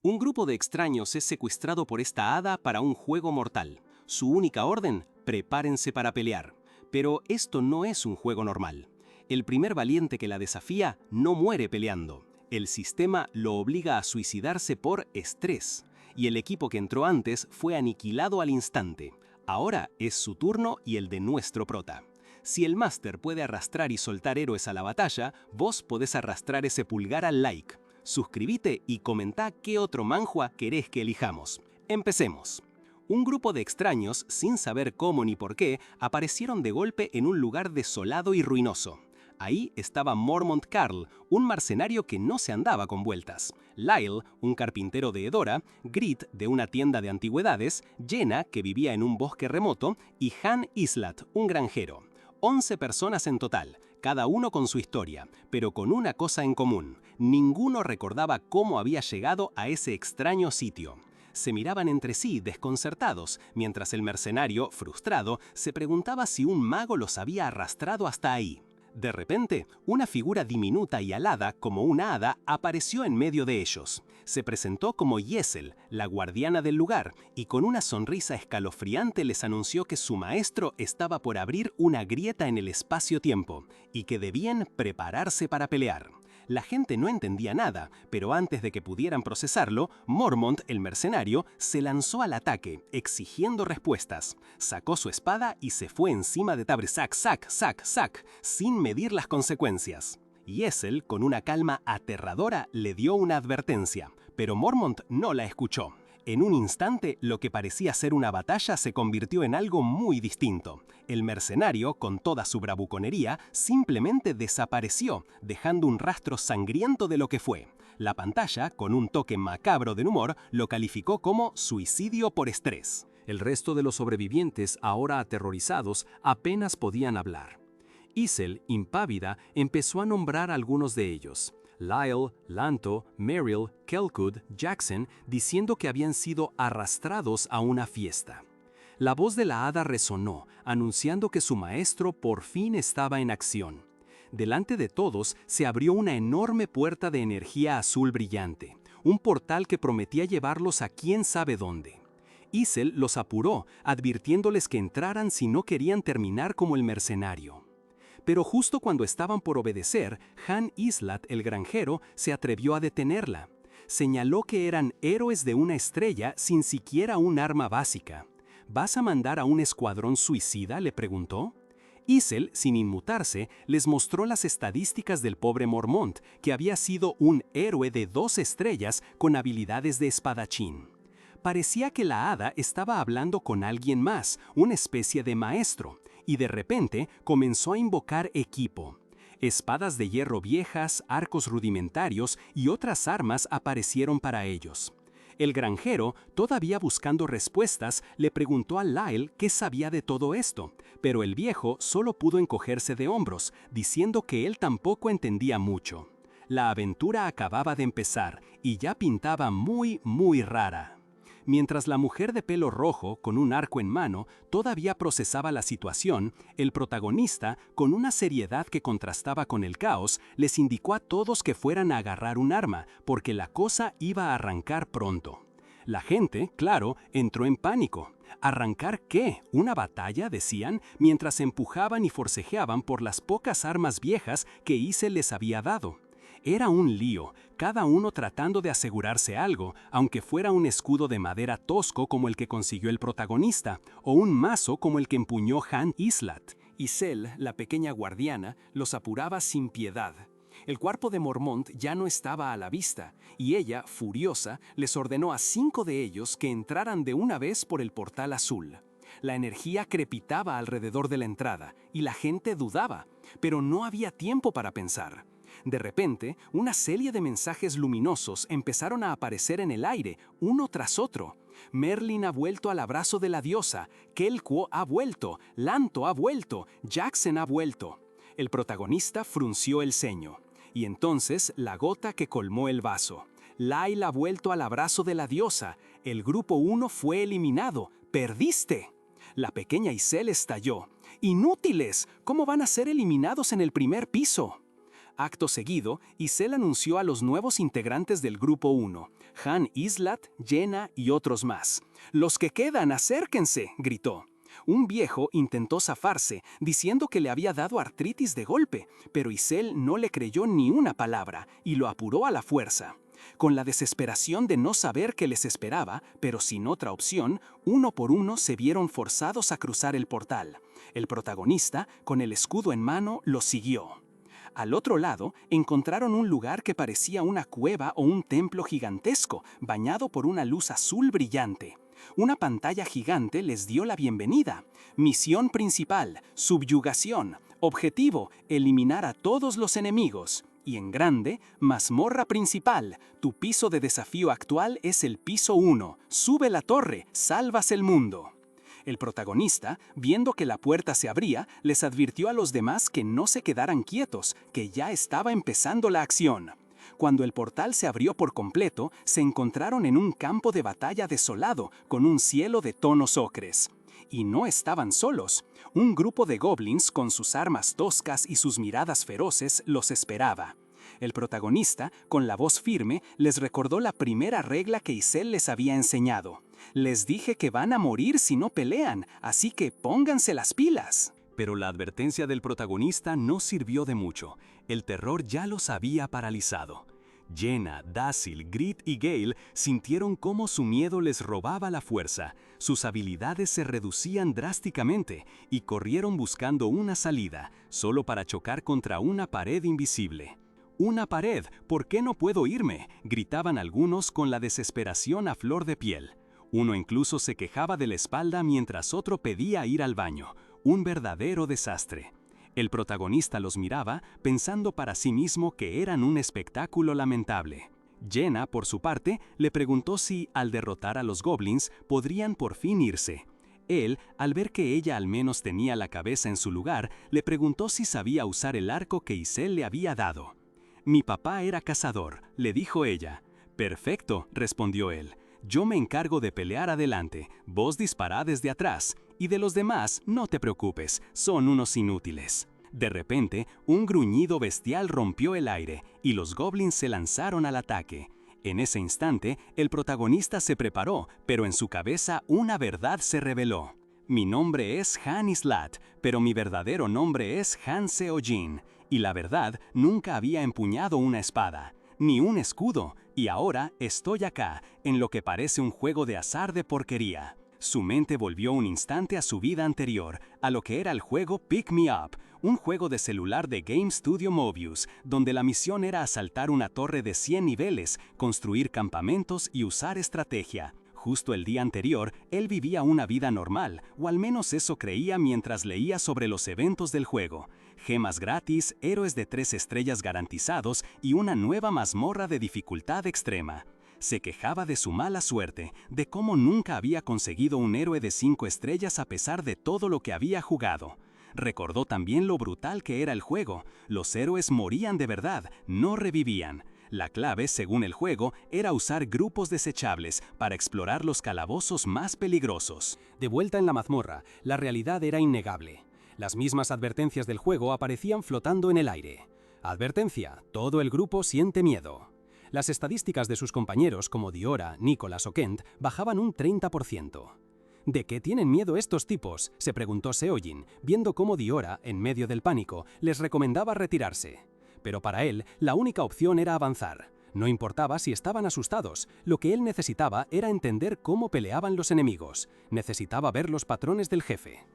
Un grupo de extraños es secuestrado por esta hada para un juego mortal. Su única orden: prepárense para pelear. Pero esto no es un juego normal. El primer valiente que la desafía no muere peleando. El sistema lo obliga a suicidarse por estrés. Y el equipo que entró antes fue aniquilado al instante. Ahora es su turno y el de nuestro prota. Si el máster puede arrastrar y soltar héroes a la batalla, vos podés arrastrar ese pulgar al like. Suscríbete y comentá qué otro manhwa querés que elijamos. Empecemos. Un grupo de extraños, sin saber cómo ni por qué, aparecieron de golpe en un lugar desolado y ruinoso. Ahí estaba Mormont Carl, un mercenario que no se andaba con vueltas, Lyle, un carpintero de Edora, Grit, de una tienda de antigüedades, Jenna, que vivía en un bosque remoto, y Han Islat, un granjero. 11 personas en total, cada uno con su historia, pero con una cosa en común: ninguno recordaba cómo había llegado a ese extraño sitio. Se miraban entre sí, desconcertados, mientras el mercenario, frustrado, se preguntaba si un mago los había arrastrado hasta ahí. De repente, una figura diminuta y alada, como una hada, apareció en medio de ellos. Se presentó como Yesel, la guardiana del lugar, y con una sonrisa escalofriante les anunció que su maestro estaba por abrir una grieta en el espacio-tiempo, y que debían prepararse para pelear. La gente no entendía nada, pero antes de que pudieran procesarlo, Mormont, el mercenario, se lanzó al ataque, exigiendo respuestas. Sacó su espada y se fue encima de Tabresac, sin medir las consecuencias. Yesel, con una calma aterradora, le dio una advertencia, pero Mormont no la escuchó. En un instante, lo que parecía ser una batalla se convirtió en algo muy distinto. El mercenario, con toda su bravuconería, simplemente desapareció, dejando un rastro sangriento de lo que fue. La pantalla, con un toque macabro de humor, lo calificó como suicidio por estrés. El resto de los sobrevivientes, ahora aterrorizados, apenas podían hablar. Isel, impávida, empezó a nombrar a algunos de ellos: Lyle, Lanto, Meryl, Kelkud, Jackson, diciendo que habían sido arrastrados a una fiesta. La voz de la hada resonó, anunciando que su maestro por fin estaba en acción. Delante de todos se abrió una enorme puerta de energía azul brillante, un portal que prometía llevarlos a quién sabe dónde. Isel los apuró, advirtiéndoles que entraran si no querían terminar como el mercenario. Pero justo cuando estaban por obedecer, Han Islat, el granjero, se atrevió a detenerla. Señaló que eran héroes de una estrella sin siquiera un arma básica. ¿Vas a mandar a un escuadrón suicida?, le preguntó. Isel, sin inmutarse, les mostró las estadísticas del pobre Mormont, que había sido un héroe de 2 estrellas con habilidades de espadachín. Parecía que la hada estaba hablando con alguien más, una especie de maestro, y de repente comenzó a invocar equipo. Espadas de hierro viejas, arcos rudimentarios y otras armas aparecieron para ellos. El granjero, todavía buscando respuestas, le preguntó a Lyle qué sabía de todo esto, pero el viejo solo pudo encogerse de hombros, diciendo que él tampoco entendía mucho. La aventura acababa de empezar y ya pintaba muy rara. Mientras la mujer de pelo rojo, con un arco en mano, todavía procesaba la situación, el protagonista, con una seriedad que contrastaba con el caos, les indicó a todos que fueran a agarrar un arma, porque la cosa iba a arrancar pronto. La gente, claro, entró en pánico. ¿Arrancar qué? ¿Una batalla?, decían, mientras empujaban y forcejeaban por las pocas armas viejas que Isel les había dado. Era un lío, cada uno tratando de asegurarse algo, aunque fuera un escudo de madera tosco como el que consiguió el protagonista, o un mazo como el que empuñó Han Islat. Isel, la pequeña guardiana, los apuraba sin piedad. El cuerpo de Mormont ya no estaba a la vista, y ella, furiosa, les ordenó a 5 de ellos que entraran de una vez por el portal azul. La energía crepitaba alrededor de la entrada, y la gente dudaba, pero no había tiempo para pensar. De repente, una serie de mensajes luminosos empezaron a aparecer en el aire, uno tras otro. Merlin ha vuelto al abrazo de la diosa, Kelquo ha vuelto, Lanto ha vuelto, Jackson ha vuelto. El protagonista frunció el ceño. Y entonces la gota que colmó el vaso. Lyle ha vuelto al abrazo de la diosa, el grupo 1 fue eliminado, ¡perdiste! La pequeña Isel estalló. ¡Inútiles! ¿Cómo van a ser eliminados en el primer piso? Acto seguido, Isel anunció a los nuevos integrantes del Grupo 1, Han Islat, Jenna y otros más. «¡Los que quedan, acérquense!», gritó. Un viejo intentó zafarse, diciendo que le había dado artritis de golpe, pero Isel no le creyó ni una palabra y lo apuró a la fuerza. Con la desesperación de no saber qué les esperaba, pero sin otra opción, uno por uno se vieron forzados a cruzar el portal. El protagonista, con el escudo en mano, los siguió. Al otro lado, encontraron un lugar que parecía una cueva o un templo gigantesco, bañado por una luz azul brillante. Una pantalla gigante les dio la bienvenida. Misión principal, subyugación. Objetivo, eliminar a todos los enemigos. Y en grande, mazmorra principal. Tu piso de desafío actual es el piso 1. Sube la torre, salvas el mundo. El protagonista, viendo que la puerta se abría, les advirtió a los demás que no se quedaran quietos, que ya estaba empezando la acción. Cuando el portal se abrió por completo, se encontraron en un campo de batalla desolado, con un cielo de tonos ocres. Y no estaban solos. Un grupo de goblins, con sus armas toscas y sus miradas feroces, los esperaba. El protagonista, con la voz firme, les recordó la primera regla que Isel les había enseñado. «Les dije que van a morir si no pelean, así que pónganse las pilas». Pero la advertencia del protagonista no sirvió de mucho. El terror ya los había paralizado. Jenna, Dacil, Grit y Gale sintieron cómo su miedo les robaba la fuerza. Sus habilidades se reducían drásticamente y corrieron buscando una salida, solo para chocar contra una pared invisible. «¡Una pared! ¿Por qué no puedo irme?», gritaban algunos con la desesperación a flor de piel. Uno incluso se quejaba de la espalda mientras otro pedía ir al baño. Un verdadero desastre. El protagonista los miraba, pensando para sí mismo que eran un espectáculo lamentable. Jenna, por su parte, le preguntó si, al derrotar a los goblins, podrían por fin irse. Él, al ver que ella al menos tenía la cabeza en su lugar, le preguntó si sabía usar el arco que Isel le había dado. «Mi papá era cazador», le dijo ella. «Perfecto», respondió él. «Yo me encargo de pelear adelante, vos dispará desde atrás, y de los demás no te preocupes, son unos inútiles». De repente, un gruñido bestial rompió el aire, y los goblins se lanzaron al ataque. En ese instante, el protagonista se preparó, pero en su cabeza una verdad se reveló. «Mi nombre es Han Islat, pero mi verdadero nombre es Han Seojin, y la verdad, nunca había empuñado una espada, ni un escudo, y ahora estoy acá, en lo que parece un juego de azar de porquería». Su mente volvió un instante a su vida anterior, a lo que era el juego Pick Me Up, un juego de celular de Game Studio Mobius, donde la misión era asaltar una torre de 100 niveles, construir campamentos y usar estrategia. Justo el día anterior, él vivía una vida normal, o al menos eso creía mientras leía sobre los eventos del juego. Gemas gratis, héroes de 3 estrellas garantizados y una nueva mazmorra de dificultad extrema. Se quejaba de su mala suerte, de cómo nunca había conseguido un héroe de 5 estrellas a pesar de todo lo que había jugado. Recordó también lo brutal que era el juego. Los héroes morían de verdad, no revivían. La clave, según el juego, era usar grupos desechables para explorar los calabozos más peligrosos. De vuelta en la mazmorra, la realidad era innegable. Las mismas advertencias del juego aparecían flotando en el aire. Advertencia: todo el grupo siente miedo. Las estadísticas de sus compañeros como Diora, Nicholas o Kent bajaban un 30%. ¿De qué tienen miedo estos tipos?, se preguntó Seojin, viendo cómo Diora, en medio del pánico, les recomendaba retirarse. Pero para él, la única opción era avanzar. No importaba si estaban asustados, lo que él necesitaba era entender cómo peleaban los enemigos. Necesitaba ver los patrones del jefe.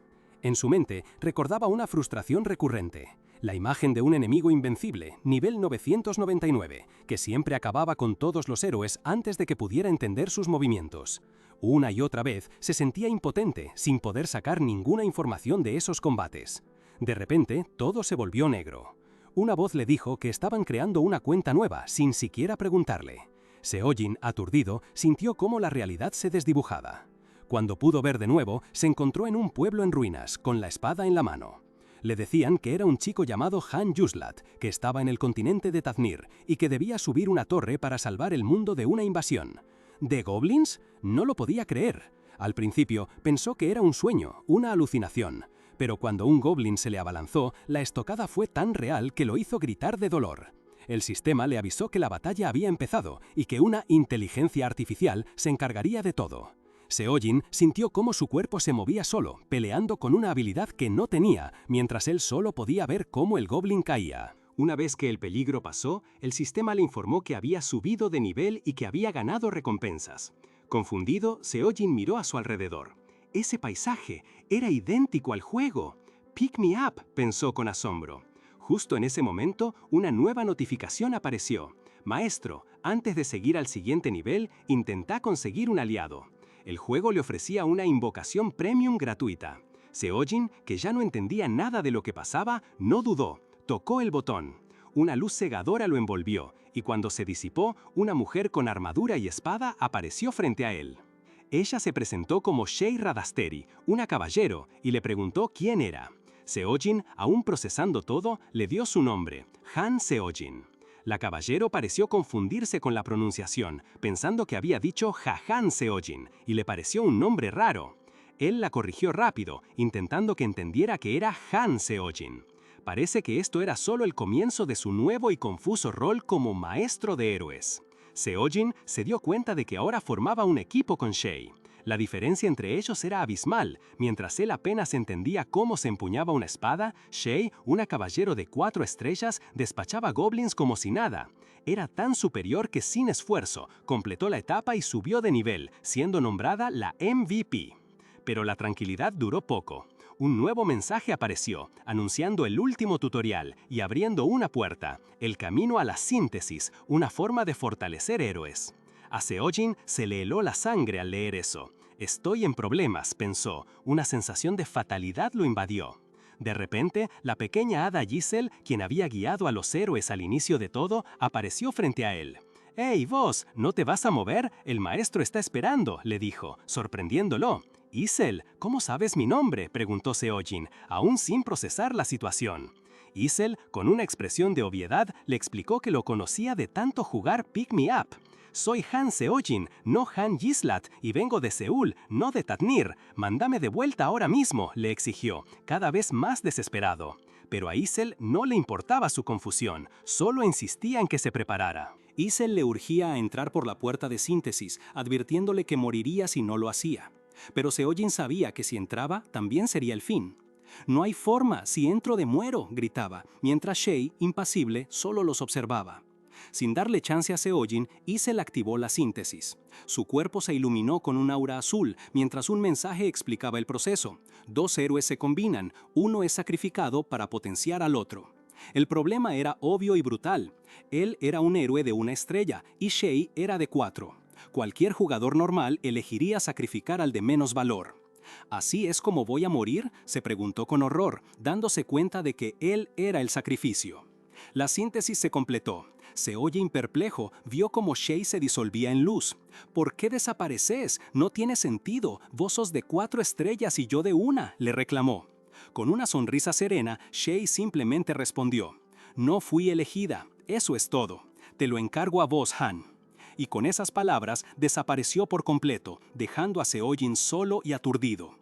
En su mente recordaba una frustración recurrente. La imagen de un enemigo invencible, nivel 999, que siempre acababa con todos los héroes antes de que pudiera entender sus movimientos. Una y otra vez se sentía impotente, sin poder sacar ninguna información de esos combates. De repente, todo se volvió negro. Una voz le dijo que estaban creando una cuenta nueva, sin siquiera preguntarle. Seojin, aturdido, sintió cómo la realidad se desdibujaba. Cuando pudo ver de nuevo, se encontró en un pueblo en ruinas, con la espada en la mano. Le decían que era un chico llamado Han Yuslat, que estaba en el continente de Taznir y que debía subir una torre para salvar el mundo de una invasión. ¿De goblins? No lo podía creer. Al principio pensó que era un sueño, una alucinación. Pero cuando un goblin se le abalanzó, la estocada fue tan real que lo hizo gritar de dolor. El sistema le avisó que la batalla había empezado y que una inteligencia artificial se encargaría de todo. Seojin sintió cómo su cuerpo se movía solo, peleando con una habilidad que no tenía, mientras él solo podía ver cómo el goblin caía. Una vez que el peligro pasó, el sistema le informó que había subido de nivel y que había ganado recompensas. Confundido, Seojin miró a su alrededor. Ese paisaje era idéntico al juego. «Pick me up», pensó con asombro. Justo en ese momento, una nueva notificación apareció. «Maestro, antes de seguir al siguiente nivel, intenta conseguir un aliado». El juego le ofrecía una invocación premium gratuita. Seojin, que ya no entendía nada de lo que pasaba, no dudó. Tocó el botón. Una luz cegadora lo envolvió, y cuando se disipó, una mujer con armadura y espada apareció frente a él. Ella se presentó como Shei Radasteri, una caballero, y le preguntó quién era. Seojin, aún procesando todo, le dio su nombre, Han Seojin. La caballero pareció confundirse con la pronunciación, pensando que había dicho Jahan Seojin, y le pareció un nombre raro. Él la corrigió rápido, intentando que entendiera que era Han Seojin. Parece que esto era solo el comienzo de su nuevo y confuso rol como maestro de héroes. Seojin se dio cuenta de que ahora formaba un equipo con Shei. La diferencia entre ellos era abismal. Mientras él apenas entendía cómo se empuñaba una espada, Shei, una caballero de 4 estrellas, despachaba goblins como si nada. Era tan superior que sin esfuerzo, completó la etapa y subió de nivel, siendo nombrada la MVP. Pero la tranquilidad duró poco. Un nuevo mensaje apareció, anunciando el último tutorial y abriendo una puerta, el camino a la síntesis, una forma de fortalecer héroes. A Seojin se le heló la sangre al leer eso. Estoy en problemas, pensó. Una sensación de fatalidad lo invadió. De repente, la pequeña hada Giselle, quien había guiado a los héroes al inicio de todo, apareció frente a él. «¡Hey, vos! ¿No te vas a mover? El maestro está esperando», le dijo, sorprendiéndolo. «Giselle, ¿cómo sabes mi nombre?», preguntó Seojin, aún sin procesar la situación. Giselle, con una expresión de obviedad, le explicó que lo conocía de tanto jugar Pick Me Up. «Soy Han Seojin, no Han Gislat, y vengo de Seúl, no de Tatnir. Mándame de vuelta ahora mismo», le exigió, cada vez más desesperado. Pero a Giselle no le importaba su confusión, solo insistía en que se preparara. Giselle le urgía a entrar por la puerta de síntesis, advirtiéndole que moriría si no lo hacía. Pero Seojin sabía que si entraba, también sería el fin. «No hay forma, si entro de muero», gritaba, mientras Shei, impasible, solo los observaba. Sin darle chance a Seojin, Giselle activó la síntesis. Su cuerpo se iluminó con un aura azul, mientras un mensaje explicaba el proceso. 2 héroes se combinan, uno es sacrificado para potenciar al otro. El problema era obvio y brutal. Él era un héroe de 1 estrella y Shei era de 4. Cualquier jugador normal elegiría sacrificar al de menos valor. «¿Así es como voy a morir?», se preguntó con horror, dándose cuenta de que él era el sacrificio. La síntesis se completó. Seojin, perplejo, vio cómo Shei se disolvía en luz. «¿Por qué desapareces? No tiene sentido. Vos sos de 4 estrellas y yo de 1», le reclamó. Con una sonrisa serena, Shei simplemente respondió: «No fui elegida. Eso es todo. Te lo encargo a vos, Han». Y con esas palabras desapareció por completo, dejando a Seojin solo y aturdido.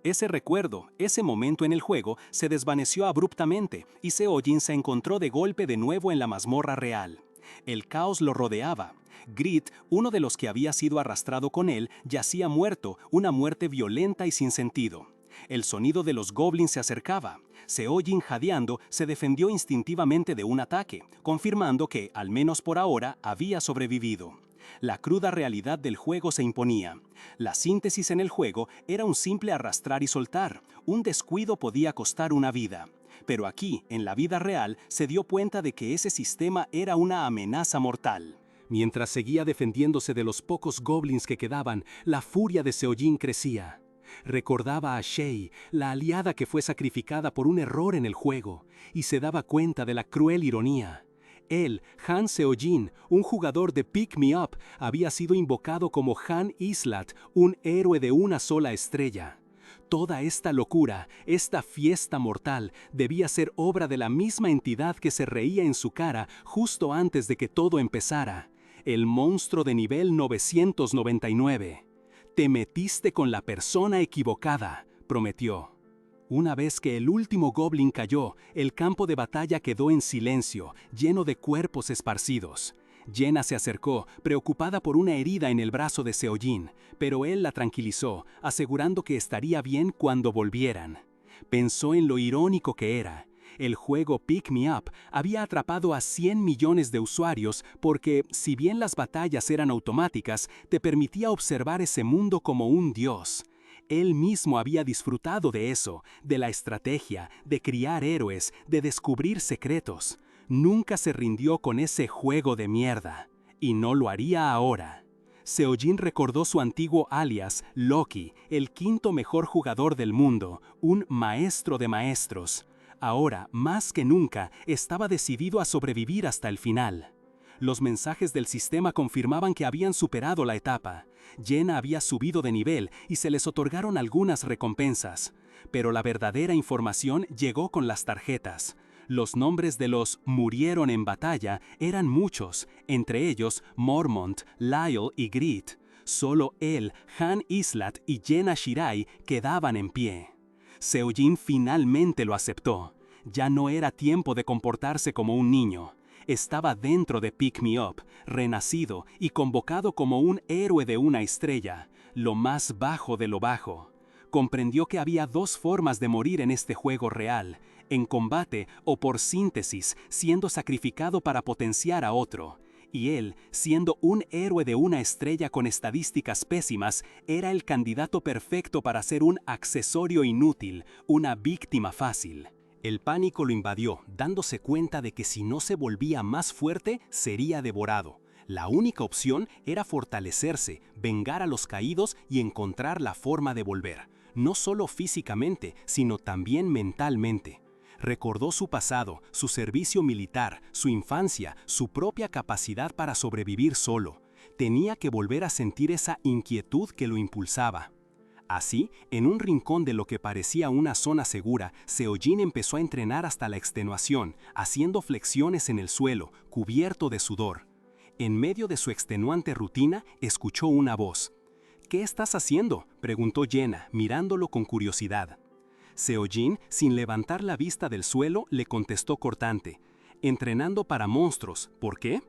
Ese recuerdo, ese momento en el juego, se desvaneció abruptamente y Seojin se encontró de golpe de nuevo en la mazmorra real. El caos lo rodeaba. Grit, uno de los que había sido arrastrado con él, yacía muerto, una muerte violenta y sin sentido. El sonido de los goblins se acercaba. Seojin, jadeando, se defendió instintivamente de un ataque, confirmando que, al menos por ahora, había sobrevivido. La cruda realidad del juego se imponía. La síntesis en el juego era un simple arrastrar y soltar. Un descuido podía costar una vida. Pero aquí, en la vida real, se dio cuenta de que ese sistema era una amenaza mortal. Mientras seguía defendiéndose de los pocos goblins que quedaban, la furia de Seojin crecía. Recordaba a Shei, la aliada que fue sacrificada por un error en el juego, y se daba cuenta de la cruel ironía. Él, Han Seojin, un jugador de Pick Me Up, había sido invocado como Han Islat, un héroe de 1 sola estrella. Toda esta locura, esta fiesta mortal, debía ser obra de la misma entidad que se reía en su cara justo antes de que todo empezara. El monstruo de nivel 999. «Te metiste con la persona equivocada», prometió. Una vez que el último goblin cayó, el campo de batalla quedó en silencio, lleno de cuerpos esparcidos. Jenna se acercó, preocupada por una herida en el brazo de Seojin, pero él la tranquilizó, asegurando que estaría bien cuando volvieran. Pensó en lo irónico que era. El juego Pick Me Up había atrapado a 100 millones de usuarios porque, si bien las batallas eran automáticas, te permitía observar ese mundo como un dios. Él mismo había disfrutado de eso, de la estrategia, de criar héroes, de descubrir secretos. Nunca se rindió con ese juego de mierda. Y no lo haría ahora. Seojin recordó su antiguo alias, Loki, el quinto mejor jugador del mundo, un maestro de maestros. Ahora, más que nunca, estaba decidido a sobrevivir hasta el final. Los mensajes del sistema confirmaban que habían superado la etapa. Jenna había subido de nivel y se les otorgaron algunas recompensas. Pero la verdadera información llegó con las tarjetas. Los nombres de los murieron en batalla eran muchos, entre ellos Mormont, Lyle y Grit. Solo él, Han Islat y Jenna Shirai quedaban en pie. Seojin finalmente lo aceptó. Ya no era tiempo de comportarse como un niño. Estaba dentro de Pick Me Up, renacido y convocado como un héroe de una estrella, lo más bajo de lo bajo. Comprendió que había dos formas de morir en este juego real, en combate o por síntesis, siendo sacrificado para potenciar a otro. Y él, siendo un héroe de una estrella con estadísticas pésimas, era el candidato perfecto para ser un accesorio inútil, una víctima fácil. El pánico lo invadió, dándose cuenta de que si no se volvía más fuerte, sería devorado. La única opción era fortalecerse, vengar a los caídos y encontrar la forma de volver, no solo físicamente, sino también mentalmente. Recordó su pasado, su servicio militar, su infancia, su propia capacidad para sobrevivir solo. Tenía que volver a sentir esa inquietud que lo impulsaba. Así, en un rincón de lo que parecía una zona segura, Seojin empezó a entrenar hasta la extenuación, haciendo flexiones en el suelo, cubierto de sudor. En medio de su extenuante rutina, escuchó una voz. «¿Qué estás haciendo?», preguntó Jenna, mirándolo con curiosidad. Seojin, sin levantar la vista del suelo, le contestó cortante. «Entrenando para monstruos, ¿por qué?».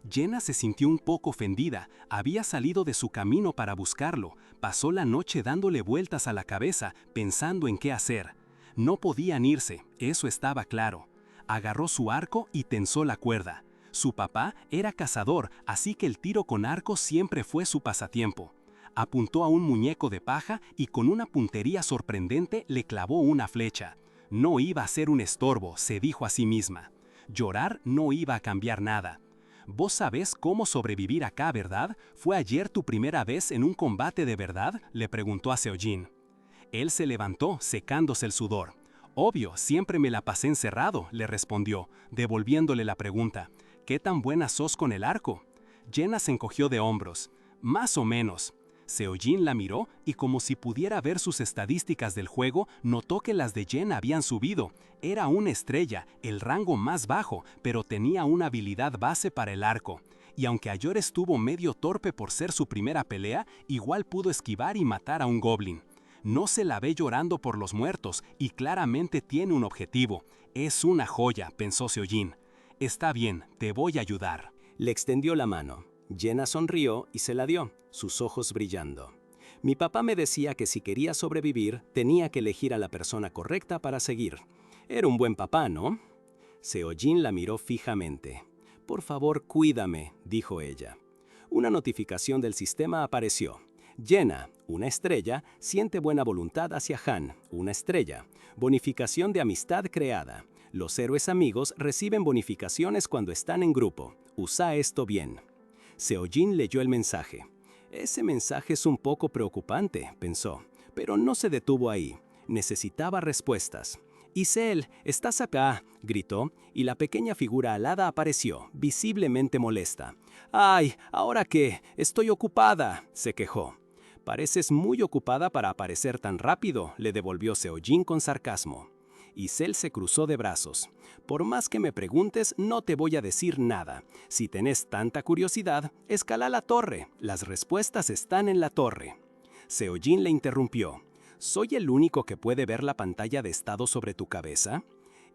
Jenna se sintió un poco ofendida, había salido de su camino para buscarlo, pasó la noche dándole vueltas a la cabeza, pensando en qué hacer. No podían irse, eso estaba claro. Agarró su arco y tensó la cuerda. Su papá era cazador, así que el tiro con arco siempre fue su pasatiempo. Apuntó a un muñeco de paja y con una puntería sorprendente le clavó una flecha. No iba a ser un estorbo, se dijo a sí misma. Llorar no iba a cambiar nada. «¿Vos sabés cómo sobrevivir acá, verdad? ¿Fue ayer tu primera vez en un combate de verdad?», le preguntó a Seojin. Él se levantó, secándose el sudor. «Obvio, siempre me la pasé encerrado», le respondió, devolviéndole la pregunta. «¿Qué tan buena sos con el arco?». Jenna se encogió de hombros. «Más o menos». Seojin la miró y como si pudiera ver sus estadísticas del juego, notó que las de Jenna habían subido. Era una estrella, el rango más bajo, pero tenía una habilidad base para el arco. Y aunque Ayor estuvo medio torpe por ser su primera pelea, igual pudo esquivar y matar a un goblin. No se la ve llorando por los muertos y claramente tiene un objetivo. Es una joya, pensó Seojin. «Está bien, te voy a ayudar». Le extendió la mano. Jenna sonrió y se la dio, sus ojos brillando. «Mi papá me decía que si quería sobrevivir, tenía que elegir a la persona correcta para seguir. Era un buen papá, ¿no?». Seojin la miró fijamente. «Por favor, cuídame», dijo ella. Una notificación del sistema apareció. «Jenna, una estrella, siente buena voluntad hacia Han, una estrella. Bonificación de amistad creada. Los héroes amigos reciben bonificaciones cuando están en grupo. Usa esto bien». Seojin leyó el mensaje. «Ese mensaje es un poco preocupante», pensó, pero no se detuvo ahí. Necesitaba respuestas. «Isel, ¿estás acá?», gritó, y la pequeña figura alada apareció, visiblemente molesta. «Ay, ¿ahora qué? Estoy ocupada», se quejó. «Pareces muy ocupada para aparecer tan rápido», le devolvió Seojin con sarcasmo. Isel se cruzó de brazos. «Por más que me preguntes, no te voy a decir nada. Si tenés tanta curiosidad, escala la torre. Las respuestas están en la torre». Seojin le interrumpió. ¿Soy el único que puede ver la pantalla de estado sobre tu cabeza?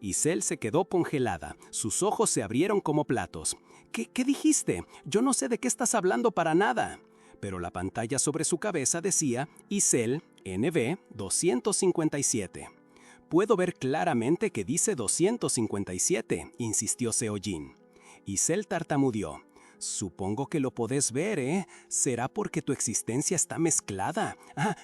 Isel se quedó congelada, sus ojos se abrieron como platos. ¿Qué dijiste? Yo no sé de qué estás hablando para nada. Pero la pantalla sobre su cabeza decía Isel NB 257. Puedo ver claramente que dice 257, insistió Seo-jin. Isel tartamudeó. Supongo que lo podés ver, ¿eh? ¿Será porque tu existencia está mezclada?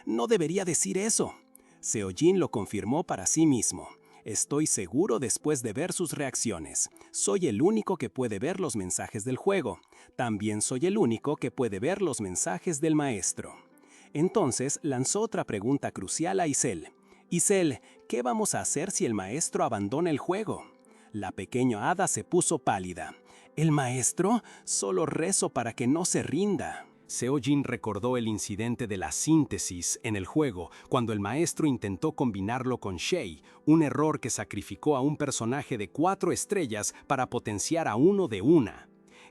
No debería decir eso. Seo-jin lo confirmó para sí mismo. Estoy seguro después de ver sus reacciones. Soy el único que puede ver los mensajes del juego. También soy el único que puede ver los mensajes del maestro. Entonces lanzó otra pregunta crucial a Isel. Isel, ¿qué vamos a hacer si el maestro abandona el juego? La pequeña hada se puso pálida. ¿El maestro? Solo rezo para que no se rinda. Seo-jin recordó el incidente de la síntesis en el juego, cuando el maestro intentó combinarlo con Shay, un error que sacrificó a un personaje de 4 estrellas para potenciar a uno de 1.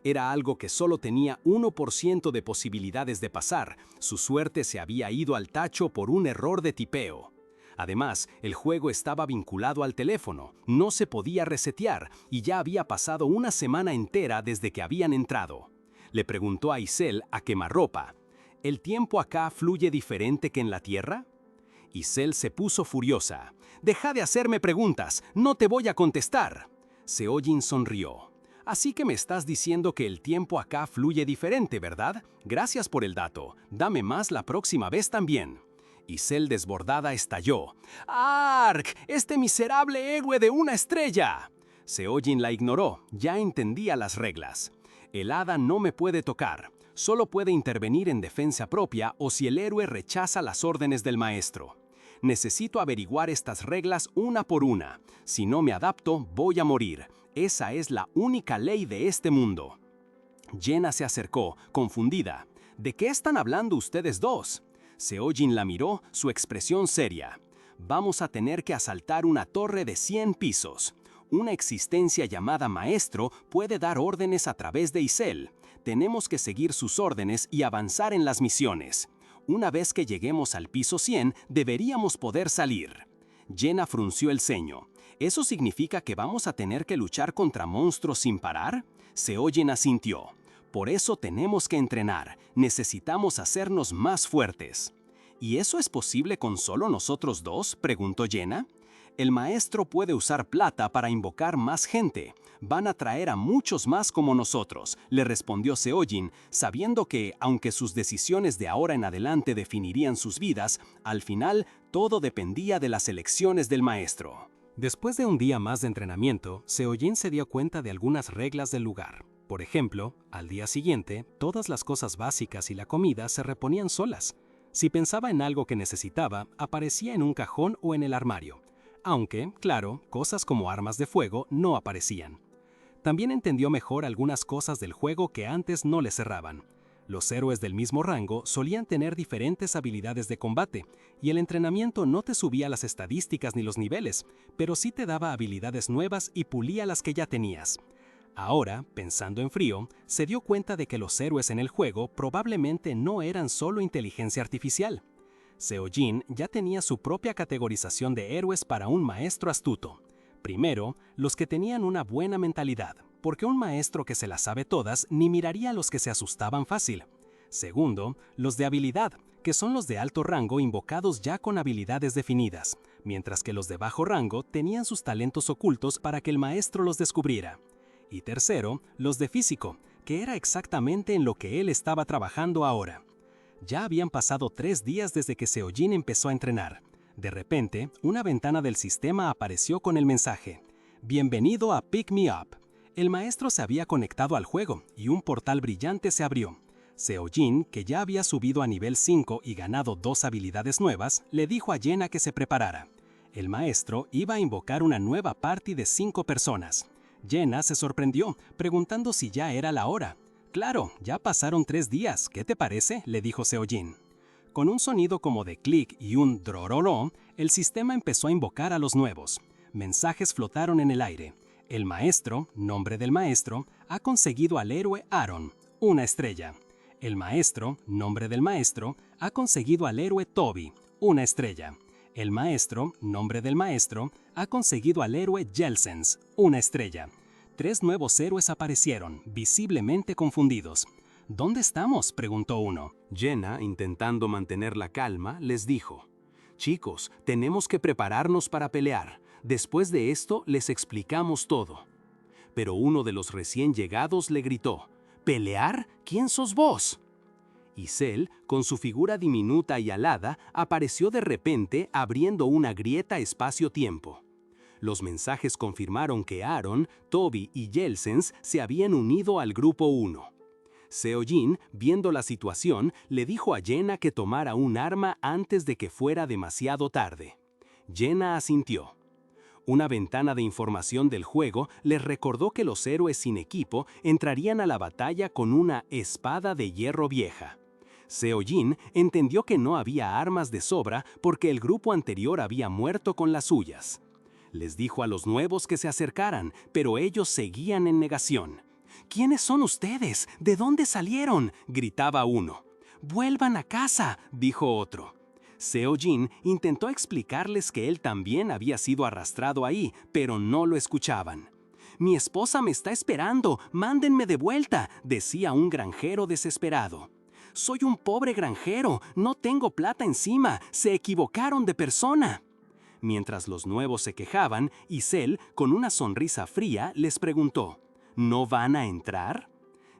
Era algo que solo tenía 1% de posibilidades de pasar. Su suerte se había ido al tacho por un error de tipeo. Además, el juego estaba vinculado al teléfono, no se podía resetear y ya había pasado una semana entera desde que habían entrado. Le preguntó a Isel a quemarropa, ¿el tiempo acá fluye diferente que en la Tierra? Isel se puso furiosa. «Deja de hacerme preguntas, no te voy a contestar». Seo-jin sonrió. «Así que me estás diciendo que el tiempo acá fluye diferente, ¿verdad? Gracias por el dato, dame más la próxima vez también». Isel desbordada estalló. «¡Ark! ¡Este miserable héroe de 1 estrella!». Seo-jin la ignoró, ya entendía las reglas. El hada no me puede tocar, solo puede intervenir en defensa propia o si el héroe rechaza las órdenes del maestro. Necesito averiguar estas reglas una por una. Si no me adapto, voy a morir. Esa es la única ley de este mundo. Jenna se acercó, confundida. ¿De qué están hablando ustedes dos? Seo-jin la miró, su expresión seria. Vamos a tener que asaltar una torre de 100 pisos. Una existencia llamada maestro puede dar órdenes a través de Isel. Tenemos que seguir sus órdenes y avanzar en las misiones. Una vez que lleguemos al piso 100, deberíamos poder salir. Jenna frunció el ceño. ¿Eso significa que vamos a tener que luchar contra monstruos sin parar? Seo-jin asintió. Por eso tenemos que entrenar. Necesitamos hacernos más fuertes. ¿Y eso es posible con solo nosotros dos?, preguntó Jenna. El maestro puede usar plata para invocar más gente. Van a traer a muchos más como nosotros, le respondió Seo-jin, sabiendo que, aunque sus decisiones de ahora en adelante definirían sus vidas, al final todo dependía de las elecciones del maestro. Después de un día más de entrenamiento, Seo-jin se dio cuenta de algunas reglas del lugar. Por ejemplo, al día siguiente, todas las cosas básicas y la comida se reponían solas. Si pensaba en algo que necesitaba, aparecía en un cajón o en el armario. Aunque, claro, cosas como armas de fuego no aparecían. También entendió mejor algunas cosas del juego que antes no le cerraban. Los héroes del mismo rango solían tener diferentes habilidades de combate, y el entrenamiento no te subía las estadísticas ni los niveles, pero sí te daba habilidades nuevas y pulía las que ya tenías. Ahora, pensando en frío, se dio cuenta de que los héroes en el juego probablemente no eran solo inteligencia artificial. Seo-jin ya tenía su propia categorización de héroes para un maestro astuto. Primero, los que tenían una buena mentalidad, porque un maestro que se las sabe todas ni miraría a los que se asustaban fácil. Segundo, los de habilidad, que son los de alto rango invocados ya con habilidades definidas, mientras que los de bajo rango tenían sus talentos ocultos para que el maestro los descubriera. Y tercero, los de físico, que era exactamente en lo que él estaba trabajando ahora. Ya habían pasado 3 días desde que Seo-jin empezó a entrenar. De repente, una ventana del sistema apareció con el mensaje: «Bienvenido a Pick Me Up». El maestro se había conectado al juego y un portal brillante se abrió. Seo-jin, que ya había subido a nivel 5 y ganado 2 habilidades nuevas, le dijo a Jenna que se preparara. El maestro iba a invocar una nueva party de 5 personas. Jenna se sorprendió, preguntando si ya era la hora. «Claro, ya pasaron 3 días, ¿qué te parece?», le dijo Seo-jin. Con un sonido como de clic y un drororó, el sistema empezó a invocar a los nuevos. Mensajes flotaron en el aire. El maestro, nombre del maestro, ha conseguido al héroe Aaron, 1 estrella. El maestro, nombre del maestro, ha conseguido al héroe Toby, 1 estrella. El maestro, nombre del maestro, ha conseguido al héroe Yelsens, una estrella. 3 nuevos héroes aparecieron, visiblemente confundidos. ¿Dónde estamos?, preguntó uno. Jenna, intentando mantener la calma, les dijo: «Chicos, tenemos que prepararnos para pelear. Después de esto les explicamos todo». Pero uno de los recién llegados le gritó: «¿Pelear? ¿Quién sos vos?». Y Cell, con su figura diminuta y alada, apareció de repente abriendo una grieta espacio-tiempo. Los mensajes confirmaron que Aaron, Toby y Yelsens se habían unido al Grupo 1. Seo-jin, viendo la situación, le dijo a Jenna que tomara un arma antes de que fuera demasiado tarde. Jenna asintió. Una ventana de información del juego les recordó que los héroes sin equipo entrarían a la batalla con una espada de hierro vieja. Seo-jin entendió que no había armas de sobra porque el grupo anterior había muerto con las suyas. Les dijo a los nuevos que se acercaran, pero ellos seguían en negación. «¿Quiénes son ustedes? ¿De dónde salieron?», gritaba uno. «¡Vuelvan a casa!», dijo otro. Seo-jin intentó explicarles que él también había sido arrastrado ahí, pero no lo escuchaban. «Mi esposa me está esperando, mándenme de vuelta», decía un granjero desesperado. «Soy un pobre granjero, no tengo plata encima, se equivocaron de persona». Mientras los nuevos se quejaban, Isel, con una sonrisa fría, les preguntó: «¿No van a entrar?».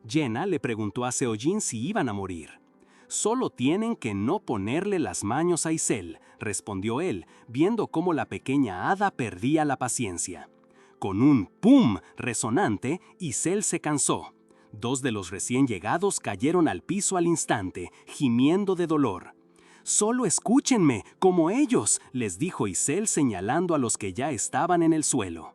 Jenna le preguntó a Seo-jin si iban a morir. «Solo tienen que no ponerle las manos a Isel», respondió él, viendo cómo la pequeña hada perdía la paciencia. Con un ¡pum! Resonante, Isel se cansó. 2 de los recién llegados cayeron al piso al instante, gimiendo de dolor. «Solo escúchenme, como ellos», les dijo Isel señalando a los que ya estaban en el suelo.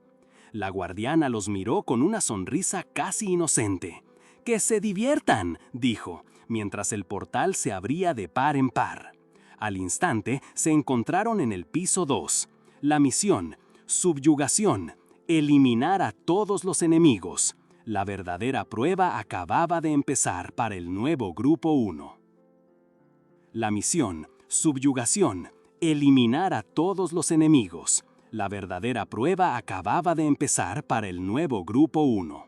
La guardiana los miró con una sonrisa casi inocente. «¡Que se diviertan!», dijo, mientras el portal se abría de par en par. Al instante se encontraron en el piso 2. La misión: subyugación, eliminar a todos los enemigos. La verdadera prueba acababa de empezar para el nuevo Grupo 1. La misión: subyugación, eliminar a todos los enemigos. La verdadera prueba acababa de empezar para el nuevo Grupo 1.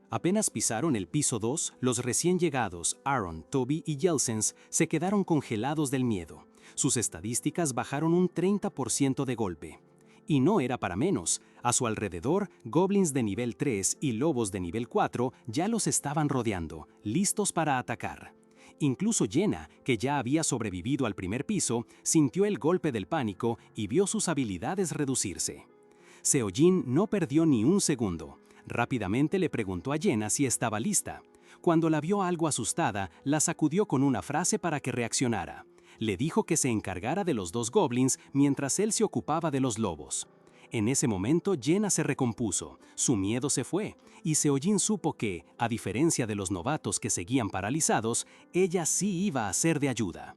Apenas pisaron el piso 2, los recién llegados, Aaron, Toby y Yelsens, se quedaron congelados del miedo. Sus estadísticas bajaron un 30% de golpe. Y no era para menos. A su alrededor, goblins de nivel 3 y lobos de nivel 4 ya los estaban rodeando, listos para atacar. Incluso Jenna, que ya había sobrevivido al primer piso, sintió el golpe del pánico y vio sus habilidades reducirse. Seo-jin no perdió ni un segundo. Rápidamente le preguntó a Jenna si estaba lista. Cuando la vio algo asustada, la sacudió con una frase para que reaccionara. Le dijo que se encargara de los 2 goblins mientras él se ocupaba de los lobos. En ese momento Jenna se recompuso, su miedo se fue, y Seo-jin supo que, a diferencia de los novatos que seguían paralizados, ella sí iba a ser de ayuda.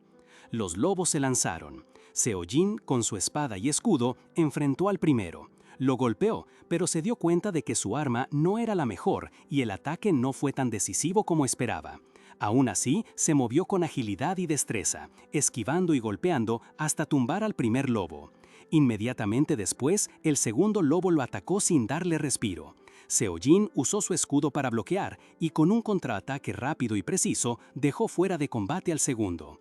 Los lobos se lanzaron. Seo-jin, con su espada y escudo, enfrentó al primero. Lo golpeó, pero se dio cuenta de que su arma no era la mejor y el ataque no fue tan decisivo como esperaba. Aún así, se movió con agilidad y destreza, esquivando y golpeando hasta tumbar al primer lobo. Inmediatamente después, el segundo lobo lo atacó sin darle respiro. Seo-jin usó su escudo para bloquear y con un contraataque rápido y preciso, dejó fuera de combate al segundo.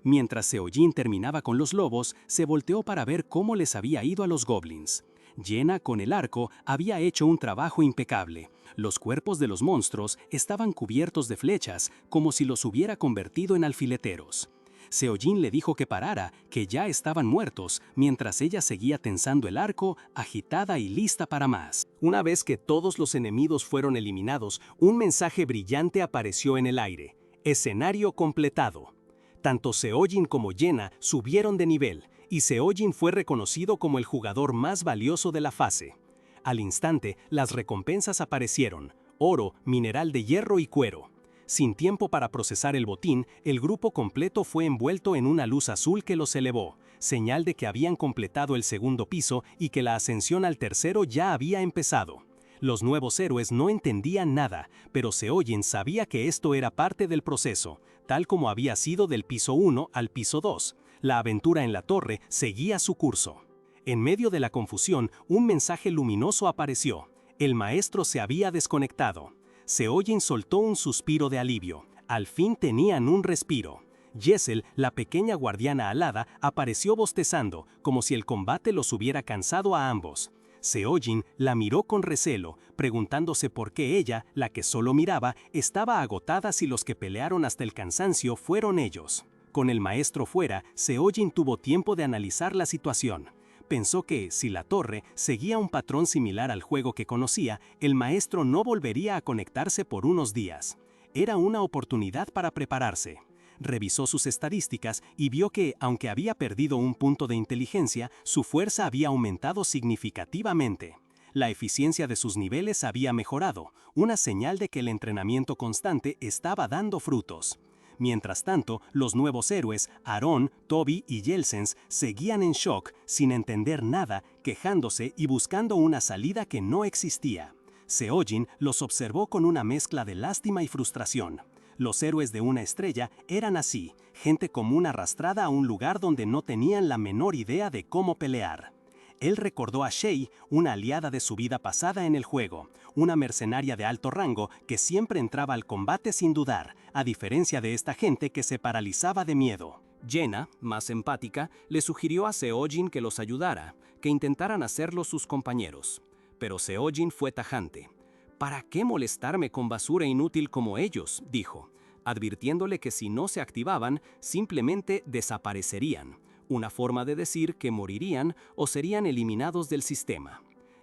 Mientras Seo-jin terminaba con los lobos, se volteó para ver cómo les había ido a los goblins. Jenna, con el arco, había hecho un trabajo impecable. Los cuerpos de los monstruos estaban cubiertos de flechas, como si los hubiera convertido en alfileteros. Seo-jin le dijo que parara, que ya estaban muertos, mientras ella seguía tensando el arco, agitada y lista para más. Una vez que todos los enemigos fueron eliminados, un mensaje brillante apareció en el aire. Escenario completado. Tanto Seo-jin como Jenna subieron de nivel, y Seo-jin fue reconocido como el jugador más valioso de la fase. Al instante, las recompensas aparecieron: oro, mineral de hierro y cuero. Sin tiempo para procesar el botín, el grupo completo fue envuelto en una luz azul que los elevó, señal de que habían completado el segundo piso y que la ascensión al tercero ya había empezado. Los nuevos héroes no entendían nada, pero Seo-jin sabía que esto era parte del proceso, tal como había sido del piso 1 al piso 2. La aventura en la torre seguía su curso. En medio de la confusión, un mensaje luminoso apareció. El maestro se había desconectado. Seojin soltó un suspiro de alivio. Al fin tenían un respiro. Jessel, la pequeña guardiana alada, apareció bostezando, como si el combate los hubiera cansado a ambos. Seojin la miró con recelo, preguntándose por qué ella, la que solo miraba, estaba agotada si los que pelearon hasta el cansancio fueron ellos. Con el maestro fuera, Seojin tuvo tiempo de analizar la situación. Pensó que, si la torre seguía un patrón similar al juego que conocía, el maestro no volvería a conectarse por unos días. Era una oportunidad para prepararse. Revisó sus estadísticas y vio que, aunque había perdido un punto de inteligencia, su fuerza había aumentado significativamente. La eficiencia de sus niveles había mejorado, una señal de que el entrenamiento constante estaba dando frutos. Mientras tanto, los nuevos héroes, Aaron, Toby y Yelsens, seguían en shock, sin entender nada, quejándose y buscando una salida que no existía. Seojin los observó con una mezcla de lástima y frustración. Los héroes de una estrella eran así, gente común arrastrada a un lugar donde no tenían la menor idea de cómo pelear. Él recordó a Shay, una aliada de su vida pasada en el juego, una mercenaria de alto rango que siempre entraba al combate sin dudar, a diferencia de esta gente que se paralizaba de miedo. Jenna, más empática, le sugirió a Seojin que los ayudara, que intentaran hacerlo sus compañeros. Pero Seojin fue tajante. «¿Para qué molestarme con basura inútil como ellos?», dijo, advirtiéndole que si no se activaban, simplemente desaparecerían, una forma de decir que morirían o serían eliminados del sistema.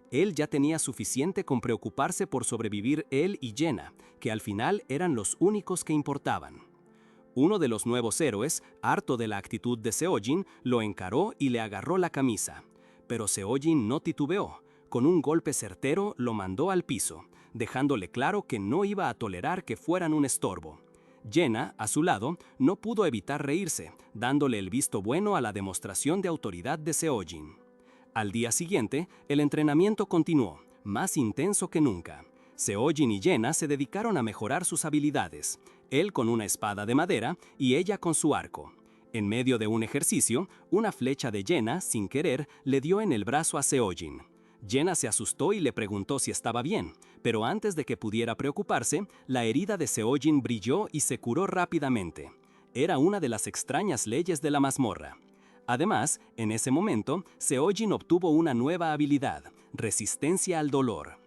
Él ya tenía suficiente con preocuparse por sobrevivir él y Jenna, que al final eran los únicos que importaban. Uno de los nuevos héroes, harto de la actitud de Seojin, lo encaró y le agarró la camisa. Pero Seojin no titubeó. Con un golpe certero lo mandó al piso, dejándole claro que no iba a tolerar que fueran un estorbo. Jenna, a su lado, no pudo evitar reírse, dándole el visto bueno a la demostración de autoridad de Seojin. Al día siguiente, el entrenamiento continuó, más intenso que nunca. Seojin y Jenna se dedicaron a mejorar sus habilidades, él con una espada de madera y ella con su arco. En medio de un ejercicio, una flecha de Jenna, sin querer, le dio en el brazo a Seojin. Jenna se asustó y le preguntó si estaba bien, pero antes de que pudiera preocuparse, la herida de Seojin brilló y se curó rápidamente. Era una de las extrañas leyes de la mazmorra. Además, en ese momento, Seojin obtuvo una nueva habilidad, resistencia al dolor.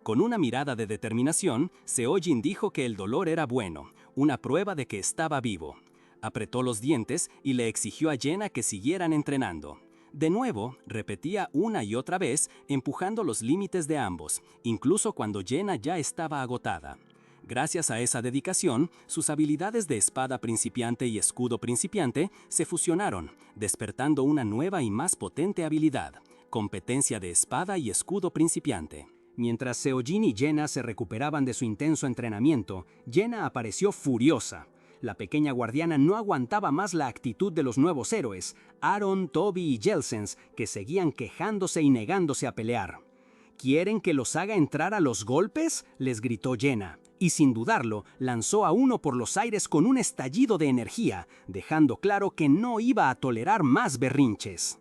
Con una mirada de determinación, Seojin dijo que el dolor era bueno, una prueba de que estaba vivo. Apretó los dientes y le exigió a Jenna que siguieran entrenando. De nuevo, repetía una y otra vez, empujando los límites de ambos, incluso cuando Jenna ya estaba agotada. Gracias a esa dedicación, sus habilidades de espada principiante y escudo principiante se fusionaron, despertando una nueva y más potente habilidad, competencia de espada y escudo principiante. Mientras Seojin y Jenna se recuperaban de su intenso entrenamiento, Jenna apareció furiosa. La pequeña guardiana no aguantaba más la actitud de los nuevos héroes, Aaron, Toby y Yelsens, que seguían quejándose y negándose a pelear. ¿Quieren que los haga entrar a los golpes?, les gritó Jenna, y sin dudarlo, lanzó a uno por los aires con un estallido de energía, dejando claro que no iba a tolerar más berrinches.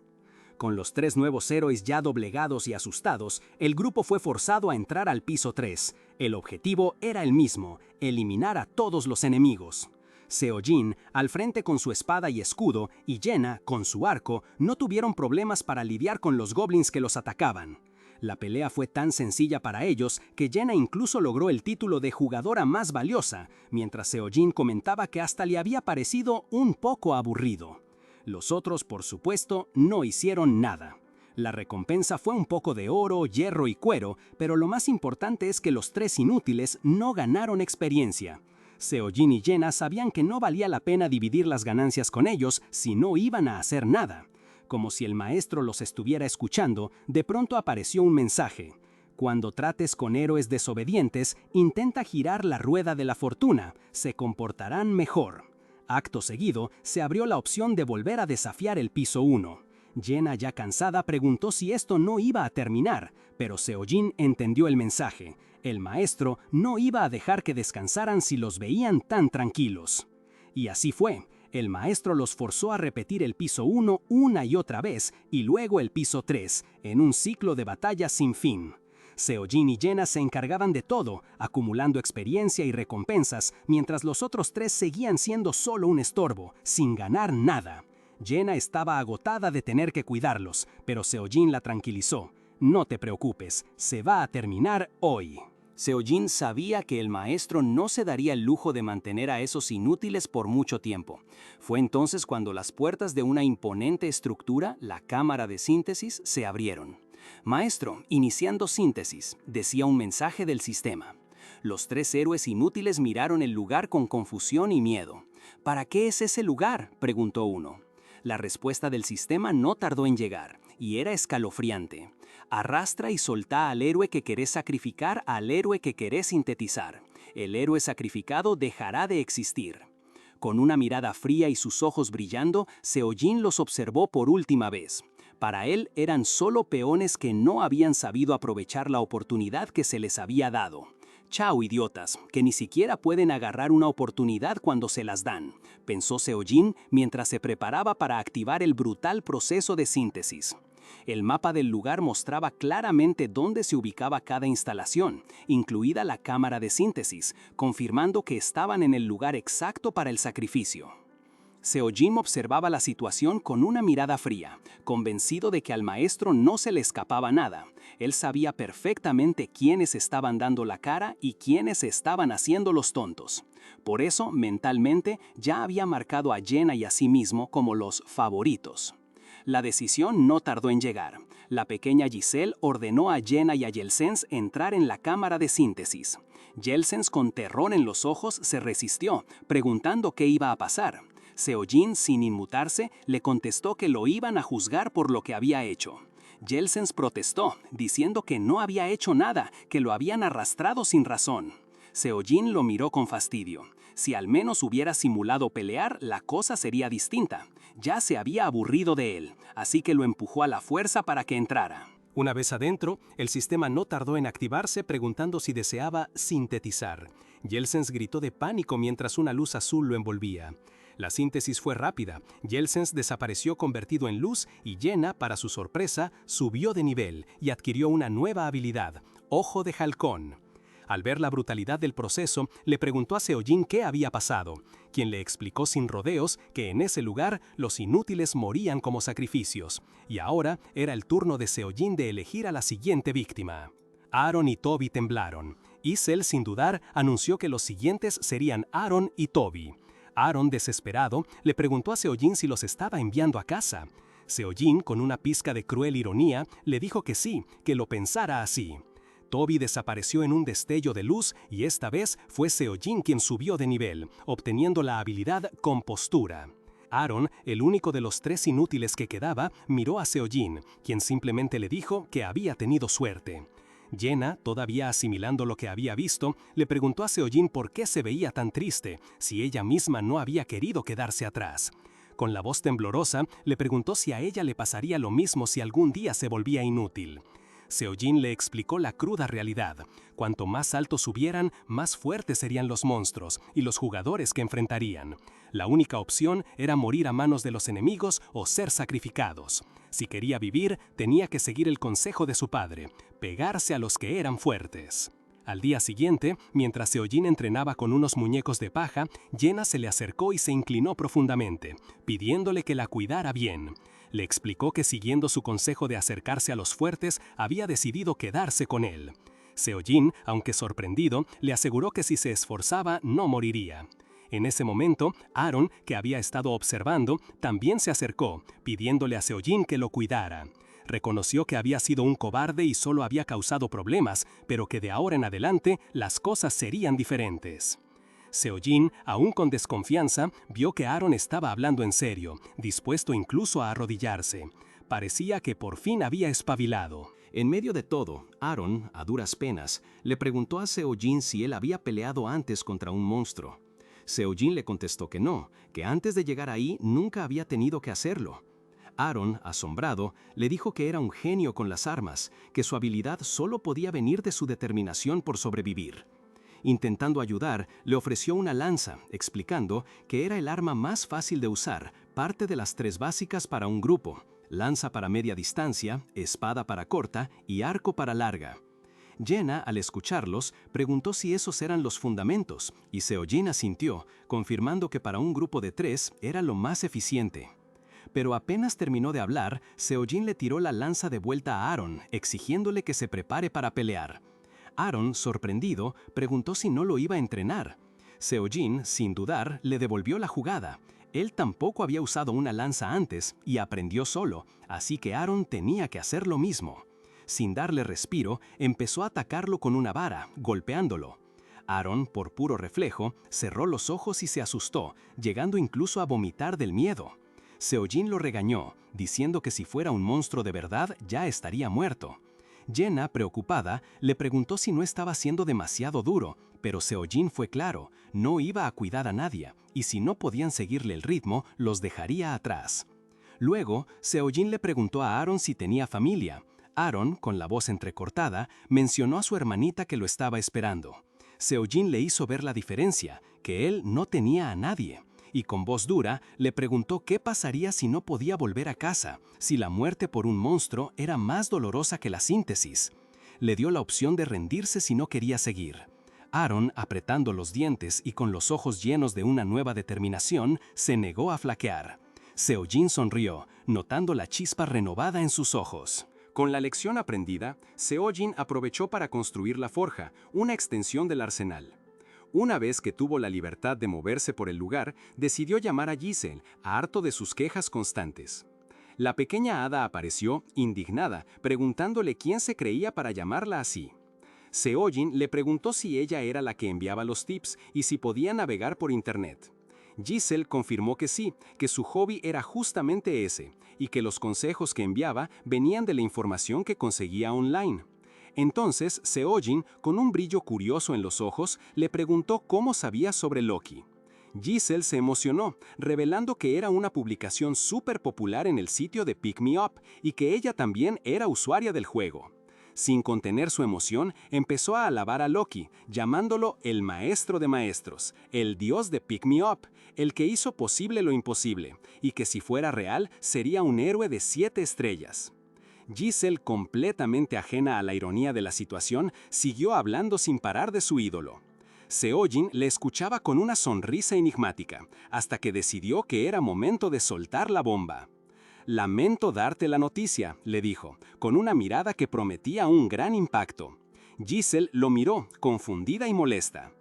Con los tres nuevos héroes ya doblegados y asustados, el grupo fue forzado a entrar al piso 3. El objetivo era el mismo, eliminar a todos los enemigos. Seojin, al frente con su espada y escudo, y Jenna, con su arco, no tuvieron problemas para lidiar con los goblins que los atacaban. La pelea fue tan sencilla para ellos que Jenna incluso logró el título de jugadora más valiosa, mientras Seojin comentaba que hasta le había parecido un poco aburrido. Los otros, por supuesto, no hicieron nada. La recompensa fue un poco de oro, hierro y cuero, pero lo más importante es que los tres inútiles no ganaron experiencia. Seojin y Jenna sabían que no valía la pena dividir las ganancias con ellos si no iban a hacer nada. Como si el maestro los estuviera escuchando, de pronto apareció un mensaje. Cuando trates con héroes desobedientes, intenta girar la rueda de la fortuna, se comportarán mejor. Acto seguido, se abrió la opción de volver a desafiar el piso 1. Jenna, ya cansada, preguntó si esto no iba a terminar, pero Seojin entendió el mensaje. El maestro no iba a dejar que descansaran si los veían tan tranquilos. Y así fue. El maestro los forzó a repetir el piso 1 una y otra vez y luego el piso 3, en un ciclo de batalla sin fin. Seo-jin y Jenna se encargaban de todo, acumulando experiencia y recompensas, mientras los otros tres seguían siendo solo un estorbo, sin ganar nada. Jenna estaba agotada de tener que cuidarlos, pero Seo-jin la tranquilizó. No te preocupes, se va a terminar hoy. Seo-jin sabía que el maestro no se daría el lujo de mantener a esos inútiles por mucho tiempo. Fue entonces cuando las puertas de una imponente estructura, la cámara de síntesis, se abrieron. Maestro, iniciando síntesis, decía un mensaje del sistema. Los tres héroes inútiles miraron el lugar con confusión y miedo. ¿Para qué es ese lugar?, preguntó uno. La respuesta del sistema no tardó en llegar, y era escalofriante. Arrastra y soltá al héroe que querés sacrificar al héroe que querés sintetizar. El héroe sacrificado dejará de existir. Con una mirada fría y sus ojos brillando, Seo-jin los observó por última vez. Para él eran solo peones que no habían sabido aprovechar la oportunidad que se les había dado. Chao, idiotas, que ni siquiera pueden agarrar una oportunidad cuando se las dan, pensó Seo-jin mientras se preparaba para activar el brutal proceso de síntesis. El mapa del lugar mostraba claramente dónde se ubicaba cada instalación, incluida la cámara de síntesis, confirmando que estaban en el lugar exacto para el sacrificio. Seo-jin observaba la situación con una mirada fría, convencido de que al maestro no se le escapaba nada. Él sabía perfectamente quiénes estaban dando la cara y quiénes estaban haciendo los tontos. Por eso, mentalmente, ya había marcado a Jenna y a sí mismo como los favoritos. La decisión no tardó en llegar. La pequeña Giselle ordenó a Jenna y a Yelsens entrar en la cámara de síntesis. Yelsens, con terror en los ojos, se resistió, preguntando qué iba a pasar. Seo-jin, sin inmutarse, le contestó que lo iban a juzgar por lo que había hecho. Yelsens protestó, diciendo que no había hecho nada, que lo habían arrastrado sin razón. Seo-jin lo miró con fastidio. Si al menos hubiera simulado pelear, la cosa sería distinta. Ya se había aburrido de él, así que lo empujó a la fuerza para que entrara. Una vez adentro, el sistema no tardó en activarse preguntando si deseaba sintetizar. Yelsens gritó de pánico mientras una luz azul lo envolvía. La síntesis fue rápida. Yelsens desapareció convertido en luz y Jenna, para su sorpresa, subió de nivel y adquirió una nueva habilidad, Ojo de Halcón. Al ver la brutalidad del proceso, le preguntó a Seo-jin qué había pasado, quien le explicó sin rodeos que en ese lugar los inútiles morían como sacrificios, y ahora era el turno de Seo-jin de elegir a la siguiente víctima. Aaron y Toby temblaron. Isel, sin dudar, anunció que los siguientes serían Aaron y Toby. Aaron, desesperado, le preguntó a Seo-jin si los estaba enviando a casa. Seo-jin, con una pizca de cruel ironía, le dijo que sí, que lo pensara así. Toby desapareció en un destello de luz y esta vez fue Seo-jin quien subió de nivel, obteniendo la habilidad Compostura. Aaron, el único de los tres inútiles que quedaba, miró a Seo-jin, quien simplemente le dijo que había tenido suerte. Jenna, todavía asimilando lo que había visto, le preguntó a Seo-jin por qué se veía tan triste, si ella misma no había querido quedarse atrás. Con la voz temblorosa, le preguntó si a ella le pasaría lo mismo si algún día se volvía inútil. Seo-jin le explicó la cruda realidad. Cuanto más alto subieran, más fuertes serían los monstruos y los jugadores que enfrentarían. La única opción era morir a manos de los enemigos o ser sacrificados. Si quería vivir, tenía que seguir el consejo de su padre, pegarse a los que eran fuertes. Al día siguiente, mientras Seo-jin entrenaba con unos muñecos de paja, Jenna se le acercó y se inclinó profundamente, pidiéndole que la cuidara bien. Le explicó que siguiendo su consejo de acercarse a los fuertes, había decidido quedarse con él. Seo-jin, aunque sorprendido, le aseguró que si se esforzaba no moriría. En ese momento, Aaron, que había estado observando, también se acercó, pidiéndole a Seo-jin que lo cuidara. Reconoció que había sido un cobarde y solo había causado problemas, pero que de ahora en adelante las cosas serían diferentes. Seo-jin, aún con desconfianza, vio que Aaron estaba hablando en serio, dispuesto incluso a arrodillarse. Parecía que por fin había espabilado. En medio de todo, Aaron, a duras penas, le preguntó a Seo-jin si él había peleado antes contra un monstruo. Seo-jin le contestó que no, que antes de llegar ahí nunca había tenido que hacerlo. Aaron, asombrado, le dijo que era un genio con las armas, que su habilidad solo podía venir de su determinación por sobrevivir. Intentando ayudar, le ofreció una lanza, explicando que era el arma más fácil de usar, parte de las 3 básicas para un grupo: lanza para media distancia, espada para corta y arco para larga. Jenna, al escucharlos, preguntó si esos eran los fundamentos, y Seo-jin asintió, confirmando que para un grupo de 3 era lo más eficiente. Pero apenas terminó de hablar, Seo-jin le tiró la lanza de vuelta a Aaron, exigiéndole que se prepare para pelear. Aaron, sorprendido, preguntó si no lo iba a entrenar. Seo-jin, sin dudar, le devolvió la jugada. Él tampoco había usado una lanza antes y aprendió solo, así que Aaron tenía que hacer lo mismo. Sin darle respiro, empezó a atacarlo con una vara, golpeándolo. Aaron, por puro reflejo, cerró los ojos y se asustó, llegando incluso a vomitar del miedo. Seo-jin lo regañó, diciendo que si fuera un monstruo de verdad ya estaría muerto. Jenna, preocupada, le preguntó si no estaba siendo demasiado duro, pero Seo-jin fue claro: no iba a cuidar a nadie, y si no podían seguirle el ritmo, los dejaría atrás. Luego, Seo-jin le preguntó a Aaron si tenía familia. Aaron, con la voz entrecortada, mencionó a su hermanita que lo estaba esperando. Seo-jin le hizo ver la diferencia, que él no tenía a nadie, y con voz dura le preguntó qué pasaría si no podía volver a casa, si la muerte por un monstruo era más dolorosa que la síntesis. Le dio la opción de rendirse si no quería seguir. Aaron, apretando los dientes y con los ojos llenos de una nueva determinación, se negó a flaquear. Seo-jin sonrió, notando la chispa renovada en sus ojos. Con la lección aprendida, Seo-jin aprovechó para construir la forja, una extensión del arsenal. Una vez que tuvo la libertad de moverse por el lugar, decidió llamar a Giselle, harto de sus quejas constantes. La pequeña hada apareció, indignada, preguntándole quién se creía para llamarla así. Seo-jin le preguntó si ella era la que enviaba los tips y si podía navegar por internet. Giselle confirmó que sí, que su hobby era justamente ese, y que los consejos que enviaba venían de la información que conseguía online. Entonces, Seo-jin, con un brillo curioso en los ojos, le preguntó cómo sabía sobre Loki. Giselle se emocionó, revelando que era una publicación súper popular en el sitio de Pick Me Up y que ella también era usuaria del juego. Sin contener su emoción, empezó a alabar a Loki, llamándolo el maestro de maestros, el dios de Pick Me Up, el que hizo posible lo imposible, y que si fuera real sería un héroe de 7 estrellas. Giselle, completamente ajena a la ironía de la situación, siguió hablando sin parar de su ídolo. Seo-jin le escuchaba con una sonrisa enigmática, hasta que decidió que era momento de soltar la bomba. «Lamento darte la noticia», le dijo, con una mirada que prometía un gran impacto. Giselle lo miró, confundida y molesta.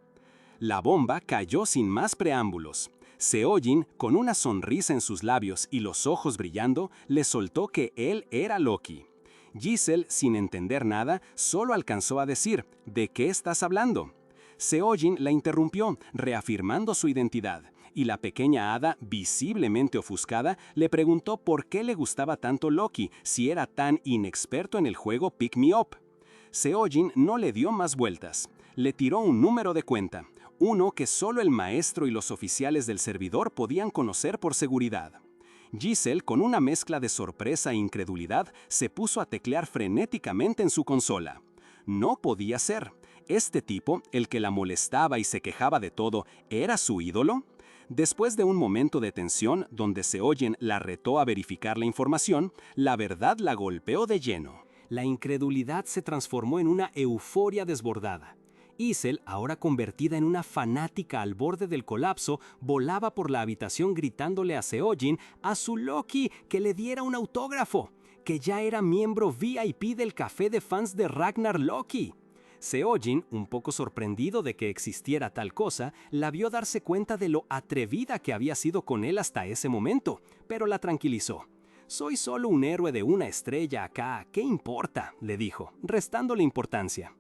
La bomba cayó sin más preámbulos. Seo-jin, con una sonrisa en sus labios y los ojos brillando, le soltó que él era Loki. Giselle, sin entender nada, solo alcanzó a decir: «¿De qué estás hablando?». Seo-jin la interrumpió, reafirmando su identidad, y la pequeña hada, visiblemente ofuscada, le preguntó por qué le gustaba tanto Loki si era tan inexperto en el juego Pick Me Up. Seo-jin no le dio más vueltas. Le tiró un número de cuenta, uno que solo el maestro y los oficiales del servidor podían conocer por seguridad. Giselle, con una mezcla de sorpresa e incredulidad, se puso a teclear frenéticamente en su consola. No podía ser. ¿Este tipo, el que la molestaba y se quejaba de todo, era su ídolo? Después de un momento de tensión donde Seo-jin la retó a verificar la información, la verdad la golpeó de lleno. La incredulidad se transformó en una euforia desbordada. Isel, ahora convertida en una fanática al borde del colapso, volaba por la habitación gritándole a Seo-jin, a su Loki, que le diera un autógrafo, que ya era miembro VIP del café de fans de Ragnar Loki. Seo-jin, un poco sorprendido de que existiera tal cosa, la vio darse cuenta de lo atrevida que había sido con él hasta ese momento, pero la tranquilizó. «Soy solo un héroe de 1 estrella acá, ¿qué importa?», le dijo, restándole importancia.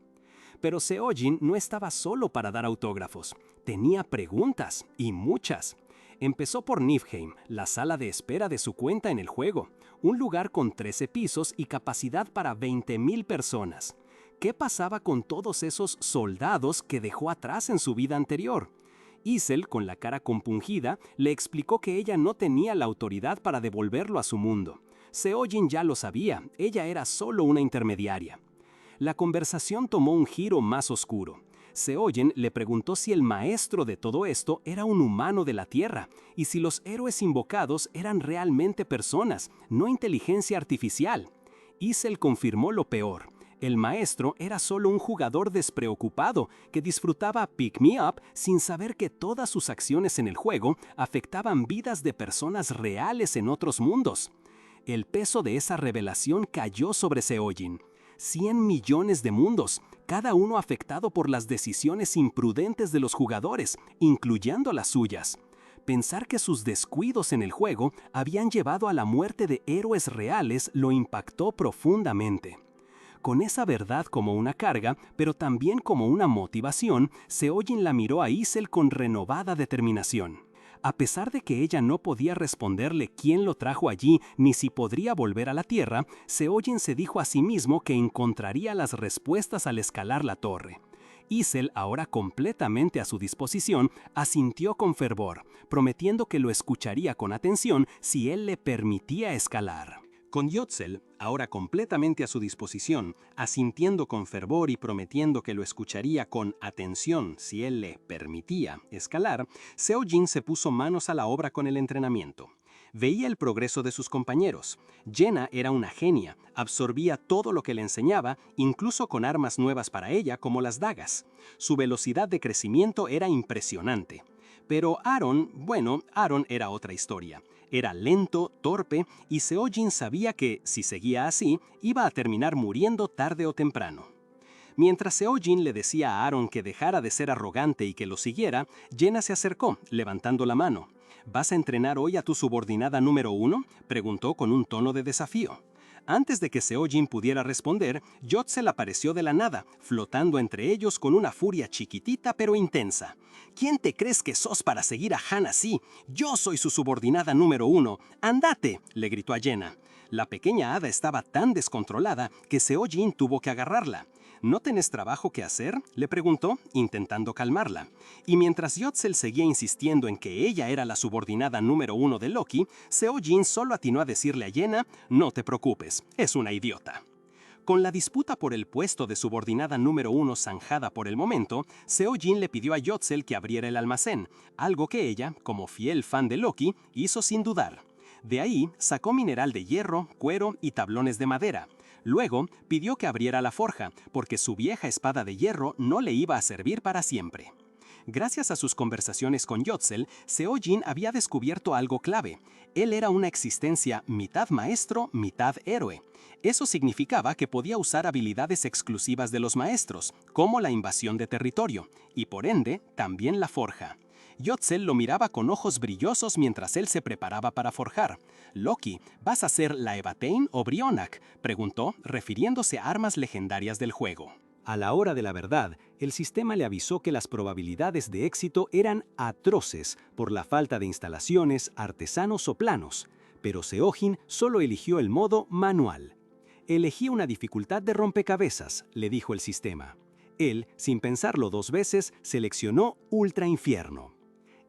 Pero Seo-jin no estaba solo para dar autógrafos. Tenía preguntas, y muchas. Empezó por Niflheim, la sala de espera de su cuenta en el juego, un lugar con 13 pisos y capacidad para 20,000 personas. ¿Qué pasaba con todos esos soldados que dejó atrás en su vida anterior? Isel, con la cara compungida, le explicó que ella no tenía la autoridad para devolverlo a su mundo. Seo-jin ya lo sabía, ella era solo una intermediaria. La conversación tomó un giro más oscuro. Seojen le preguntó si el maestro de todo esto era un humano de la Tierra y si los héroes invocados eran realmente personas, no inteligencia artificial. Isel confirmó lo peor. El maestro era solo un jugador despreocupado que disfrutaba Pick Me Up sin saber que todas sus acciones en el juego afectaban vidas de personas reales en otros mundos. El peso de esa revelación cayó sobre Seojen. 100 millones de mundos, cada uno afectado por las decisiones imprudentes de los jugadores, incluyendo las suyas. Pensar que sus descuidos en el juego habían llevado a la muerte de héroes reales lo impactó profundamente. Con esa verdad como una carga, pero también como una motivación, Seojen la miró a Isel con renovada determinación. A pesar de que ella no podía responderle quién lo trajo allí ni si podría volver a la Tierra, Seojen se dijo a sí mismo que encontraría las respuestas al escalar la torre. Isel, ahora completamente a su disposición, asintió con fervor, prometiendo que lo escucharía con atención si él le permitía escalar. Con Yotzel, ahora completamente a su disposición, asintiendo con fervor y prometiendo que lo escucharía con atención si él le permitía escalar, Seojen se puso manos a la obra con el entrenamiento. Veía el progreso de sus compañeros. Jenna era una genia, absorbía todo lo que le enseñaba, incluso con armas nuevas para ella como las dagas. Su velocidad de crecimiento era impresionante. Pero Aaron era otra historia. Era lento, torpe, y Seojen sabía que, si seguía así, iba a terminar muriendo tarde o temprano. Mientras Seojen le decía a Aaron que dejara de ser arrogante y que lo siguiera, Jenna se acercó, levantando la mano. ¿Vas a entrenar hoy a tu subordinada número 1? Preguntó con un tono de desafío. Antes de que Seojen pudiera responder, Yotzel apareció de la nada, flotando entre ellos con una furia chiquitita pero intensa. ¿Quién te crees que sos para seguir a Han así? Yo soy su subordinada número 1. ¡Andate!, le gritó a Jenna. La pequeña hada estaba tan descontrolada que Seojen tuvo que agarrarla. ¿No tenés trabajo que hacer?, le preguntó, intentando calmarla. Y mientras Yotzel seguía insistiendo en que ella era la subordinada número 1 de Loki, Seojen solo atinó a decirle a Jenna: «No te preocupes, es una idiota». Con la disputa por el puesto de subordinada número 1 zanjada por el momento, Seojen le pidió a Yotzel que abriera el almacén, algo que ella, como fiel fan de Loki, hizo sin dudar. De ahí sacó mineral de hierro, cuero y tablones de madera. Luego pidió que abriera la forja, porque su vieja espada de hierro no le iba a servir para siempre. Gracias a sus conversaciones con Yotzel, Seojen había descubierto algo clave. Él era una existencia mitad maestro, mitad héroe. Eso significaba que podía usar habilidades exclusivas de los maestros, como la invasión de territorio, y por ende, también la forja. Yotzel lo miraba con ojos brillosos mientras él se preparaba para forjar. «Loki, ¿vas a ser la Evatein o Brionac?», preguntó, refiriéndose a armas legendarias del juego. A la hora de la verdad, el sistema le avisó que las probabilidades de éxito eran atroces por la falta de instalaciones, artesanos o planos, pero Seojen solo eligió el modo manual. «Elegí una dificultad de rompecabezas», le dijo el sistema. Él, sin pensarlo 2 veces, seleccionó Ultra Infierno.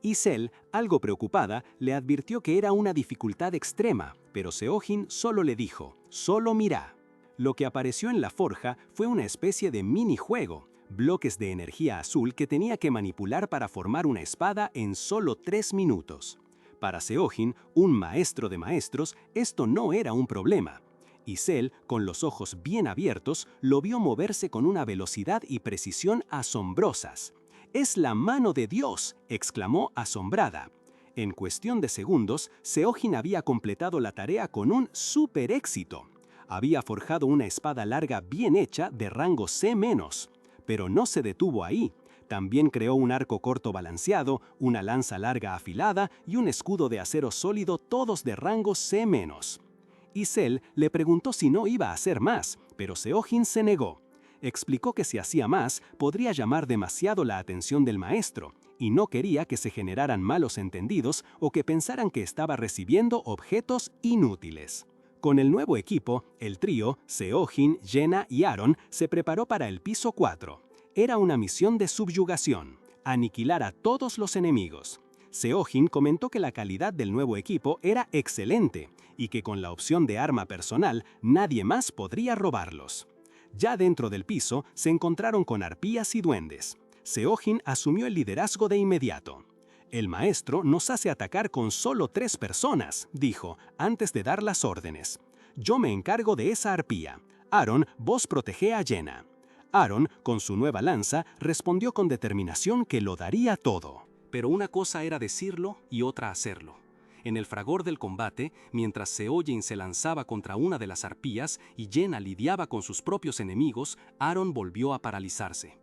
Isel, algo preocupada, le advirtió que era una dificultad extrema, pero Seojen solo le dijo: «Solo mira». Lo que apareció en la forja fue una especie de minijuego, bloques de energía azul que tenía que manipular para formar una espada en solo 3 minutos. Para Seojen, un maestro de maestros, esto no era un problema. Isel, con los ojos bien abiertos, lo vio moverse con una velocidad y precisión asombrosas. «¡Es la mano de Dios!», exclamó asombrada. En cuestión de segundos, Seojen había completado la tarea con un súper éxito. Había forjado una espada larga bien hecha de rango C-. Pero no se detuvo ahí. También creó un arco corto balanceado, una lanza larga afilada y un escudo de acero sólido, todos de rango C-. Isel le preguntó si no iba a hacer más, pero Seojen se negó. Explicó que si hacía más, podría llamar demasiado la atención del maestro, y no quería que se generaran malos entendidos o que pensaran que estaba recibiendo objetos inútiles. Con el nuevo equipo, el trío, Seojen, Jenna y Aaron, se preparó para el piso 4. Era una misión de subyugación, aniquilar a todos los enemigos. Seojen comentó que la calidad del nuevo equipo era excelente y que con la opción de arma personal nadie más podría robarlos. Ya dentro del piso se encontraron con arpías y duendes. Seojin asumió el liderazgo de inmediato. «El maestro nos hace atacar con solo 3 personas», dijo, antes de dar las órdenes. «Yo me encargo de esa arpía. Aaron, vos protege a Jenna». Aaron, con su nueva lanza, respondió con determinación que lo daría todo. Pero una cosa era decirlo y otra hacerlo. En el fragor del combate, mientras Seojin se lanzaba contra una de las arpías y Jenna lidiaba con sus propios enemigos, Aaron volvió a paralizarse.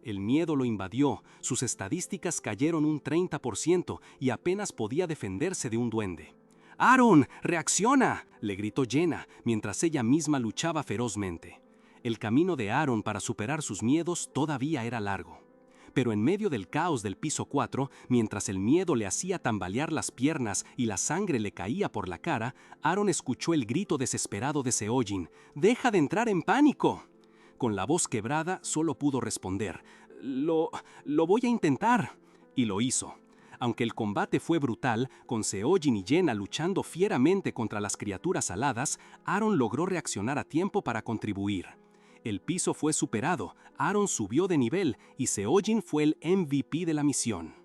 El miedo lo invadió, sus estadísticas cayeron un 30% y apenas podía defenderse de un duende. «¡Aaron, reacciona!», le gritó Jenna, mientras ella misma luchaba ferozmente. El camino de Aaron para superar sus miedos todavía era largo. Pero en medio del caos del piso 4, mientras el miedo le hacía tambalear las piernas y la sangre le caía por la cara, Aaron escuchó el grito desesperado de Seojin: «¡Deja de entrar en pánico!». Con la voz quebrada, solo pudo responder: Lo voy a intentar». Y lo hizo. Aunque el combate fue brutal, con Seojin y Jenna luchando fieramente contra las criaturas aladas, Aaron logró reaccionar a tiempo para contribuir. El piso fue superado, Aaron subió de nivel y Seojin fue el MVP de la misión.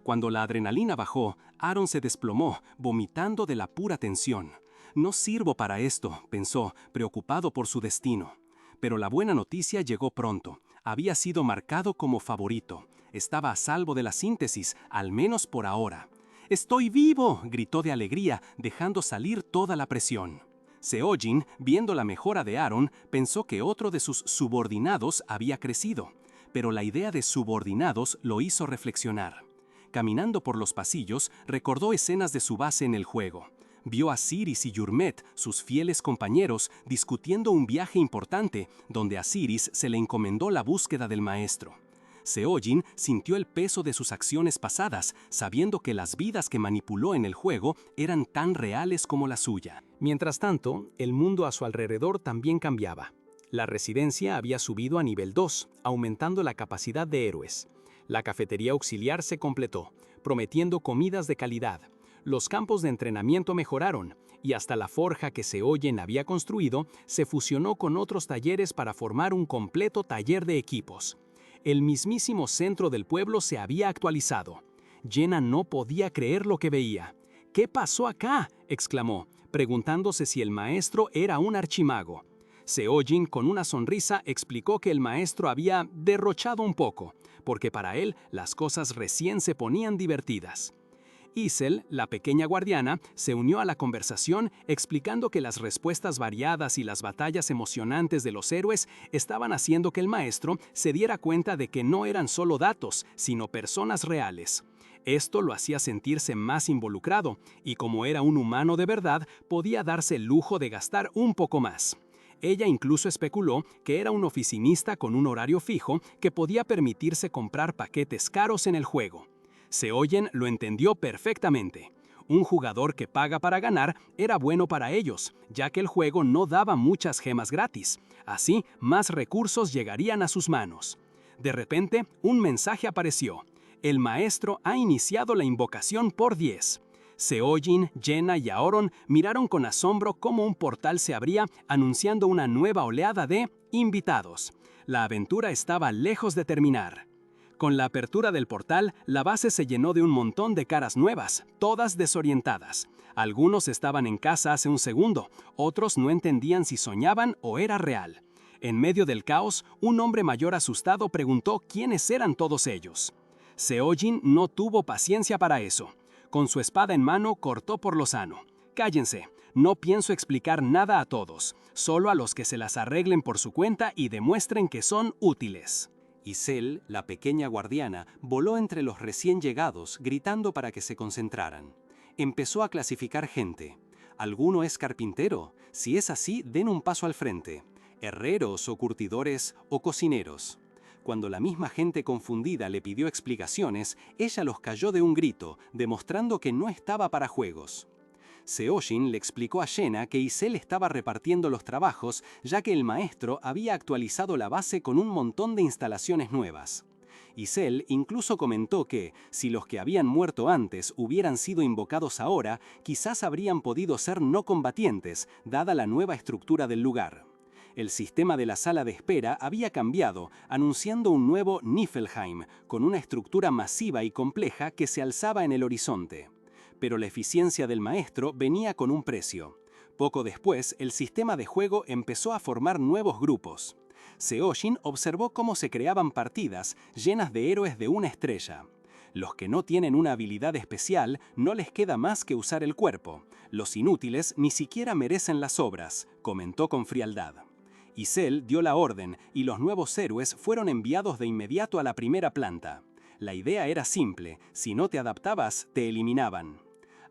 Cuando la adrenalina bajó, Aaron se desplomó, vomitando de la pura tensión. «No sirvo para esto», pensó, preocupado por su destino. Pero la buena noticia llegó pronto. Había sido marcado como favorito. Estaba a salvo de la síntesis, al menos por ahora. «¡Estoy vivo!», gritó de alegría, dejando salir toda la presión. Seojin, viendo la mejora de Aaron, pensó que otro de sus subordinados había crecido. Pero la idea de subordinados lo hizo reflexionar. Caminando por los pasillos, recordó escenas de su base en el juego. Vio a Siris y Yurmet, sus fieles compañeros, discutiendo un viaje importante, donde a Siris se le encomendó la búsqueda del maestro. Seojin sintió el peso de sus acciones pasadas, sabiendo que las vidas que manipuló en el juego eran tan reales como la suya. Mientras tanto, el mundo a su alrededor también cambiaba. La residencia había subido a nivel 2, aumentando la capacidad de héroes. La cafetería auxiliar se completó, prometiendo comidas de calidad. Los campos de entrenamiento mejoraron, y hasta la forja que Seojin había construido se fusionó con otros talleres para formar un completo taller de equipos. El mismísimo centro del pueblo se había actualizado. Jenna no podía creer lo que veía. «¿Qué pasó acá?», exclamó, preguntándose si el maestro era un archimago. Seojin, con una sonrisa, explicó que el maestro había derrochado un poco, porque para él las cosas recién se ponían divertidas. Isel, la pequeña guardiana, se unió a la conversación explicando que las respuestas variadas y las batallas emocionantes de los héroes estaban haciendo que el maestro se diera cuenta de que no eran solo datos, sino personas reales. Esto lo hacía sentirse más involucrado, y como era un humano de verdad, podía darse el lujo de gastar un poco más. Ella incluso especuló que era un oficinista con un horario fijo que podía permitirse comprar paquetes caros en el juego. Seojin lo entendió perfectamente. Un jugador que paga para ganar era bueno para ellos, ya que el juego no daba muchas gemas gratis. Así, más recursos llegarían a sus manos. De repente, un mensaje apareció. «El maestro ha iniciado la invocación por 10». Seojin, Jenna y Aaron miraron con asombro cómo un portal se abría anunciando una nueva oleada de invitados. La aventura estaba lejos de terminar. Con la apertura del portal, la base se llenó de un montón de caras nuevas, todas desorientadas. Algunos estaban en casa hace un segundo, otros no entendían si soñaban o era real. En medio del caos, un hombre mayor asustado preguntó quiénes eran todos ellos. Seojin no tuvo paciencia para eso. Con su espada en mano, cortó por lo sano. «Cállense, no pienso explicar nada a todos, solo a los que se las arreglen por su cuenta y demuestren que son útiles». Isel, la pequeña guardiana, voló entre los recién llegados, gritando para que se concentraran. Empezó a clasificar gente. ¿Alguno es carpintero? Si es así, den un paso al frente. ¿Herreros o curtidores o cocineros? Cuando la misma gente confundida le pidió explicaciones, ella los calló de un grito, demostrando que no estaba para juegos. Seojin le explicó a Jenna que Isel estaba repartiendo los trabajos, ya que el maestro había actualizado la base con un montón de instalaciones nuevas. Isel incluso comentó que, si los que habían muerto antes hubieran sido invocados ahora, quizás habrían podido ser no combatientes, dada la nueva estructura del lugar. El sistema de la sala de espera había cambiado, anunciando un nuevo Niflheim, con una estructura masiva y compleja que se alzaba en el horizonte. Pero la eficiencia del maestro venía con un precio. Poco después, el sistema de juego empezó a formar nuevos grupos. Seojin observó cómo se creaban partidas llenas de héroes de una estrella. Los que no tienen una habilidad especial no les queda más que usar el cuerpo. Los inútiles ni siquiera merecen las obras, comentó con frialdad. Isel dio la orden y los nuevos héroes fueron enviados de inmediato a la primera planta. La idea era simple: si no te adaptabas, te eliminaban.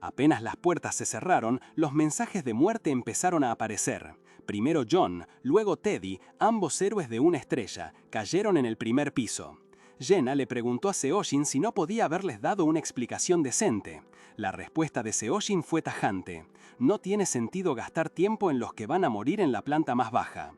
Apenas las puertas se cerraron, los mensajes de muerte empezaron a aparecer. Primero John, luego Teddy, ambos héroes de una estrella, cayeron en el primer piso. Jenna le preguntó a Seojin si no podía haberles dado una explicación decente. La respuesta de Seojin fue tajante: no tiene sentido gastar tiempo en los que van a morir en la planta más baja.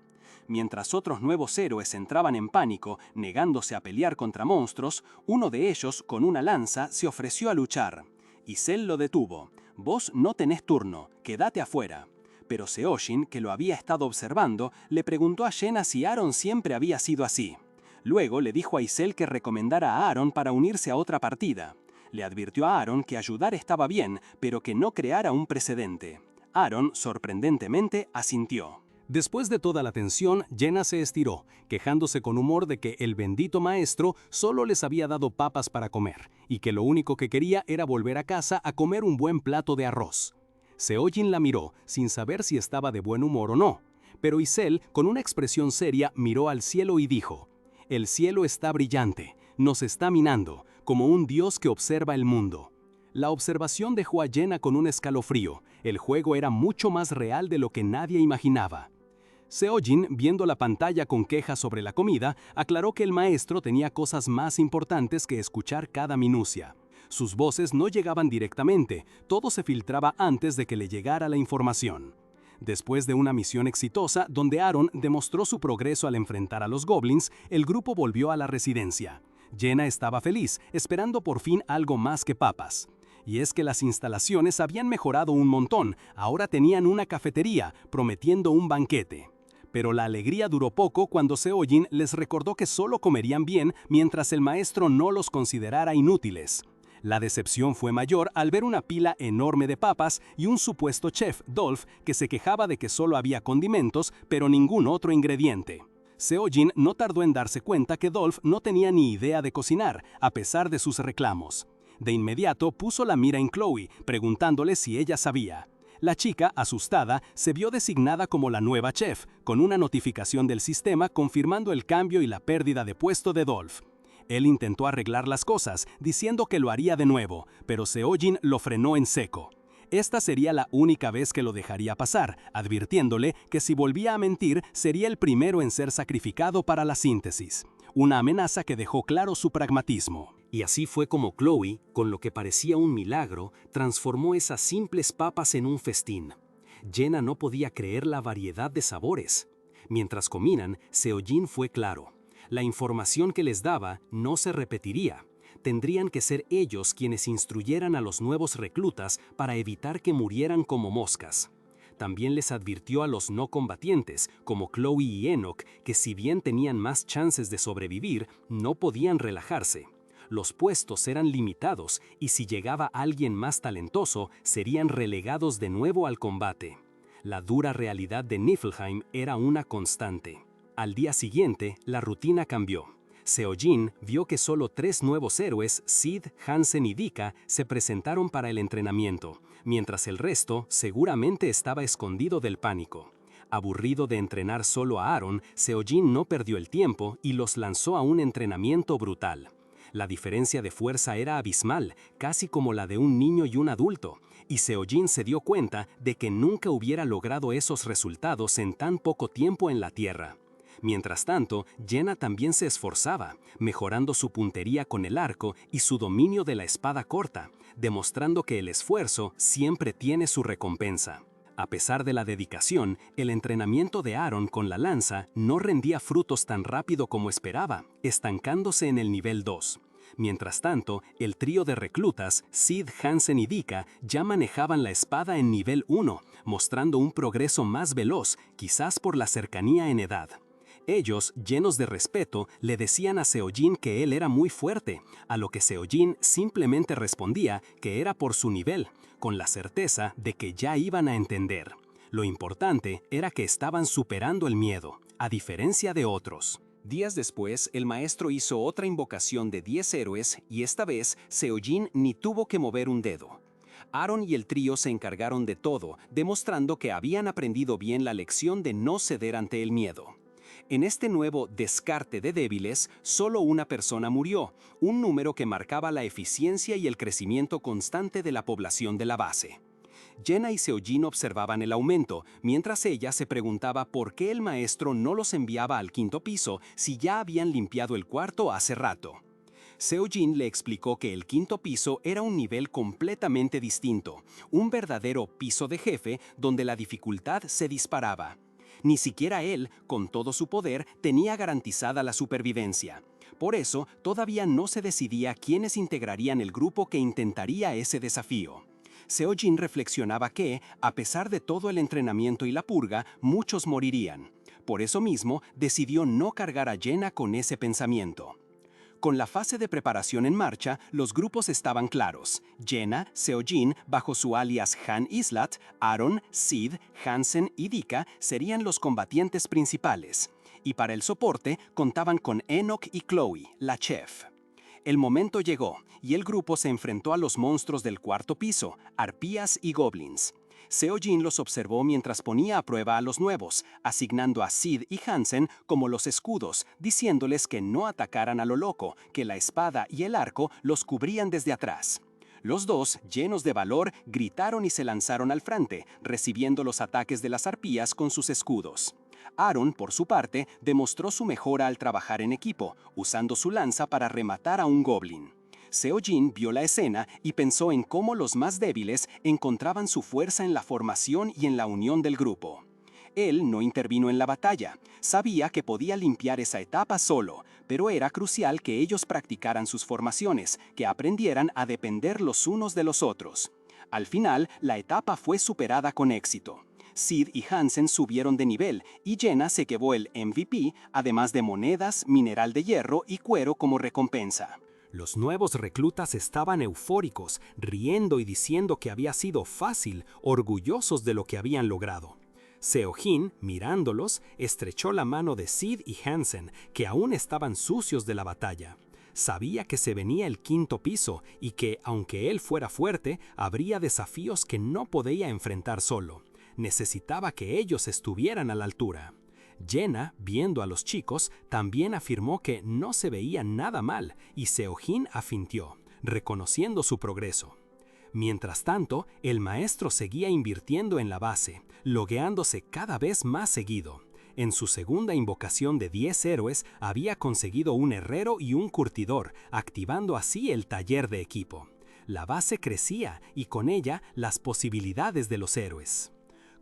Mientras otros nuevos héroes entraban en pánico, negándose a pelear contra monstruos, uno de ellos, con una lanza, se ofreció a luchar. Isel lo detuvo: vos no tenés turno, quédate afuera. Pero Seojin, que lo había estado observando, le preguntó a Jenna si Aaron siempre había sido así. Luego le dijo a Isel que recomendara a Aaron para unirse a otra partida. Le advirtió a Aaron que ayudar estaba bien, pero que no creara un precedente. Aaron, sorprendentemente, asintió. Después de toda la tensión, Jenna se estiró, quejándose con humor de que el bendito maestro solo les había dado papas para comer, y que lo único que quería era volver a casa a comer un buen plato de arroz. Seojin la miró, sin saber si estaba de buen humor o no, pero Isel, con una expresión seria, miró al cielo y dijo: «El cielo está brillante, nos está minando, como un dios que observa el mundo». La observación dejó a Jenna con un escalofrío. El juego era mucho más real de lo que nadie imaginaba. Seojin, viendo la pantalla con quejas sobre la comida, aclaró que el maestro tenía cosas más importantes que escuchar cada minucia. Sus voces no llegaban directamente, todo se filtraba antes de que le llegara la información. Después de una misión exitosa, donde Aaron demostró su progreso al enfrentar a los goblins, el grupo volvió a la residencia. Jenna estaba feliz, esperando por fin algo más que papas. Y es que las instalaciones habían mejorado un montón, ahora tenían una cafetería, prometiendo un banquete. Pero la alegría duró poco cuando Seojin les recordó que solo comerían bien mientras el maestro no los considerara inútiles. La decepción fue mayor al ver una pila enorme de papas y un supuesto chef, Dolph, que se quejaba de que solo había condimentos, pero ningún otro ingrediente. Seojin no tardó en darse cuenta que Dolph no tenía ni idea de cocinar, a pesar de sus reclamos. De inmediato puso la mira en Chloe, preguntándole si ella sabía. La chica, asustada, se vio designada como la nueva chef, con una notificación del sistema confirmando el cambio y la pérdida de puesto de Dolph. Él intentó arreglar las cosas, diciendo que lo haría de nuevo, pero Seojin lo frenó en seco. Esta sería la única vez que lo dejaría pasar, advirtiéndole que si volvía a mentir, sería el primero en ser sacrificado para la síntesis. Una amenaza que dejó claro su pragmatismo. Y así fue como Chloe, con lo que parecía un milagro, transformó esas simples papas en un festín. Jenna no podía creer la variedad de sabores. Mientras comían, Seojin fue claro. La información que les daba no se repetiría. Tendrían que ser ellos quienes instruyeran a los nuevos reclutas para evitar que murieran como moscas. También les advirtió a los no combatientes, como Chloe y Enoch, que si bien tenían más chances de sobrevivir, no podían relajarse. Los puestos eran limitados y si llegaba alguien más talentoso, serían relegados de nuevo al combate. La dura realidad de Niflheim era una constante. Al día siguiente, la rutina cambió. Seojin vio que solo 3 nuevos héroes, Sid, Hansen y Dika, se presentaron para el entrenamiento, mientras el resto seguramente estaba escondido del pánico. Aburrido de entrenar solo a Aaron, Seojin no perdió el tiempo y los lanzó a un entrenamiento brutal. La diferencia de fuerza era abismal, casi como la de un niño y un adulto, y Seojin se dio cuenta de que nunca hubiera logrado esos resultados en tan poco tiempo en la Tierra. Mientras tanto, Jenna también se esforzaba, mejorando su puntería con el arco y su dominio de la espada corta, demostrando que el esfuerzo siempre tiene su recompensa. A pesar de la dedicación, el entrenamiento de Aaron con la lanza no rendía frutos tan rápido como esperaba, estancándose en el nivel 2. Mientras tanto, el trío de reclutas, Sid, Hansen y Dika, ya manejaban la espada en nivel 1, mostrando un progreso más veloz, quizás por la cercanía en edad. Ellos, llenos de respeto, le decían a Seojin que él era muy fuerte, a lo que Seojin simplemente respondía que era por su nivel, con la certeza de que ya iban a entender. Lo importante era que estaban superando el miedo, a diferencia de otros. Días después, el maestro hizo otra invocación de 10 héroes y esta vez Seojin ni tuvo que mover un dedo. Aaron y el trío se encargaron de todo, demostrando que habían aprendido bien la lección de no ceder ante el miedo. En este nuevo descarte de débiles, solo una persona murió, un número que marcaba la eficiencia y el crecimiento constante de la población de la base. Jenna y Seojin observaban el aumento, mientras ella se preguntaba por qué el maestro no los enviaba al 5º piso si ya habían limpiado el cuarto hace rato. Seojin le explicó que el 5º piso era un nivel completamente distinto, un verdadero piso de jefe donde la dificultad se disparaba. Ni siquiera él, con todo su poder, tenía garantizada la supervivencia. Por eso, todavía no se decidía quiénes integrarían el grupo que intentaría ese desafío. Seojin reflexionaba que, a pesar de todo el entrenamiento y la purga, muchos morirían. Por eso mismo, decidió no cargar a Jenna con ese pensamiento. Con la fase de preparación en marcha, los grupos estaban claros. Jenna, Seojin, bajo su alias Han Islat, Aaron, Sid, Hansen y Dika serían los combatientes principales. Y para el soporte contaban con Enoch y Chloe, la chef. El momento llegó, y el grupo se enfrentó a los monstruos del 4º piso, arpías y goblins. Seojin los observó mientras ponía a prueba a los nuevos, asignando a Sid y Hansen como los escudos, diciéndoles que no atacaran a lo loco, que la espada y el arco los cubrían desde atrás. Los dos, llenos de valor, gritaron y se lanzaron al frente, recibiendo los ataques de las arpías con sus escudos. Aaron, por su parte, demostró su mejora al trabajar en equipo, usando su lanza para rematar a un goblin. Seojin vio la escena y pensó en cómo los más débiles encontraban su fuerza en la formación y en la unión del grupo. Él no intervino en la batalla, sabía que podía limpiar esa etapa solo, pero era crucial que ellos practicaran sus formaciones, que aprendieran a depender los unos de los otros. Al final, la etapa fue superada con éxito. Sid y Hansen subieron de nivel y Jenna se llevó el MVP, además de monedas, mineral de hierro y cuero como recompensa. Los nuevos reclutas estaban eufóricos, riendo y diciendo que había sido fácil, orgullosos de lo que habían logrado. Seojin, mirándolos, estrechó la mano de Sid y Hansen, que aún estaban sucios de la batalla. Sabía que se venía el 5º piso y que, aunque él fuera fuerte, habría desafíos que no podía enfrentar solo. Necesitaba que ellos estuvieran a la altura. Jenna, viendo a los chicos, también afirmó que no se veía nada mal y Seojin asintió, reconociendo su progreso. Mientras tanto, el maestro seguía invirtiendo en la base, logueándose cada vez más seguido. En su segunda invocación de 10 héroes había conseguido un herrero y un curtidor, activando así el taller de equipo. La base crecía y con ella las posibilidades de los héroes.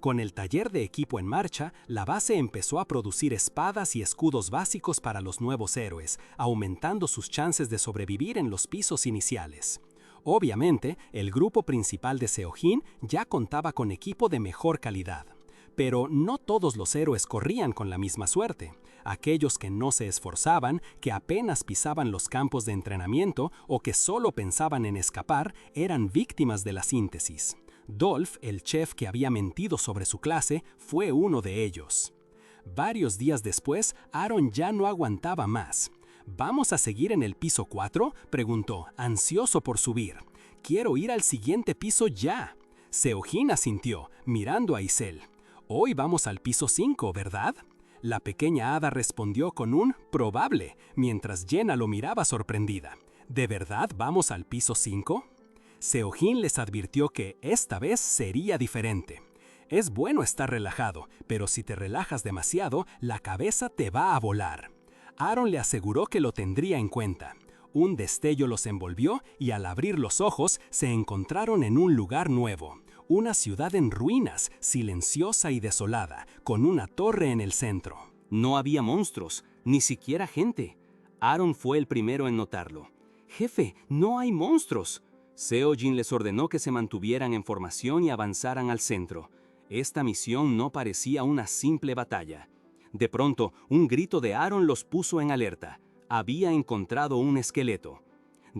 Con el taller de equipo en marcha, la base empezó a producir espadas y escudos básicos para los nuevos héroes, aumentando sus chances de sobrevivir en los pisos iniciales. Obviamente, el grupo principal de Seojin ya contaba con equipo de mejor calidad. Pero no todos los héroes corrían con la misma suerte. Aquellos que no se esforzaban, que apenas pisaban los campos de entrenamiento o que solo pensaban en escapar, eran víctimas de la síntesis. Dolph, el chef que había mentido sobre su clase, fue uno de ellos. Varios días después, Aaron ya no aguantaba más. ¿Vamos a seguir en el piso 4? Preguntó, ansioso por subir. Quiero ir al siguiente piso ya. Seojin asintió, mirando a Isel. Hoy vamos al piso 5, ¿verdad? La pequeña hada respondió con un probable, mientras Jenna lo miraba sorprendida. ¿De verdad vamos al piso 5? Seojin les advirtió que esta vez sería diferente. Es bueno estar relajado, pero si te relajas demasiado, la cabeza te va a volar. Aaron le aseguró que lo tendría en cuenta. Un destello los envolvió y al abrir los ojos se encontraron en un lugar nuevo. Una ciudad en ruinas, silenciosa y desolada, con una torre en el centro. No había monstruos, ni siquiera gente. Aaron fue el primero en notarlo. «Jefe, no hay monstruos». Seo-jin les ordenó que se mantuvieran en formación y avanzaran al centro. Esta misión no parecía una simple batalla. De pronto, un grito de Aaron los puso en alerta. Había encontrado un esqueleto.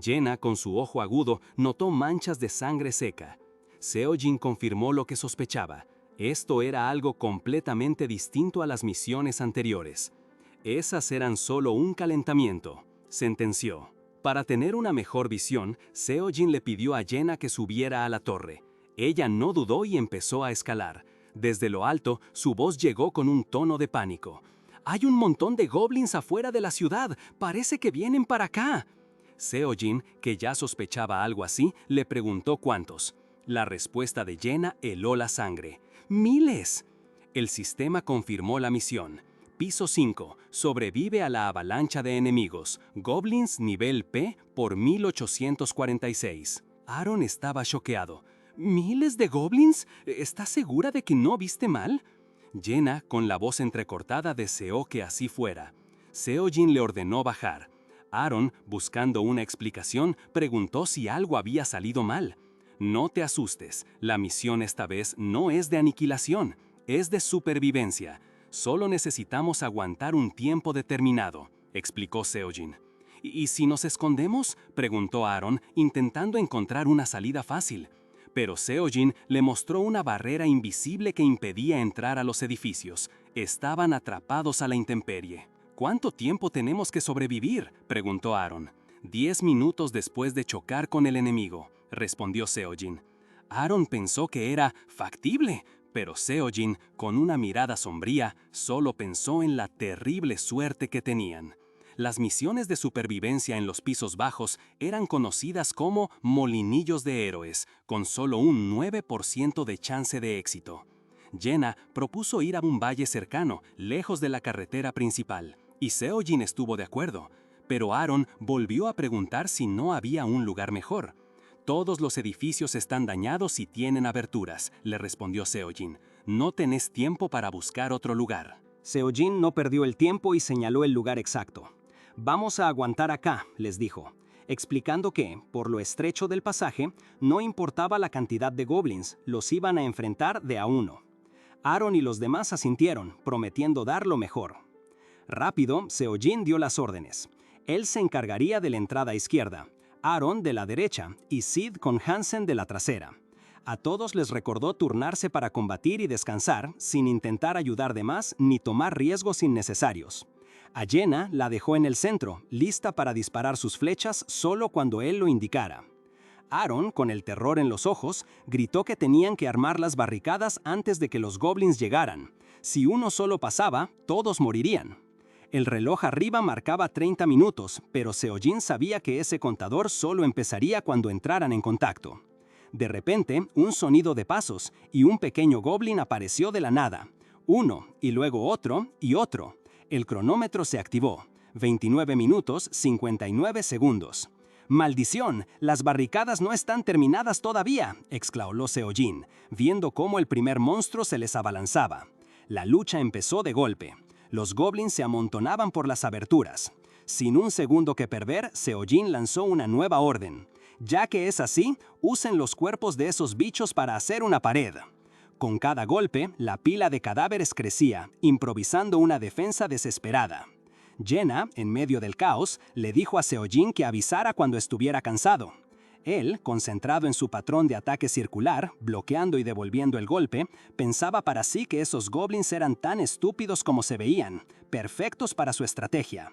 Jenna, con su ojo agudo, notó manchas de sangre seca. Seo-jin confirmó lo que sospechaba. Esto era algo completamente distinto a las misiones anteriores. Esas eran solo un calentamiento, sentenció. Para tener una mejor visión, Seo-jin le pidió a Jenna que subiera a la torre. Ella no dudó y empezó a escalar. Desde lo alto, su voz llegó con un tono de pánico. «Hay un montón de goblins afuera de la ciudad. Parece que vienen para acá». Seo-jin, que ya sospechaba algo así, le preguntó cuántos. La respuesta de Jenna heló la sangre. ¡Miles! El sistema confirmó la misión. Piso 5. Sobrevive a la avalancha de enemigos. Goblins nivel P por 1846. Aaron estaba choqueado. ¿Miles de goblins? ¿Estás segura de que no viste mal? Jenna, con la voz entrecortada, deseó que así fuera. Seo-jin le ordenó bajar. Aaron, buscando una explicación, preguntó si algo había salido mal. «No te asustes, la misión esta vez no es de aniquilación, es de supervivencia. Solo necesitamos aguantar un tiempo determinado», explicó Seo-jin. «¿Y si nos escondemos?», preguntó Aaron, intentando encontrar una salida fácil. Pero Seo-jin le mostró una barrera invisible que impedía entrar a los edificios. Estaban atrapados a la intemperie. «¿Cuánto tiempo tenemos que sobrevivir?», preguntó Aaron. 10 minutos después de chocar con el enemigo, respondió Seo-jin. Aaron pensó que era factible, pero Seo-jin, con una mirada sombría, solo pensó en la terrible suerte que tenían. Las misiones de supervivencia en los pisos bajos eran conocidas como molinillos de héroes, con solo un 9% de chance de éxito. Jenna propuso ir a un valle cercano, lejos de la carretera principal, y Seo-jin estuvo de acuerdo. Pero Aaron volvió a preguntar si no había un lugar mejor. «Todos los edificios están dañados y tienen aberturas», le respondió Seo-jin. «No tenés tiempo para buscar otro lugar». Seo-jin no perdió el tiempo y señaló el lugar exacto. «Vamos a aguantar acá», les dijo, explicando que, por lo estrecho del pasaje, no importaba la cantidad de goblins, los iban a enfrentar de a uno. Aaron y los demás asintieron, prometiendo dar lo mejor. Rápido, Seo-jin dio las órdenes. Él se encargaría de la entrada izquierda, Aaron de la derecha y Sid con Hansen de la trasera. A todos les recordó turnarse para combatir y descansar, sin intentar ayudar de más ni tomar riesgos innecesarios. A Jenna la dejó en el centro, lista para disparar sus flechas solo cuando él lo indicara. Aaron, con el terror en los ojos, gritó que tenían que armar las barricadas antes de que los goblins llegaran. Si uno solo pasaba, todos morirían. El reloj arriba marcaba 30 minutos, pero Seo-jin sabía que ese contador solo empezaría cuando entraran en contacto. De repente, un sonido de pasos, y un pequeño goblin apareció de la nada. Uno, y luego otro, y otro. El cronómetro se activó. 29 minutos, 59 segundos. «¡Maldición! ¡Las barricadas no están terminadas todavía!», exclamó Seo-jin, viendo cómo el primer monstruo se les abalanzaba. La lucha empezó de golpe. Los goblins se amontonaban por las aberturas. Sin un segundo que perder, Seo-jin lanzó una nueva orden. «Ya que es así, usen los cuerpos de esos bichos para hacer una pared». Con cada golpe, la pila de cadáveres crecía, improvisando una defensa desesperada. Jenna, en medio del caos, le dijo a Seo-jin que avisara cuando estuviera cansado. Él, concentrado en su patrón de ataque circular, bloqueando y devolviendo el golpe, pensaba para sí que esos goblins eran tan estúpidos como se veían, perfectos para su estrategia.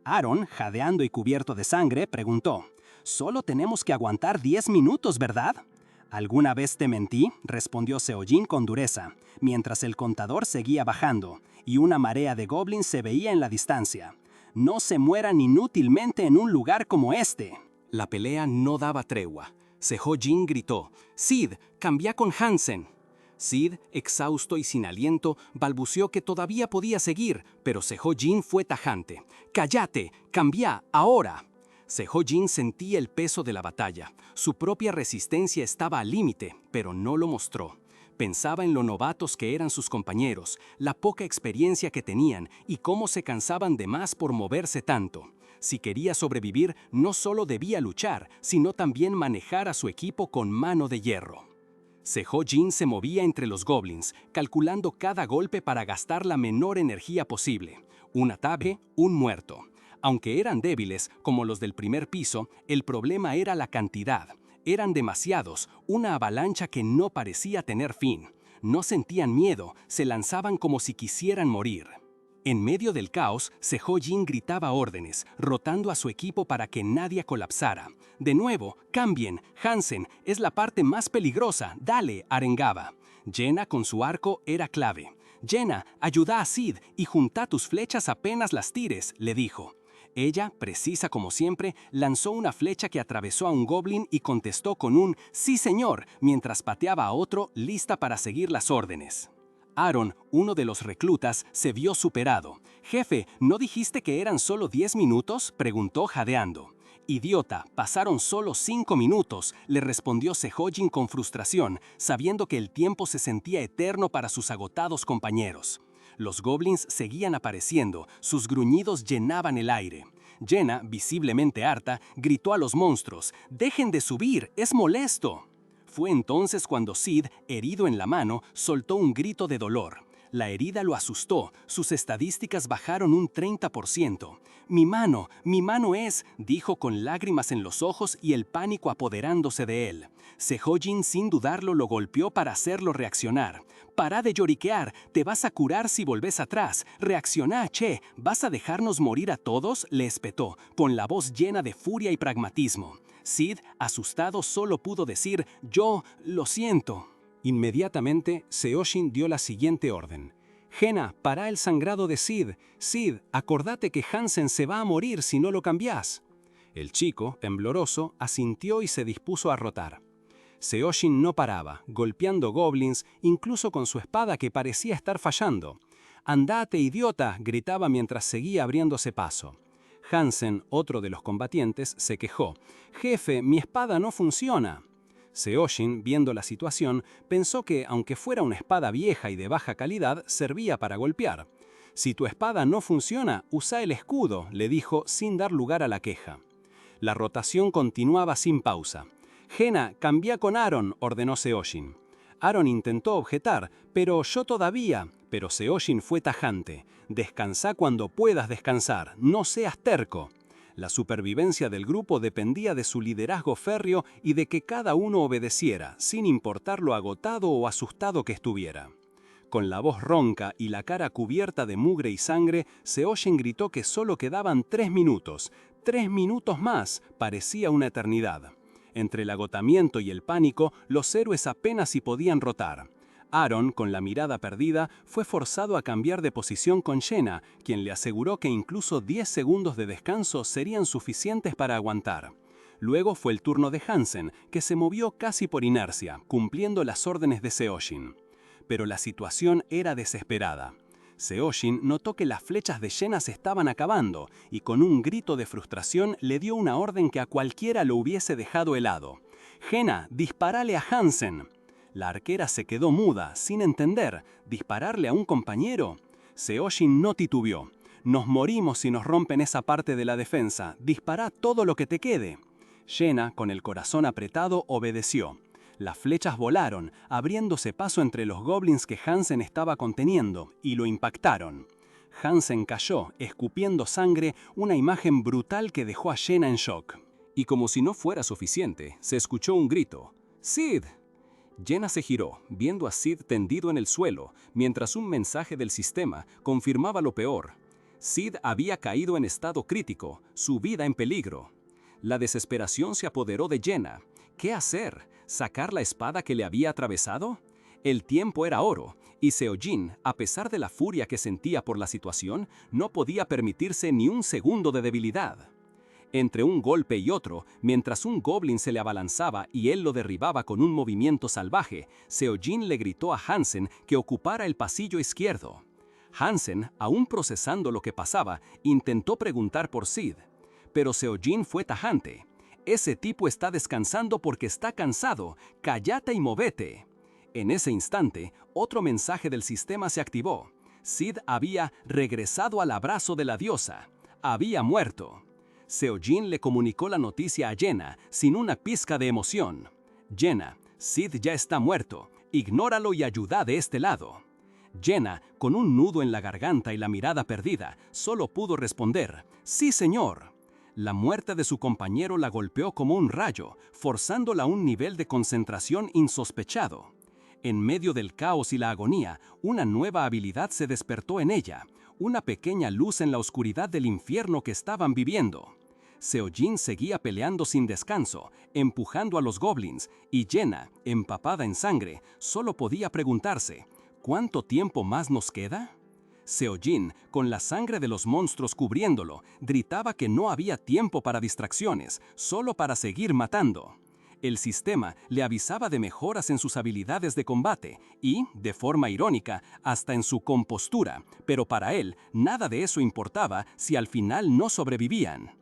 Aaron, jadeando y cubierto de sangre, preguntó: «Solo tenemos que aguantar 10 minutos, ¿verdad?». «¿Alguna vez te mentí?», respondió Seo-jin con dureza, mientras el contador seguía bajando, y una marea de goblins se veía en la distancia. «No se mueran inútilmente en un lugar como este». La pelea no daba tregua. Seo-jin gritó: «Sid, cambia con Hansen». Sid, exhausto y sin aliento, balbuceó que todavía podía seguir, pero Seo-jin fue tajante: «¡Cállate! ¡Cambia, ahora!». Seo-jin sentía el peso de la batalla. Su propia resistencia estaba al límite, pero no lo mostró. Pensaba en lo novatos que eran sus compañeros, la poca experiencia que tenían y cómo se cansaban de más por moverse tanto. Si quería sobrevivir, no solo debía luchar, sino también manejar a su equipo con mano de hierro. Sejojin se movía entre los goblins, calculando cada golpe para gastar la menor energía posible. Un ataque, un muerto. Aunque eran débiles, como los del primer piso, el problema era la cantidad. Eran demasiados, una avalancha que no parecía tener fin. No sentían miedo, se lanzaban como si quisieran morir. En medio del caos, Sejojin gritaba órdenes, rotando a su equipo para que nadie colapsara. De nuevo, cambien, Hansen, es la parte más peligrosa, dale, arengaba. Jenna con su arco era clave. Jenna, ayuda a Sid y junta tus flechas apenas las tires, le dijo. Ella, precisa como siempre, lanzó una flecha que atravesó a un goblin y contestó con un «Sí, señor», mientras pateaba a otro, lista para seguir las órdenes. Aaron, uno de los reclutas, se vio superado. «Jefe, ¿no dijiste que eran solo 10 minutos?», preguntó jadeando. «Idiota, pasaron solo 5 minutos», le respondió Sejojin con frustración, sabiendo que el tiempo se sentía eterno para sus agotados compañeros. Los goblins seguían apareciendo, sus gruñidos llenaban el aire. Jenna, visiblemente harta, gritó a los monstruos, «¡Dejen de subir! ¡Es molesto!». Fue entonces cuando Sid, herido en la mano, soltó un grito de dolor. La herida lo asustó, sus estadísticas bajaron un 30%. Mi mano es», dijo con lágrimas en los ojos y el pánico apoderándose de él. Sejojin sin dudarlo lo golpeó para hacerlo reaccionar. «Para de lloriquear, te vas a curar si volvés atrás. Reacciona, che, ¿vas a dejarnos morir a todos?», le espetó, con la voz llena de furia y pragmatismo. Sid, asustado, solo pudo decir, «Yo lo siento». Inmediatamente, Sejojin dio la siguiente orden. «Jenna, para el sangrado de Sid. Sid, acordate que Hansen se va a morir si no lo cambiás». El chico, tembloroso, asintió y se dispuso a rotar. Sejojin no paraba, golpeando goblins, incluso con su espada que parecía estar fallando. «¡Andate, idiota!», gritaba mientras seguía abriéndose paso. Hansen, otro de los combatientes, se quejó. «Jefe, mi espada no funciona». Sejojin, viendo la situación, pensó que, aunque fuera una espada vieja y de baja calidad, servía para golpear. «Si tu espada no funciona, usa el escudo», le dijo sin dar lugar a la queja. La rotación continuaba sin pausa. «Jenna, cambia con Aaron», ordenó Sejojin. Aaron intentó objetar, «Pero yo todavía». Pero Sejojin fue tajante. «Descansa cuando puedas descansar, no seas terco». La supervivencia del grupo dependía de su liderazgo férreo y de que cada uno obedeciera, sin importar lo agotado o asustado que estuviera. Con la voz ronca y la cara cubierta de mugre y sangre, Sejojin gritó que solo quedaban 3 minutos. 3 minutos más, parecía una eternidad. Entre el agotamiento y el pánico, los héroes apenas si podían rotar. Aaron, con la mirada perdida, fue forzado a cambiar de posición con Jenna, quien le aseguró que incluso 10 segundos de descanso serían suficientes para aguantar. Luego fue el turno de Hansen, que se movió casi por inercia, cumpliendo las órdenes de Sejojin. Pero la situación era desesperada. Sejojin notó que las flechas de Jenna se estaban acabando, y con un grito de frustración le dio una orden que a cualquiera lo hubiese dejado helado. «Jenna, disparale a Hansen». La arquera se quedó muda, sin entender. ¿Dispararle a un compañero? Sejojin no titubeó. «Nos morimos si nos rompen esa parte de la defensa. Dispara todo lo que te quede». Jenna, con el corazón apretado, obedeció. Las flechas volaron, abriéndose paso entre los goblins que Hansen estaba conteniendo, y lo impactaron. Hansen cayó, escupiendo sangre, una imagen brutal que dejó a Jenna en shock. Y como si no fuera suficiente, se escuchó un grito. «¡Sid!». Jenna se giró, viendo a Sid tendido en el suelo, mientras un mensaje del sistema confirmaba lo peor. Sid había caído en estado crítico, su vida en peligro. La desesperación se apoderó de Jenna. ¿Qué hacer? ¿Sacar la espada que le había atravesado? El tiempo era oro, y Sejojin, a pesar de la furia que sentía por la situación, no podía permitirse ni un segundo de debilidad. Entre un golpe y otro, mientras un goblin se le abalanzaba y él lo derribaba con un movimiento salvaje, Sejojin le gritó a Hansen que ocupara el pasillo izquierdo. Hansen, aún procesando lo que pasaba, intentó preguntar por Sid. Pero Sejojin fue tajante. «Ese tipo está descansando porque está cansado. Cállate y movete». En ese instante, otro mensaje del sistema se activó. Sid había regresado al abrazo de la diosa. Había muerto. Seojin le comunicó la noticia a Jenna sin una pizca de emoción. Jenna, Sid ya está muerto. Ignóralo y ayuda de este lado. Jenna, con un nudo en la garganta y la mirada perdida, solo pudo responder, «Sí, señor». La muerte de su compañero la golpeó como un rayo, forzándola a un nivel de concentración insospechado. En medio del caos y la agonía, una nueva habilidad se despertó en ella, una pequeña luz en la oscuridad del infierno que estaban viviendo. Seojin seguía peleando sin descanso, empujando a los goblins, y Jenna, empapada en sangre, solo podía preguntarse, ¿cuánto tiempo más nos queda? Seojin, con la sangre de los monstruos cubriéndolo, gritaba que no había tiempo para distracciones, solo para seguir matando. El sistema le avisaba de mejoras en sus habilidades de combate y, de forma irónica, hasta en su compostura, pero para él nada de eso importaba si al final no sobrevivían.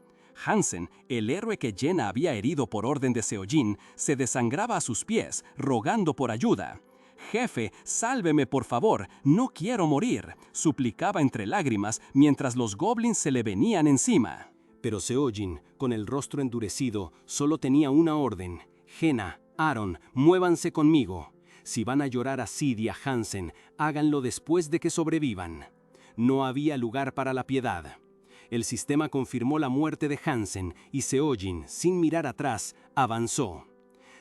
Hansen, el héroe que Jenna había herido por orden de Seojin, se desangraba a sus pies, rogando por ayuda. «Jefe, sálveme por favor, no quiero morir», suplicaba entre lágrimas mientras los goblins se le venían encima. Pero Seojin, con el rostro endurecido, solo tenía una orden. «Jenna, Aaron, muévanse conmigo. Si van a llorar a Sid y a Hansen, háganlo después de que sobrevivan». No había lugar para la piedad. El sistema confirmó la muerte de Hansen y Seojin, sin mirar atrás, avanzó.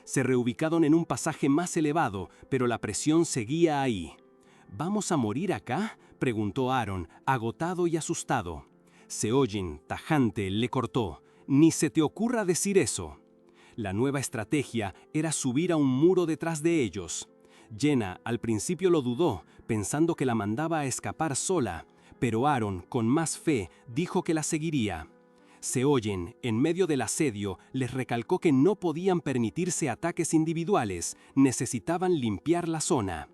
Se reubicaron en un pasaje más elevado, pero la presión seguía ahí. «¿Vamos a morir acá?», preguntó Aaron, agotado y asustado. Seojin, tajante, le cortó. «Ni se te ocurra decir eso». La nueva estrategia era subir a un muro detrás de ellos. Jenna al principio lo dudó, pensando que la mandaba a escapar sola, pero Aaron, con más fe, dijo que la seguiría. Seojin, en medio del asedio, les recalcó que no podían permitirse ataques individuales, necesitaban limpiar la zona.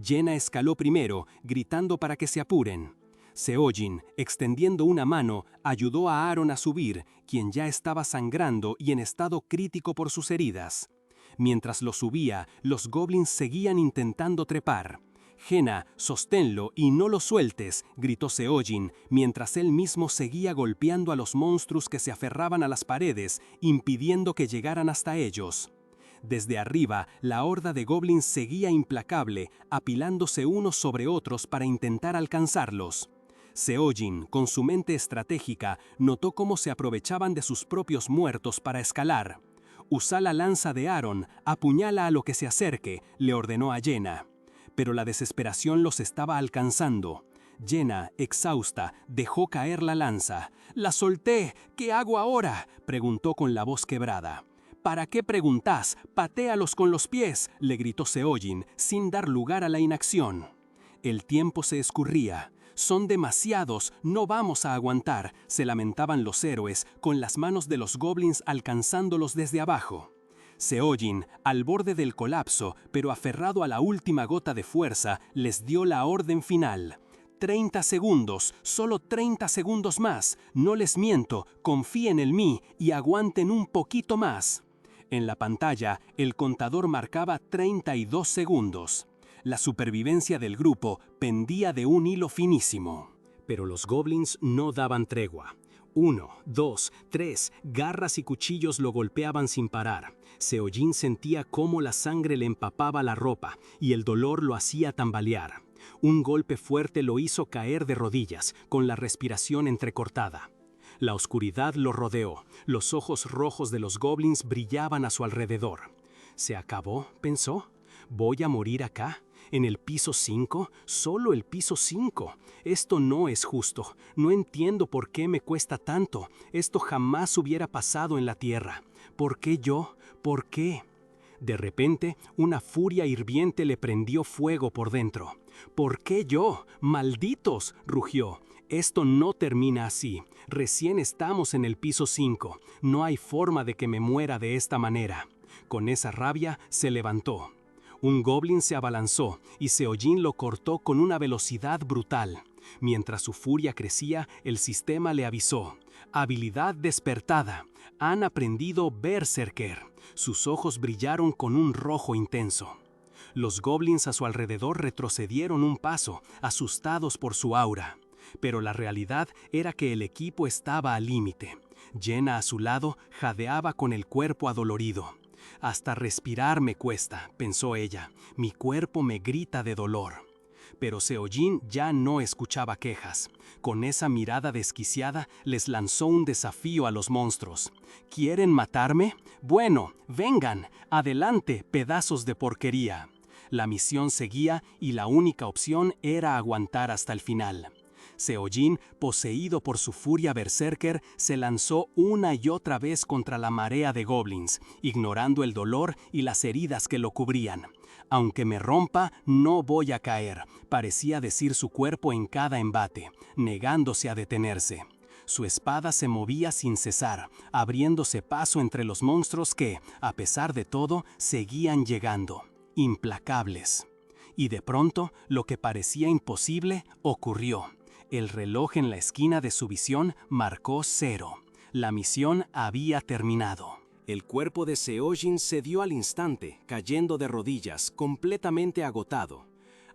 Jenna escaló primero, gritando para que se apuren. Seojin, extendiendo una mano, ayudó a Aaron a subir, quien ya estaba sangrando y en estado crítico por sus heridas. Mientras lo subía, los goblins seguían intentando trepar. «Jenna, sosténlo y no lo sueltes», gritó Seojin, mientras él mismo seguía golpeando a los monstruos que se aferraban a las paredes, impidiendo que llegaran hasta ellos. Desde arriba, la horda de goblins seguía implacable, apilándose unos sobre otros para intentar alcanzarlos. Seojin, con su mente estratégica, notó cómo se aprovechaban de sus propios muertos para escalar. «Usa la lanza de Aaron, apuñala a lo que se acerque», le ordenó a Jenna. Pero la desesperación los estaba alcanzando. Jenna, exhausta, dejó caer la lanza. «La solté, ¿qué hago ahora?», preguntó con la voz quebrada. «¿Para qué preguntás? Patéalos con los pies», le gritó Seojin, sin dar lugar a la inacción. El tiempo se escurría. «Son demasiados, no vamos a aguantar», se lamentaban los héroes, con las manos de los goblins alcanzándolos desde abajo. Seojin, al borde del colapso, pero aferrado a la última gota de fuerza, les dio la orden final. 30 segundos, solo 30 segundos más. No les miento, confíen en mí y aguanten un poquito más. En la pantalla, el contador marcaba 32 segundos. La supervivencia del grupo pendía de un hilo finísimo. Pero los goblins no daban tregua. 1, 2, 3, garras y cuchillos lo golpeaban sin parar. Seojin sentía cómo la sangre le empapaba la ropa y el dolor lo hacía tambalear. Un golpe fuerte lo hizo caer de rodillas, con la respiración entrecortada. La oscuridad lo rodeó, los ojos rojos de los goblins brillaban a su alrededor. «¿Se acabó?», pensó. «¿Voy a morir acá? ¿En el piso 5? Solo el piso 5. Esto no es justo. No entiendo por qué me cuesta tanto. Esto jamás hubiera pasado en la tierra. ¿Por qué yo? ¿Por qué?». De repente, una furia hirviente le prendió fuego por dentro. «¿Por qué yo? ¡Malditos!», rugió. «Esto no termina así. Recién estamos en el piso 5. No hay forma de que me muera de esta manera». Con esa rabia, se levantó. Un goblin se abalanzó y Seojin lo cortó con una velocidad brutal. Mientras su furia crecía, el sistema le avisó. «Habilidad despertada. Han aprendido Berserker». Sus ojos brillaron con un rojo intenso. Los goblins a su alrededor retrocedieron un paso, asustados por su aura. Pero la realidad era que el equipo estaba al límite. Jenna a su lado jadeaba con el cuerpo adolorido. «Hasta respirar me cuesta», pensó ella. «Mi cuerpo me grita de dolor». Pero Seojin ya no escuchaba quejas. Con esa mirada desquiciada les lanzó un desafío a los monstruos. ¿Quieren matarme? Bueno, vengan, adelante, pedazos de porquería. La misión seguía y la única opción era aguantar hasta el final. Seojin, poseído por su furia berserker, se lanzó una y otra vez contra la marea de goblins, ignorando el dolor y las heridas que lo cubrían. «Aunque me rompa, no voy a caer», parecía decir su cuerpo en cada embate, negándose a detenerse. Su espada se movía sin cesar, abriéndose paso entre los monstruos que, a pesar de todo, seguían llegando, implacables. Y de pronto, lo que parecía imposible ocurrió. El reloj en la esquina de su visión marcó 0. La misión había terminado. El cuerpo de Seojin cedió al instante, cayendo de rodillas, completamente agotado.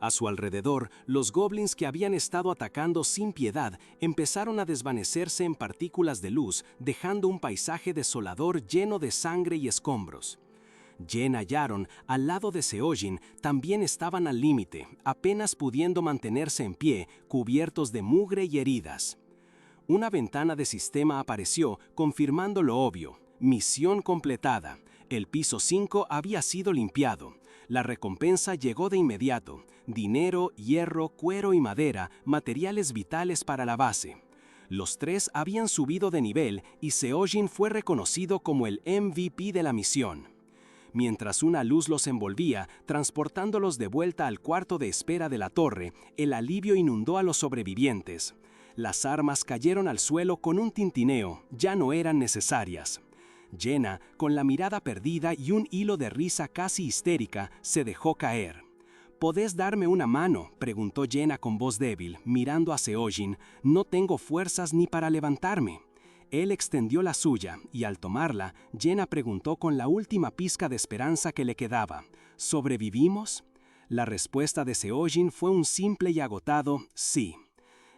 A su alrededor, los goblins que habían estado atacando sin piedad empezaron a desvanecerse en partículas de luz, dejando un paisaje desolador lleno de sangre y escombros. Jenna y Aaron, al lado de Seojin, también estaban al límite, apenas pudiendo mantenerse en pie, cubiertos de mugre y heridas. Una ventana de sistema apareció, confirmando lo obvio. Misión completada. El piso 5 había sido limpiado. La recompensa llegó de inmediato. Dinero, hierro, cuero y madera, materiales vitales para la base. Los 3 habían subido de nivel y Seojin fue reconocido como el MVP de la misión. Mientras una luz los envolvía, transportándolos de vuelta al cuarto de espera de la torre, el alivio inundó a los sobrevivientes. Las armas cayeron al suelo con un tintineo, ya no eran necesarias. Jenna, con la mirada perdida y un hilo de risa casi histérica, se dejó caer. «¿Podés darme una mano?», preguntó Jenna con voz débil, mirando a Seojin. «No tengo fuerzas ni para levantarme». Él extendió la suya, y al tomarla, Jenna preguntó con la última pizca de esperanza que le quedaba: «¿Sobrevivimos?». La respuesta de Seojin fue un simple y agotado «sí».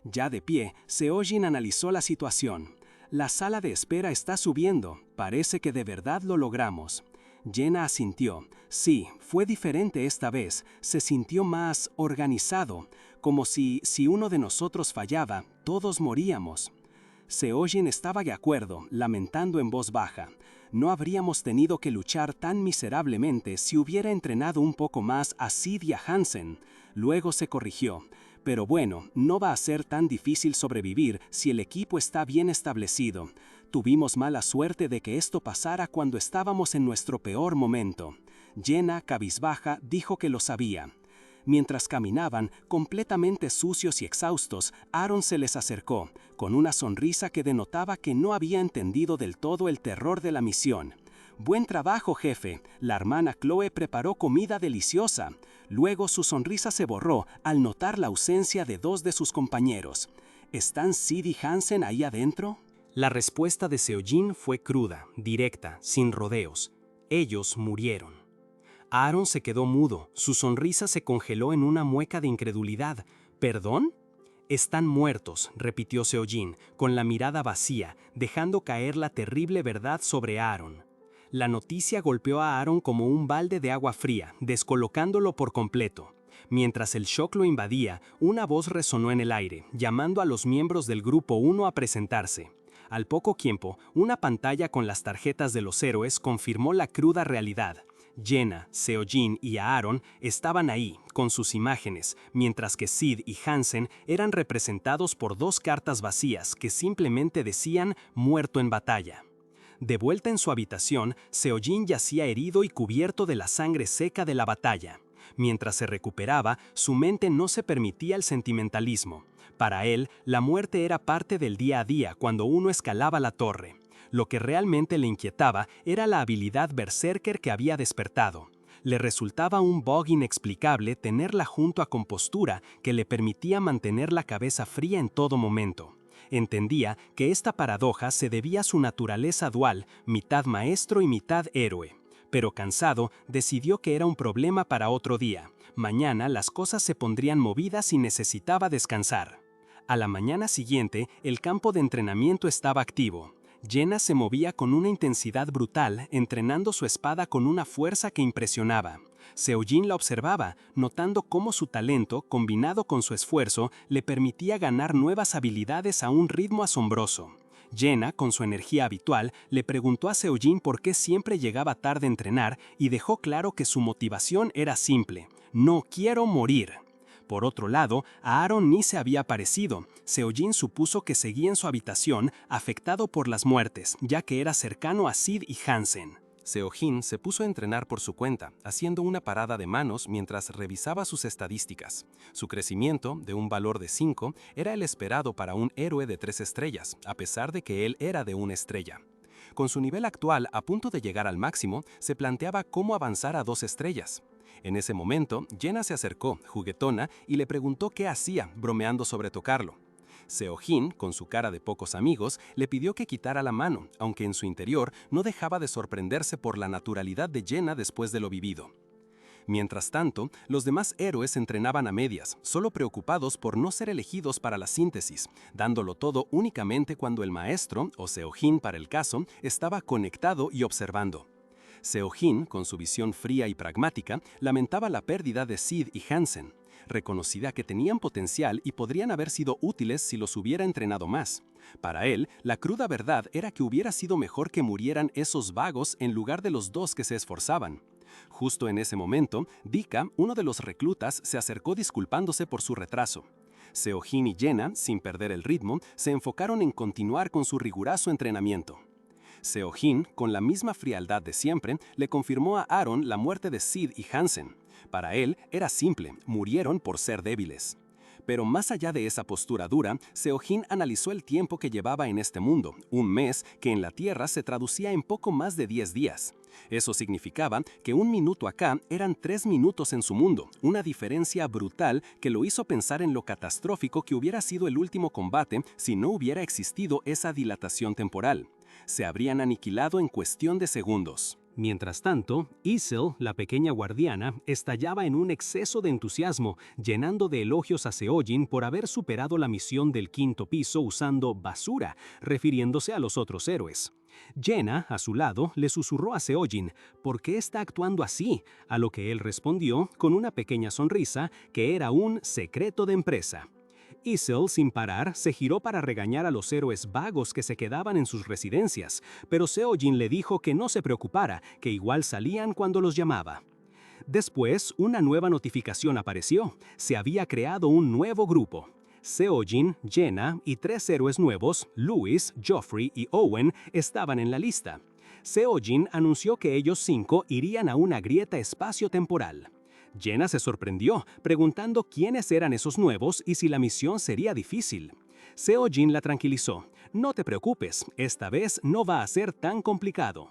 Ya de pie, Seojin analizó la situación. «La sala de espera está subiendo. Parece que de verdad lo logramos». Jenna asintió. Sí, fue diferente esta vez. Se sintió más organizado, como si uno de nosotros fallaba, todos moríamos. Seojin estaba de acuerdo, lamentando en voz baja. «No habríamos tenido que luchar tan miserablemente si hubiera entrenado un poco más a Sid y a Hansen». Luego se corrigió. «Pero bueno, no va a ser tan difícil sobrevivir si el equipo está bien establecido. Tuvimos mala suerte de que esto pasara cuando estábamos en nuestro peor momento». Jenna, cabizbaja, dijo que lo sabía. Mientras caminaban, completamente sucios y exhaustos, Aaron se les acercó, con una sonrisa que denotaba que no había entendido del todo el terror de la misión. «Buen trabajo, jefe. La hermana Chloe preparó comida deliciosa». Luego su sonrisa se borró al notar la ausencia de 2 de sus compañeros. ¿Están Sid y Hansen ahí adentro? La respuesta de Seojin fue cruda, directa, sin rodeos. Ellos murieron. Aaron se quedó mudo, su sonrisa se congeló en una mueca de incredulidad. ¿Perdón? «Están muertos», repitió Seojin, con la mirada vacía, dejando caer la terrible verdad sobre Aaron. La noticia golpeó a Aaron como un balde de agua fría, descolocándolo por completo. Mientras el shock lo invadía, una voz resonó en el aire, llamando a los miembros del Grupo 1 a presentarse. Al poco tiempo, una pantalla con las tarjetas de los héroes confirmó la cruda realidad. Jenna, Seojin y Aaron estaban ahí, con sus imágenes, mientras que Sid y Hansen eran representados por 2 cartas vacías que simplemente decían «muerto en batalla». De vuelta en su habitación, Seojin yacía herido y cubierto de la sangre seca de la batalla. Mientras se recuperaba, su mente no se permitía el sentimentalismo. Para él, la muerte era parte del día a día cuando uno escalaba la torre. Lo que realmente le inquietaba era la habilidad berserker que había despertado. Le resultaba un bug inexplicable tenerla junto a compostura que le permitía mantener la cabeza fría en todo momento. Entendía que esta paradoja se debía a su naturaleza dual, mitad maestro y mitad héroe. Pero cansado, decidió que era un problema para otro día. Mañana las cosas se pondrían movidas y necesitaba descansar. A la mañana siguiente, el campo de entrenamiento estaba activo. Jenna se movía con una intensidad brutal, entrenando su espada con una fuerza que impresionaba. Seo-jin la observaba, notando cómo su talento, combinado con su esfuerzo, le permitía ganar nuevas habilidades a un ritmo asombroso. Jenna, con su energía habitual, le preguntó a Seo-jin por qué siempre llegaba tarde a entrenar y dejó claro que su motivación era simple: no quiero morir. Por otro lado, a Aaron ni se había aparecido. Seo-jin supuso que seguía en su habitación, afectado por las muertes, ya que era cercano a Sid y Hansen. Seo-jin se puso a entrenar por su cuenta, haciendo una parada de manos mientras revisaba sus estadísticas. Su crecimiento, de un valor de 5, era el esperado para un héroe de 3 estrellas, a pesar de que él era de 1 estrella. Con su nivel actual a punto de llegar al máximo, se planteaba cómo avanzar a 2 estrellas. En ese momento, Jenna se acercó, juguetona, y le preguntó qué hacía, bromeando sobre tocarlo. Seo-jin, con su cara de pocos amigos, le pidió que quitara la mano, aunque en su interior no dejaba de sorprenderse por la naturalidad de Jenna después de lo vivido. Mientras tanto, los demás héroes entrenaban a medias, solo preocupados por no ser elegidos para la síntesis, dándolo todo únicamente cuando el maestro, o Seo-jin para el caso, estaba conectado y observando. Seo-jin, con su visión fría y pragmática, lamentaba la pérdida de Sid y Hansen. Reconocía que tenían potencial y podrían haber sido útiles si los hubiera entrenado más. Para él, la cruda verdad era que hubiera sido mejor que murieran esos vagos en lugar de los 2 que se esforzaban. Justo en ese momento, Dika, uno de los reclutas, se acercó disculpándose por su retraso. Seo-jin y Jenna, sin perder el ritmo, se enfocaron en continuar con su riguroso entrenamiento. Seo-jin, con la misma frialdad de siempre, le confirmó a Aaron la muerte de Sid y Hansen. Para él era simple: murieron por ser débiles. Pero más allá de esa postura dura, Seo-jin analizó el tiempo que llevaba en este mundo, un mes que en la Tierra se traducía en poco más de 10 días. Eso significaba que 1 minuto acá eran 3 minutos en su mundo, una diferencia brutal que lo hizo pensar en lo catastrófico que hubiera sido el último combate si no hubiera existido esa dilatación temporal. Se habrían aniquilado en cuestión de segundos. Mientras tanto, Isel, la pequeña guardiana, estallaba en un exceso de entusiasmo, llenando de elogios a Seo-jin por haber superado la misión del 5.º piso usando basura, refiriéndose a los otros héroes. Jenna, a su lado, le susurró a Seo-jin: ¿por qué está actuando así? A lo que él respondió con una pequeña sonrisa que era un secreto de empresa. Isel, sin parar, se giró para regañar a los héroes vagos que se quedaban en sus residencias, pero Seo-jin le dijo que no se preocupara, que igual salían cuando los llamaba. Después, una nueva notificación apareció: se había creado un nuevo grupo. Seo-jin, Jenna y 3 héroes nuevos, Louis, Joffrey y Owen, estaban en la lista. Seo-jin anunció que ellos 5 irían a una grieta espacio-temporal. Jenna se sorprendió, preguntando quiénes eran esos nuevos y si la misión sería difícil. Seo-jin la tranquilizó: no te preocupes, esta vez no va a ser tan complicado.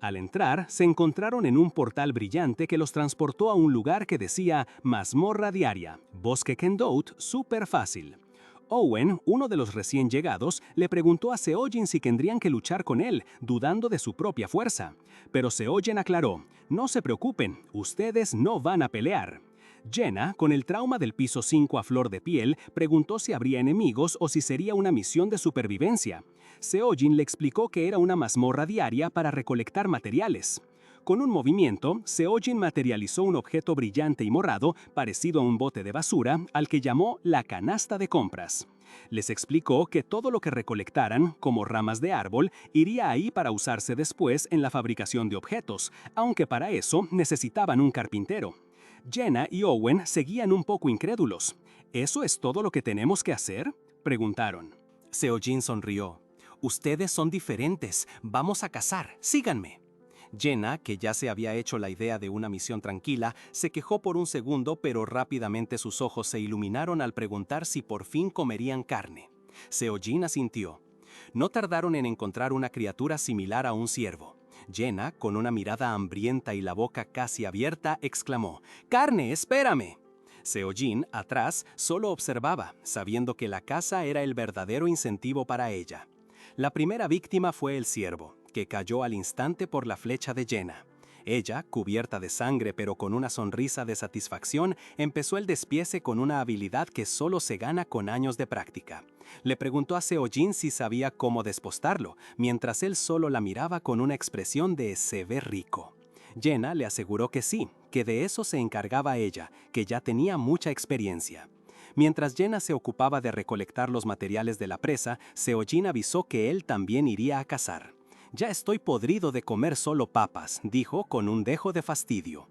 Al entrar, se encontraron en un portal brillante que los transportó a un lugar que decía mazmorra diaria, Bosque Kendout, súper fácil. Owen, uno de los recién llegados, le preguntó a Seo-jin si tendrían que luchar con él, dudando de su propia fuerza. Pero Seo-jin aclaró: no se preocupen, ustedes no van a pelear. Jenna, con el trauma del piso 5 a flor de piel, preguntó si habría enemigos o si sería una misión de supervivencia. Seo-jin le explicó que era una mazmorra diaria para recolectar materiales. Con un movimiento, Seo-jin materializó un objeto brillante y morado, parecido a un bote de basura, al que llamó la canasta de compras. Les explicó que todo lo que recolectaran, como ramas de árbol, iría ahí para usarse después en la fabricación de objetos, aunque para eso necesitaban un carpintero. Jenna y Owen seguían un poco incrédulos. ¿Eso es todo lo que tenemos que hacer?, preguntaron. Seo-jin sonrió. Ustedes son diferentes, vamos a cazar, síganme. Jenna, que ya se había hecho la idea de una misión tranquila, se quejó por un segundo, pero rápidamente sus ojos se iluminaron al preguntar si por fin comerían carne. Seo-jin asintió. No tardaron en encontrar una criatura similar a un ciervo. Jenna, con una mirada hambrienta y la boca casi abierta, exclamó: ¡Carne, espérame! Seo-jin, atrás, solo observaba, sabiendo que la caza era el verdadero incentivo para ella. La primera víctima fue el ciervo, que cayó al instante por la flecha de Jenna. Ella, cubierta de sangre pero con una sonrisa de satisfacción, empezó el despiece con una habilidad que solo se gana con años de práctica. Le preguntó a Seo-jin si sabía cómo despostarlo, mientras él solo la miraba con una expresión de «se ve rico». Jenna le aseguró que sí, que de eso se encargaba ella, que ya tenía mucha experiencia. Mientras Jenna se ocupaba de recolectar los materiales de la presa, Seo-jin avisó que él también iría a cazar. «Ya estoy podrido de comer solo papas», dijo con un dejo de fastidio.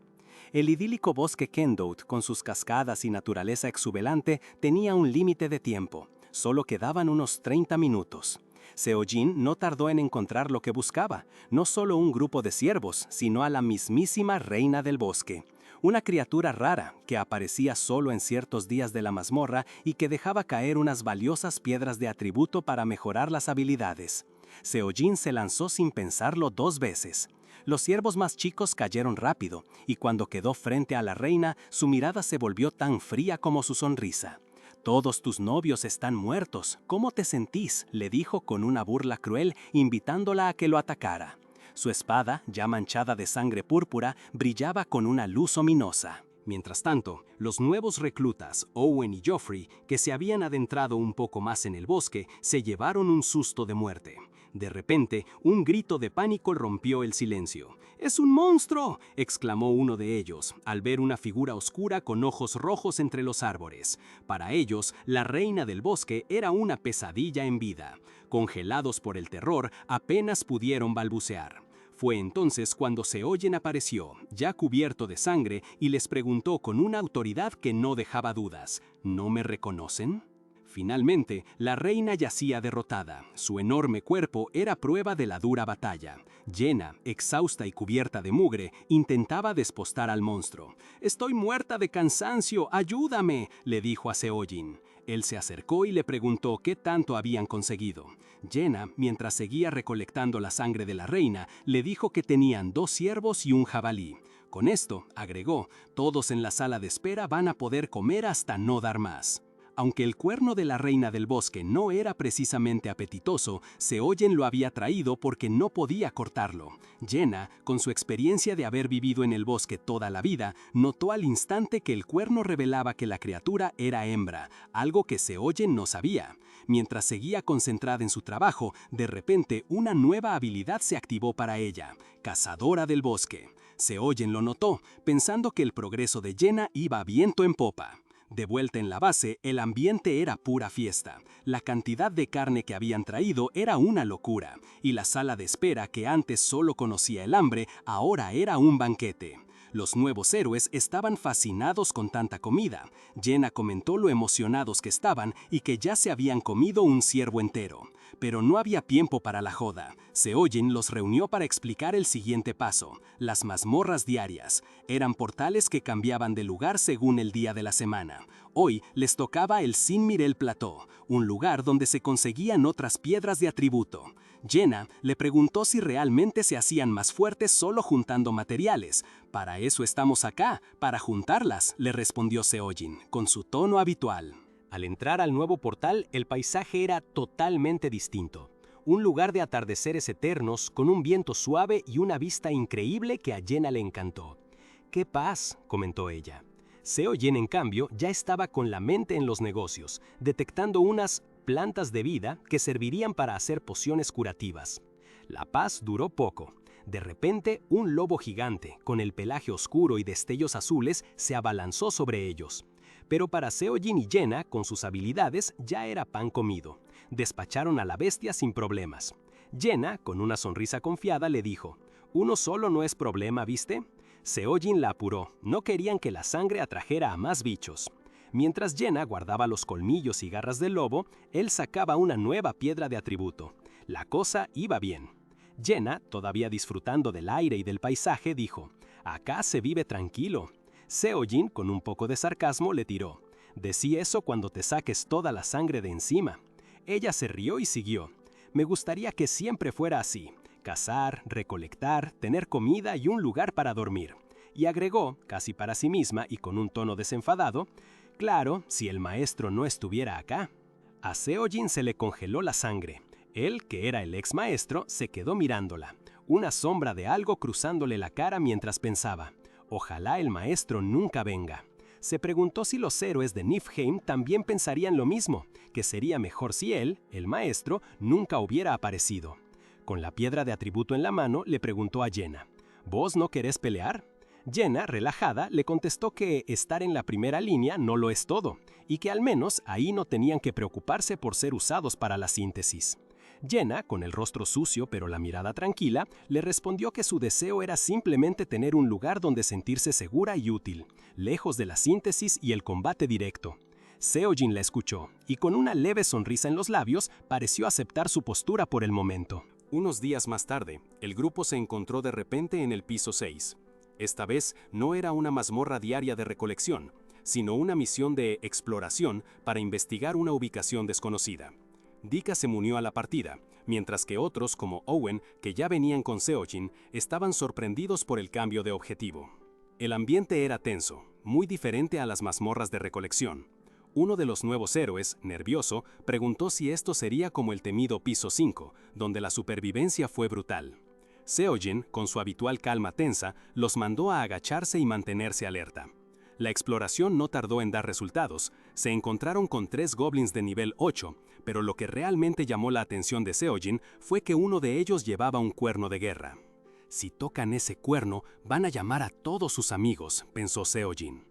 El idílico bosque Kendout, con sus cascadas y naturaleza exuberante, tenía un límite de tiempo. Solo quedaban unos 30 minutos. Seo-jin no tardó en encontrar lo que buscaba, no solo un grupo de ciervos, sino a la mismísima reina del bosque. Una criatura rara que aparecía solo en ciertos días de la mazmorra y que dejaba caer unas valiosas piedras de atributo para mejorar las habilidades. Seo-jin se lanzó sin pensarlo 2 veces. Los ciervos más chicos cayeron rápido, y cuando quedó frente a la reina, su mirada se volvió tan fría como su sonrisa. «Todos tus novios están muertos. ¿Cómo te sentís?», le dijo con una burla cruel, invitándola a que lo atacara. Su espada, ya manchada de sangre púrpura, brillaba con una luz ominosa. Mientras tanto, los nuevos reclutas, Owen y Joffrey, que se habían adentrado un poco más en el bosque, se llevaron un susto de muerte. De repente, un grito de pánico rompió el silencio. «¡Es un monstruo!», exclamó uno de ellos, al ver una figura oscura con ojos rojos entre los árboles. Para ellos, la reina del bosque era una pesadilla en vida. Congelados por el terror, apenas pudieron balbucear. Fue entonces cuando Seo-jin apareció, ya cubierto de sangre, y les preguntó con una autoridad que no dejaba dudas: «¿No me reconocen?». Finalmente, la reina yacía derrotada. Su enorme cuerpo era prueba de la dura batalla. Jenna, exhausta y cubierta de mugre, intentaba despostar al monstruo. «Estoy muerta de cansancio, ayúdame», le dijo a Seo-jin. Él se acercó y le preguntó qué tanto habían conseguido. Jenna, mientras seguía recolectando la sangre de la reina, le dijo que tenían 2 ciervos y un jabalí. Con esto, agregó, todos en la sala de espera van a poder comer hasta no dar más. Aunque el cuerno de la reina del bosque no era precisamente apetitoso, Seo-jin lo había traído porque no podía cortarlo. Jenna, con su experiencia de haber vivido en el bosque toda la vida, notó al instante que el cuerno revelaba que la criatura era hembra, algo que Seo-jin no sabía. Mientras seguía concentrada en su trabajo, de repente una nueva habilidad se activó para ella: cazadora del bosque. Seo-jin lo notó, pensando que el progreso de Jenna iba viento en popa. De vuelta en la base, el ambiente era pura fiesta. La cantidad de carne que habían traído era una locura, y la sala de espera, que antes solo conocía el hambre, ahora era un banquete. Los nuevos héroes estaban fascinados con tanta comida. Jenna comentó lo emocionados que estaban y que ya se habían comido un ciervo entero. Pero no había tiempo para la joda. Seo-jin los reunió para explicar el siguiente paso: las mazmorras diarias. Eran portales que cambiaban de lugar según el día de la semana. Hoy les tocaba el Sin Mirel Plateau, un lugar donde se conseguían otras piedras de atributo. Jenna le preguntó si realmente se hacían más fuertes solo juntando materiales. «Para eso estamos acá, para juntarlas», le respondió Seo-jin, con su tono habitual. Al entrar al nuevo portal, el paisaje era totalmente distinto. Un lugar de atardeceres eternos, con un viento suave y una vista increíble que a Jenna le encantó. «¡Qué paz!», comentó ella. Seo-jin, en cambio, ya estaba con la mente en los negocios, detectando unas plantas de vida que servirían para hacer pociones curativas. La paz duró poco. De repente, un lobo gigante, con el pelaje oscuro y destellos azules, se abalanzó sobre ellos. Pero para Seo-jin y Jenna, con sus habilidades, ya era pan comido. Despacharon a la bestia sin problemas. Jenna, con una sonrisa confiada, le dijo: «Uno solo no es problema, ¿viste?». Seo-jin la apuró. No querían que la sangre atrajera a más bichos. Mientras Jenna guardaba los colmillos y garras del lobo, él sacaba una nueva piedra de atributo. La cosa iba bien. Jenna, todavía disfrutando del aire y del paisaje, dijo: «Acá se vive tranquilo». Seo-jin, con un poco de sarcasmo, le tiró: «Decí eso cuando te saques toda la sangre de encima». Ella se rió y siguió: «Me gustaría que siempre fuera así. Cazar, recolectar, tener comida y un lugar para dormir». Y agregó, casi para sí misma y con un tono desenfadado: «Claro, si el maestro no estuviera acá». A Seo-jin se le congeló la sangre. Él, que era el ex maestro, se quedó mirándola. una sombra de algo cruzándole la cara mientras pensaba, ojalá el maestro nunca venga. Se preguntó si los héroes de Niflheim también pensarían lo mismo, que sería mejor si él, el maestro, nunca hubiera aparecido. Con la piedra de atributo en la mano, le preguntó a Jenna, ¿vos no querés pelear? Jenna, relajada, le contestó que estar en la primera línea no lo es todo, y que al menos ahí no tenían que preocuparse por ser usados para la síntesis. Jenna, con el rostro sucio pero la mirada tranquila, le respondió que su deseo era simplemente tener un lugar donde sentirse segura y útil, lejos de la síntesis y el combate directo. Seojin la escuchó, y con una leve sonrisa en los labios, pareció aceptar su postura por el momento. Unos días más tarde, el grupo se encontró de repente en el piso 6. Esta vez no era una mazmorra diaria de recolección, sino una misión de exploración para investigar una ubicación desconocida. Dika se unió a la partida, mientras que otros como Owen, que ya venían con Seojin, estaban sorprendidos por el cambio de objetivo. El ambiente era tenso, muy diferente a las mazmorras de recolección. Uno de los nuevos héroes, nervioso, preguntó si esto sería como el temido piso 5, donde la supervivencia fue brutal. Seojin, con su habitual calma tensa, los mandó a agacharse y mantenerse alerta. La exploración no tardó en dar resultados. Se encontraron con 3 goblins de nivel 8, pero lo que realmente llamó la atención de Seojin fue que uno de ellos llevaba un cuerno de guerra. Si tocan ese cuerno, van a llamar a todos sus amigos, pensó Seojin.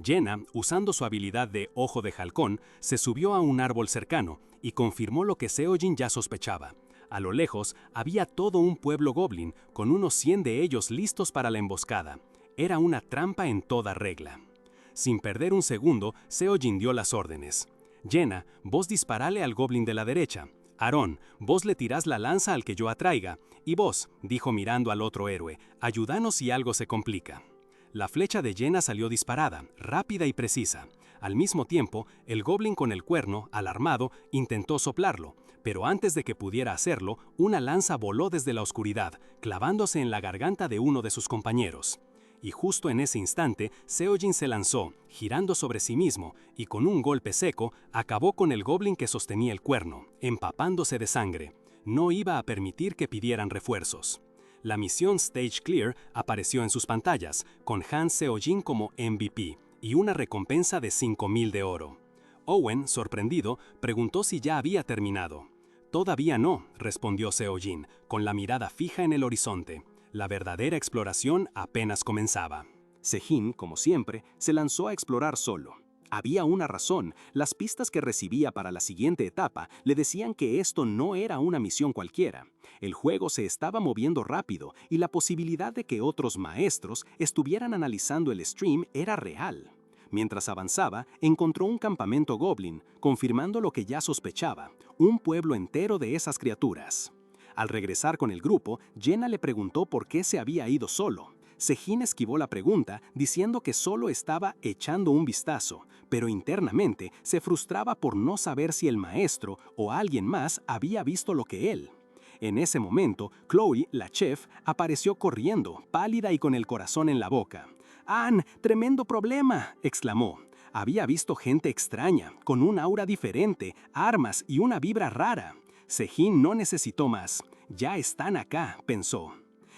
Jenna, usando su habilidad de ojo de halcón, se subió a un árbol cercano y confirmó lo que Seojin ya sospechaba. A lo lejos había todo un pueblo goblin, con unos 100 de ellos listos para la emboscada. Era una trampa en toda regla. Sin perder un segundo, Seojin dio las órdenes. Jenna, vos disparale al goblin de la derecha. Aarón, vos le tirás la lanza al que yo atraiga. Y vos, dijo mirando al otro héroe, ayúdanos si algo se complica. La flecha de Jenna salió disparada, rápida y precisa. Al mismo tiempo, el goblin con el cuerno, alarmado, intentó soplarlo, pero antes de que pudiera hacerlo, una lanza voló desde la oscuridad, clavándose en la garganta de uno de sus compañeros. Y justo en ese instante, Seojin se lanzó, girando sobre sí mismo, y con un golpe seco, acabó con el goblin que sostenía el cuerno, empapándose de sangre. No iba a permitir que pidieran refuerzos. La misión Stage Clear apareció en sus pantallas, con Han Seojin como MVP, y una recompensa de 5.000 de oro. Owen, sorprendido, preguntó si ya había terminado. «Todavía no», respondió Seojin, con la mirada fija en el horizonte. La verdadera exploración apenas comenzaba. Sejin, como siempre, se lanzó a explorar solo. Había una razón, las pistas que recibía para la siguiente etapa le decían que esto no era una misión cualquiera. El juego se estaba moviendo rápido y la posibilidad de que otros maestros estuvieran analizando el stream era real. Mientras avanzaba, encontró un campamento goblin, confirmando lo que ya sospechaba, un pueblo entero de esas criaturas. Al regresar con el grupo, Jenna le preguntó por qué se había ido solo. Sejin esquivó la pregunta diciendo que solo estaba echando un vistazo, pero internamente se frustraba por no saber si el maestro o alguien más había visto lo que él. En ese momento, Chloe, la chef, apareció corriendo, pálida y con el corazón en la boca. «¡Ann, tremendo problema!», exclamó. Había visto gente extraña, con un aura diferente, armas y una vibra rara. Sejin no necesitó más. «Ya están acá», pensó.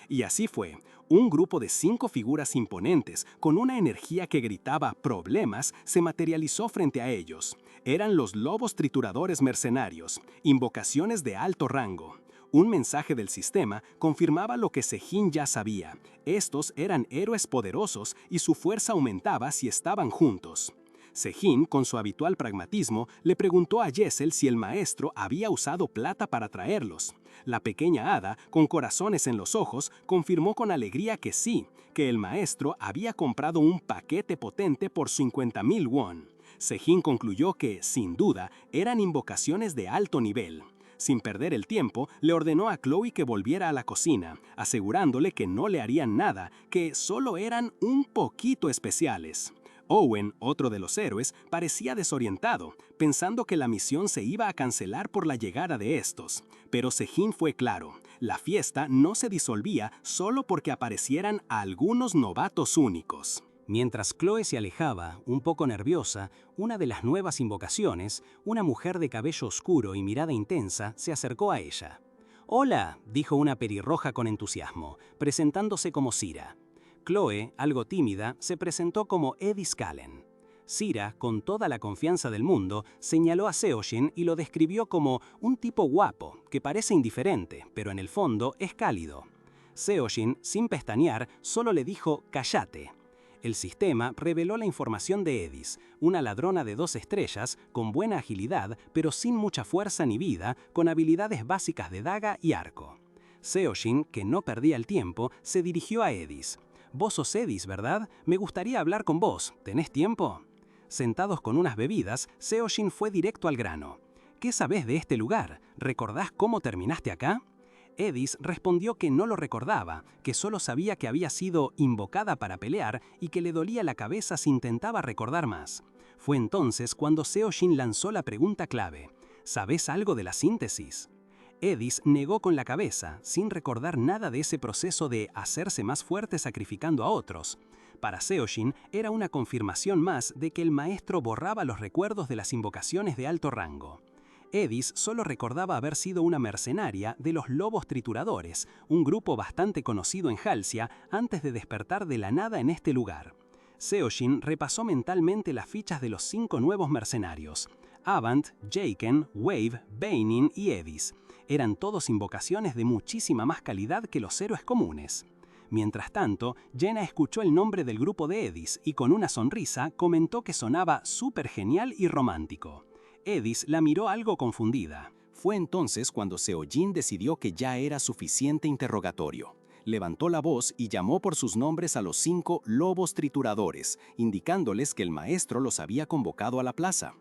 Y así fue. Un grupo de 5 figuras imponentes, con una energía que gritaba «problemas», se materializó frente a ellos. Eran los lobos trituradores mercenarios, invocaciones de alto rango. Un mensaje del sistema confirmaba lo que Sejin ya sabía. Estos eran héroes poderosos y su fuerza aumentaba si estaban juntos. Sejin, con su habitual pragmatismo, le preguntó a Jessel si el maestro había usado plata para traerlos. La pequeña hada, con corazones en los ojos, confirmó con alegría que sí, que el maestro había comprado un paquete potente por 50.000 won. Sejin concluyó que, sin duda, eran invocaciones de alto nivel. Sin perder el tiempo, le ordenó a Chloe que volviera a la cocina, asegurándole que no le harían nada, que solo eran un poquito especiales. Owen, otro de los héroes, parecía desorientado, pensando que la misión se iba a cancelar por la llegada de estos. Pero Sejin fue claro, la fiesta no se disolvía solo porque aparecieran algunos novatos únicos. Mientras Chloe se alejaba, un poco nerviosa, una de las nuevas invocaciones, una mujer de cabello oscuro y mirada intensa, se acercó a ella. «Hola», dijo una pelirroja con entusiasmo, presentándose como Cira. Chloe, algo tímida, se presentó como Eddie Scallen. Cira, con toda la confianza del mundo, señaló a Seojin y lo describió como un tipo guapo, que parece indiferente, pero en el fondo es cálido. Seojin, sin pestañear, solo le dijo «cállate». El sistema reveló la información de Edis, una ladrona de 2 estrellas, con buena agilidad, pero sin mucha fuerza ni vida, con habilidades básicas de daga y arco. Seojin, que no perdía el tiempo, se dirigió a Edis. «Vos sos Edis, ¿verdad? Me gustaría hablar con vos. ¿Tenés tiempo?» Sentados con unas bebidas, Seojin fue directo al grano. «¿Qué sabés de este lugar? ¿Recordás cómo terminaste acá?» Edis respondió que no lo recordaba, que solo sabía que había sido invocada para pelear y que le dolía la cabeza si intentaba recordar más. Fue entonces cuando Seojin lanzó la pregunta clave: «¿Sabés algo de la síntesis?» Edis negó con la cabeza, sin recordar nada de ese proceso de hacerse más fuerte sacrificando a otros. Para Seojin era una confirmación más de que el maestro borraba los recuerdos de las invocaciones de alto rango. Edis solo recordaba haber sido una mercenaria de los Lobos Trituradores, un grupo bastante conocido en Halcia antes de despertar de la nada en este lugar. Seojin repasó mentalmente las fichas de los 5 nuevos mercenarios: Avant, Jaken, Wave, Beinin y Edis. Eran todos invocaciones de muchísima más calidad que los héroes comunes. Mientras tanto, Jenna escuchó el nombre del grupo de Edis y con una sonrisa comentó que sonaba súper genial y romántico. Edis la miró algo confundida. Fue entonces cuando Seojin decidió que ya era suficiente interrogatorio. Levantó la voz y llamó por sus nombres a los 5 lobos trituradores, indicándoles que el maestro los había convocado a la plaza.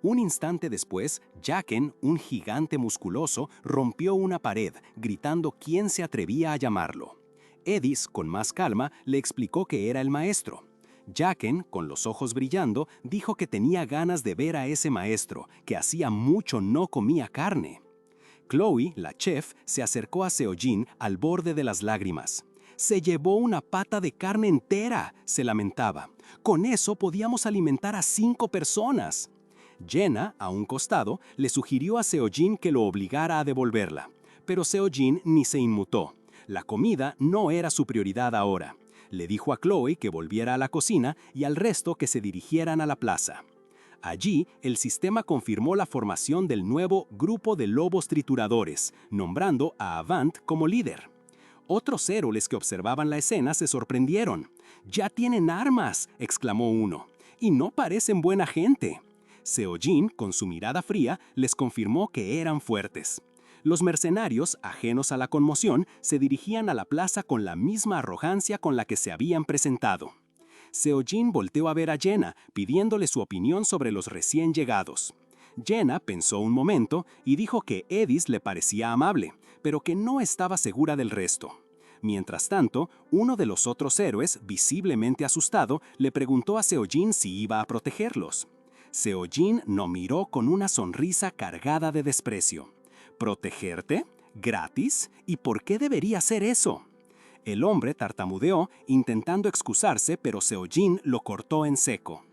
Un instante después, Jaken, un gigante musculoso, rompió una pared, gritando quién se atrevía a llamarlo. Edis, con más calma, le explicó que era el maestro. Jaken, con los ojos brillando, dijo que tenía ganas de ver a ese maestro, que hacía mucho no comía carne. Chloe, la chef, se acercó a Seojin al borde de las lágrimas. «Se llevó una pata de carne entera», se lamentaba. «Con eso podíamos alimentar a 5 personas». Jenna, a un costado, le sugirió a Seojin que lo obligara a devolverla. Pero Seojin ni se inmutó. La comida no era su prioridad ahora. Le dijo a Chloe que volviera a la cocina y al resto que se dirigieran a la plaza. Allí, el sistema confirmó la formación del nuevo Grupo de Lobos Trituradores, nombrando a Avant como líder. Otros héroes que observaban la escena se sorprendieron. «¡Ya tienen armas!», exclamó uno. «Y no parecen buena gente». Seojin, con su mirada fría, les confirmó que eran fuertes. Los mercenarios, ajenos a la conmoción, se dirigían a la plaza con la misma arrogancia con la que se habían presentado. Seojin volteó a ver a Jenna, pidiéndole su opinión sobre los recién llegados. Jenna pensó un momento y dijo que Edis le parecía amable, pero que no estaba segura del resto. Mientras tanto, uno de los otros héroes, visiblemente asustado, le preguntó a Seojin si iba a protegerlos. Seojin lo miró con una sonrisa cargada de desprecio. ¿Protegerte? ¿Gratis? ¿Y por qué debería hacer eso? El hombre tartamudeó, intentando excusarse, pero Seojin lo cortó en seco.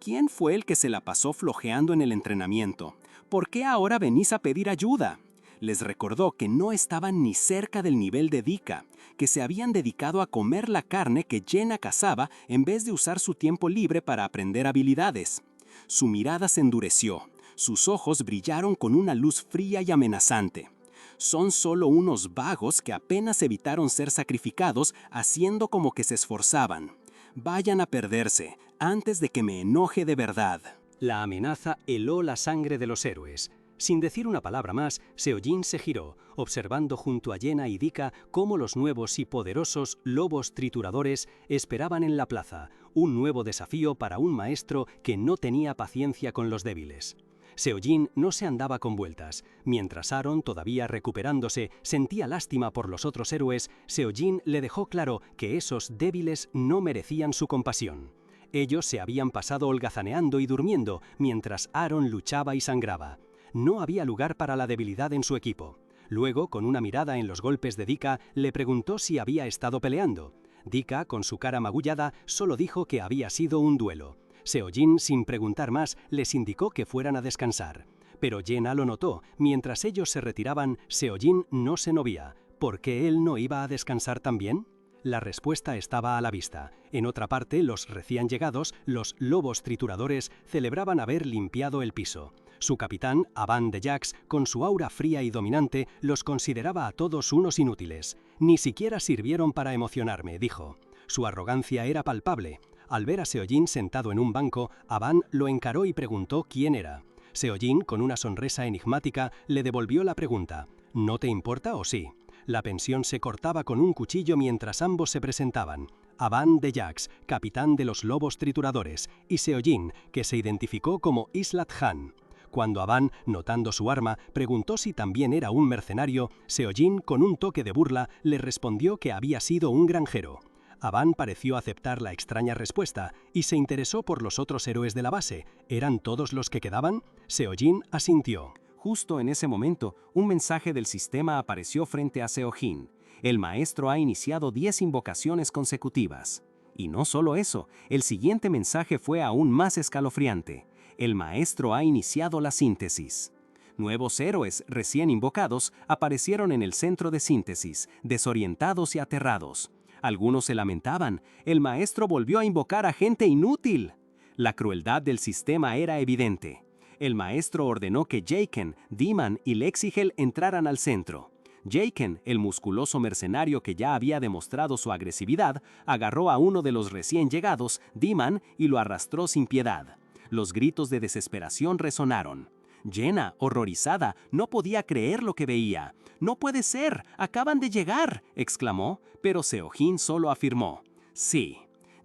¿Quién fue el que se la pasó flojeando en el entrenamiento? ¿Por qué ahora venís a pedir ayuda? Les recordó que no estaban ni cerca del nivel de Dika, que se habían dedicado a comer la carne que Jenna cazaba en vez de usar su tiempo libre para aprender habilidades. Su mirada se endureció. Sus ojos brillaron con una luz fría y amenazante. Son solo unos vagos que apenas evitaron ser sacrificados haciendo como que se esforzaban. Vayan a perderse antes de que me enoje de verdad. La amenaza heló la sangre de los héroes. Sin decir una palabra más, Seojin se giró, observando junto a Jenna y Dika cómo los nuevos y poderosos lobos trituradores esperaban en la plaza, un nuevo desafío para un maestro que no tenía paciencia con los débiles. Seojin no se andaba con vueltas. Mientras Aaron, todavía recuperándose, sentía lástima por los otros héroes, Seojin le dejó claro que esos débiles no merecían su compasión. Ellos se habían pasado holgazaneando y durmiendo, mientras Aaron luchaba y sangraba. No había lugar para la debilidad en su equipo. Luego, con una mirada en los golpes de Dika, le preguntó si había estado peleando. Dika, con su cara magullada, solo dijo que había sido un duelo. Seojin, sin preguntar más, les indicó que fueran a descansar. Pero Jenna lo notó. Mientras ellos se retiraban, Seo-jin no se movía. ¿Por qué él no iba a descansar también? La respuesta estaba a la vista. En otra parte, los recién llegados, los lobos trituradores, celebraban haber limpiado el piso. Su capitán, Avant de Jax, con su aura fría y dominante, los consideraba a todos unos inútiles. Ni siquiera sirvieron para emocionarme, dijo. Su arrogancia era palpable. Al ver a Seo-jin sentado en un banco, Avant lo encaró y preguntó quién era. Seo-jin, con una sonrisa enigmática, le devolvió la pregunta. ¿No te importa o sí? La pensión se cortaba con un cuchillo mientras ambos se presentaban. Avant de Jax, capitán de los lobos trituradores, y Seo-jin, que se identificó como Islat Han. Cuando Avant, notando su arma, preguntó si también era un mercenario, Seo-jin, con un toque de burla, le respondió que había sido un granjero. Avant pareció aceptar la extraña respuesta y se interesó por los otros héroes de la base. ¿Eran todos los que quedaban? Seo-jin asintió. Justo en ese momento, un mensaje del sistema apareció frente a Seo-jin. El maestro ha iniciado 10 invocaciones consecutivas. Y no solo eso, el siguiente mensaje fue aún más escalofriante. El maestro ha iniciado la síntesis. Nuevos héroes recién invocados aparecieron en el centro de síntesis, desorientados y aterrados. Algunos se lamentaban. El maestro volvió a invocar a gente inútil. La crueldad del sistema era evidente. El maestro ordenó que Jaken, Demon y Lexigel entraran al centro. Jaken, el musculoso mercenario que ya había demostrado su agresividad, agarró a uno de los recién llegados, Demon, y lo arrastró sin piedad. Los gritos de desesperación resonaron. Jenna, horrorizada, no podía creer lo que veía. «¡No puede ser! ¡Acaban de llegar!», exclamó, pero Seo-jin solo afirmó. «Sí».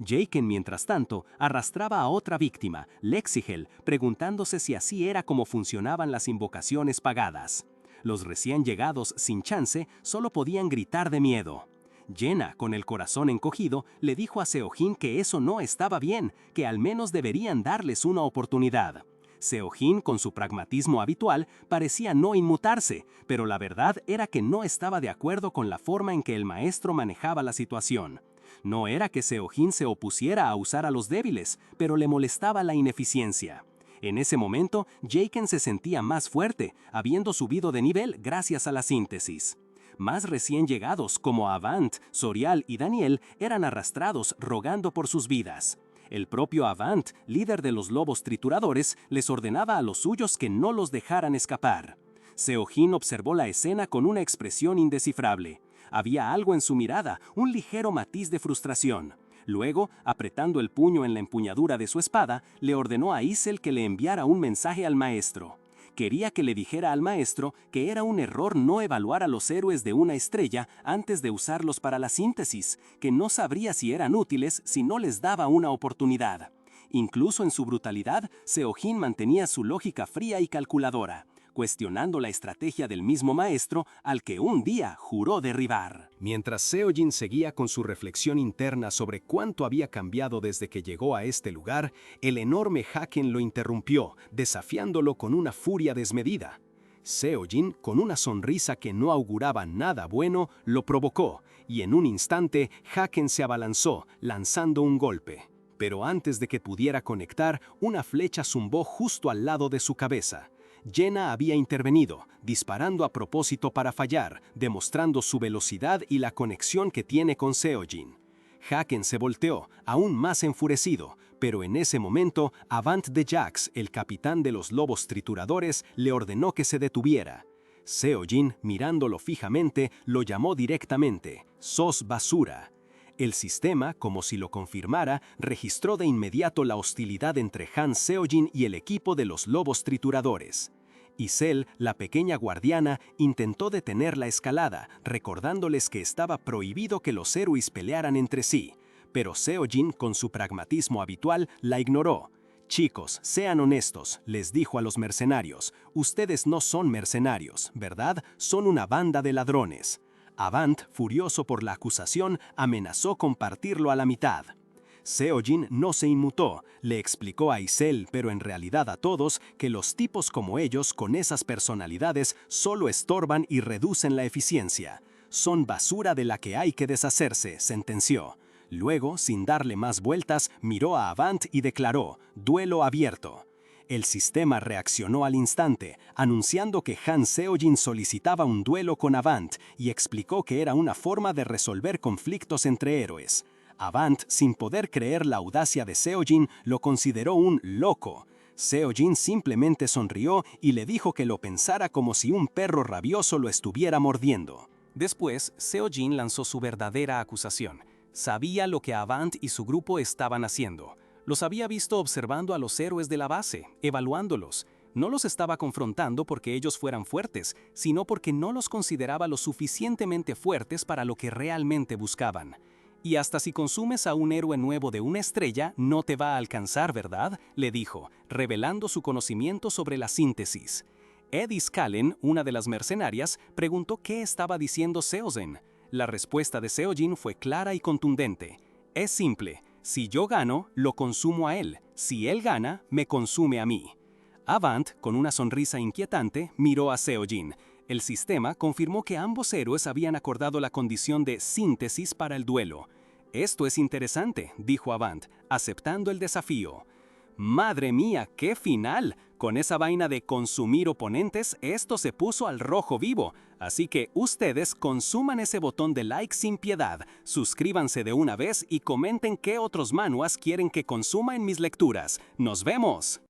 Jaken, mientras tanto, arrastraba a otra víctima, Lexigel, preguntándose si así era como funcionaban las invocaciones pagadas. Los recién llegados, sin chance, solo podían gritar de miedo. Jenna, con el corazón encogido, le dijo a Seo-jin que eso no estaba bien, que al menos deberían darles una oportunidad. Seo-jin, con su pragmatismo habitual, parecía no inmutarse, pero la verdad era que no estaba de acuerdo con la forma en que el maestro manejaba la situación. No era que Seo-jin se opusiera a usar a los débiles, pero le molestaba la ineficiencia. En ese momento, Jaken se sentía más fuerte, habiendo subido de nivel gracias a la síntesis. Más recién llegados, como Avant, Sorial y Daniel, eran arrastrados rogando por sus vidas. El propio Avant, líder de los lobos trituradores, les ordenaba a los suyos que no los dejaran escapar. Seo-jin observó la escena con una expresión indescifrable. Había algo en su mirada, un ligero matiz de frustración. Luego, apretando el puño en la empuñadura de su espada, le ordenó a Isel que le enviara un mensaje al maestro. Quería que le dijera al maestro que era un error no evaluar a los héroes de una estrella antes de usarlos para la síntesis, que no sabría si eran útiles si no les daba una oportunidad. Incluso en su brutalidad, Seo-jin mantenía su lógica fría y calculadora, cuestionando la estrategia del mismo maestro al que un día juró derribar. Mientras Seo-jin seguía con su reflexión interna sobre cuánto había cambiado desde que llegó a este lugar, el enorme Haken lo interrumpió, desafiándolo con una furia desmedida. Seo-jin, con una sonrisa que no auguraba nada bueno, lo provocó, y en un instante Haken se abalanzó, lanzando un golpe. Pero antes de que pudiera conectar, una flecha zumbó justo al lado de su cabeza. Jenna había intervenido, disparando a propósito para fallar, demostrando su velocidad y la conexión que tiene con Seo-jin. Haken se volteó, aún más enfurecido, pero en ese momento, Avant de Jax, el capitán de los lobos trituradores, le ordenó que se detuviera. Seo-jin, mirándolo fijamente, lo llamó directamente: «¡Sos basura!». El sistema, como si lo confirmara, registró de inmediato la hostilidad entre Han Seo-jin y el equipo de los lobos trituradores. Isel, la pequeña guardiana, intentó detener la escalada, recordándoles que estaba prohibido que los héroes pelearan entre sí, pero Seo-jin, con su pragmatismo habitual, la ignoró. «Chicos, sean honestos», les dijo a los mercenarios. «Ustedes no son mercenarios, ¿verdad? Son una banda de ladrones». Avant, furioso por la acusación, amenazó con partirlo a la mitad. Seo-jin no se inmutó, le explicó a Isel, pero en realidad a todos, que los tipos como ellos, con esas personalidades, solo estorban y reducen la eficiencia. «Son basura de la que hay que deshacerse», sentenció. Luego, sin darle más vueltas, miró a Avant y declaró: «Duelo abierto». El sistema reaccionó al instante, anunciando que Han Seo-jin solicitaba un duelo con Avant y explicó que era una forma de resolver conflictos entre héroes. Avant, sin poder creer la audacia de Seo-jin, lo consideró un loco. Seo-jin simplemente sonrió y le dijo que lo pensara como si un perro rabioso lo estuviera mordiendo. Después, Seo-jin lanzó su verdadera acusación. Sabía lo que Avant y su grupo estaban haciendo. Los había visto observando a los héroes de la base, evaluándolos. No los estaba confrontando porque ellos fueran fuertes, sino porque no los consideraba lo suficientemente fuertes para lo que realmente buscaban. Y hasta si consumes a un héroe nuevo de una estrella, no te va a alcanzar, ¿verdad?, le dijo, revelando su conocimiento sobre la síntesis. Eddie Scallen, una de las mercenarias, preguntó qué estaba diciendo Seo-jin. La respuesta de Seo-jin fue clara y contundente. Es simple. Si yo gano, lo consumo a él. Si él gana, me consume a mí. Avant, con una sonrisa inquietante, miró a Seo-jin. El sistema confirmó que ambos héroes habían acordado la condición de síntesis para el duelo. Esto es interesante, dijo Avant, aceptando el desafío. ¡Madre mía, qué final! Con esa vaina de consumir oponentes, esto se puso al rojo vivo. Así que ustedes consuman ese botón de like sin piedad, suscríbanse de una vez y comenten qué otros manhwas quieren que consuma en mis lecturas. ¡Nos vemos!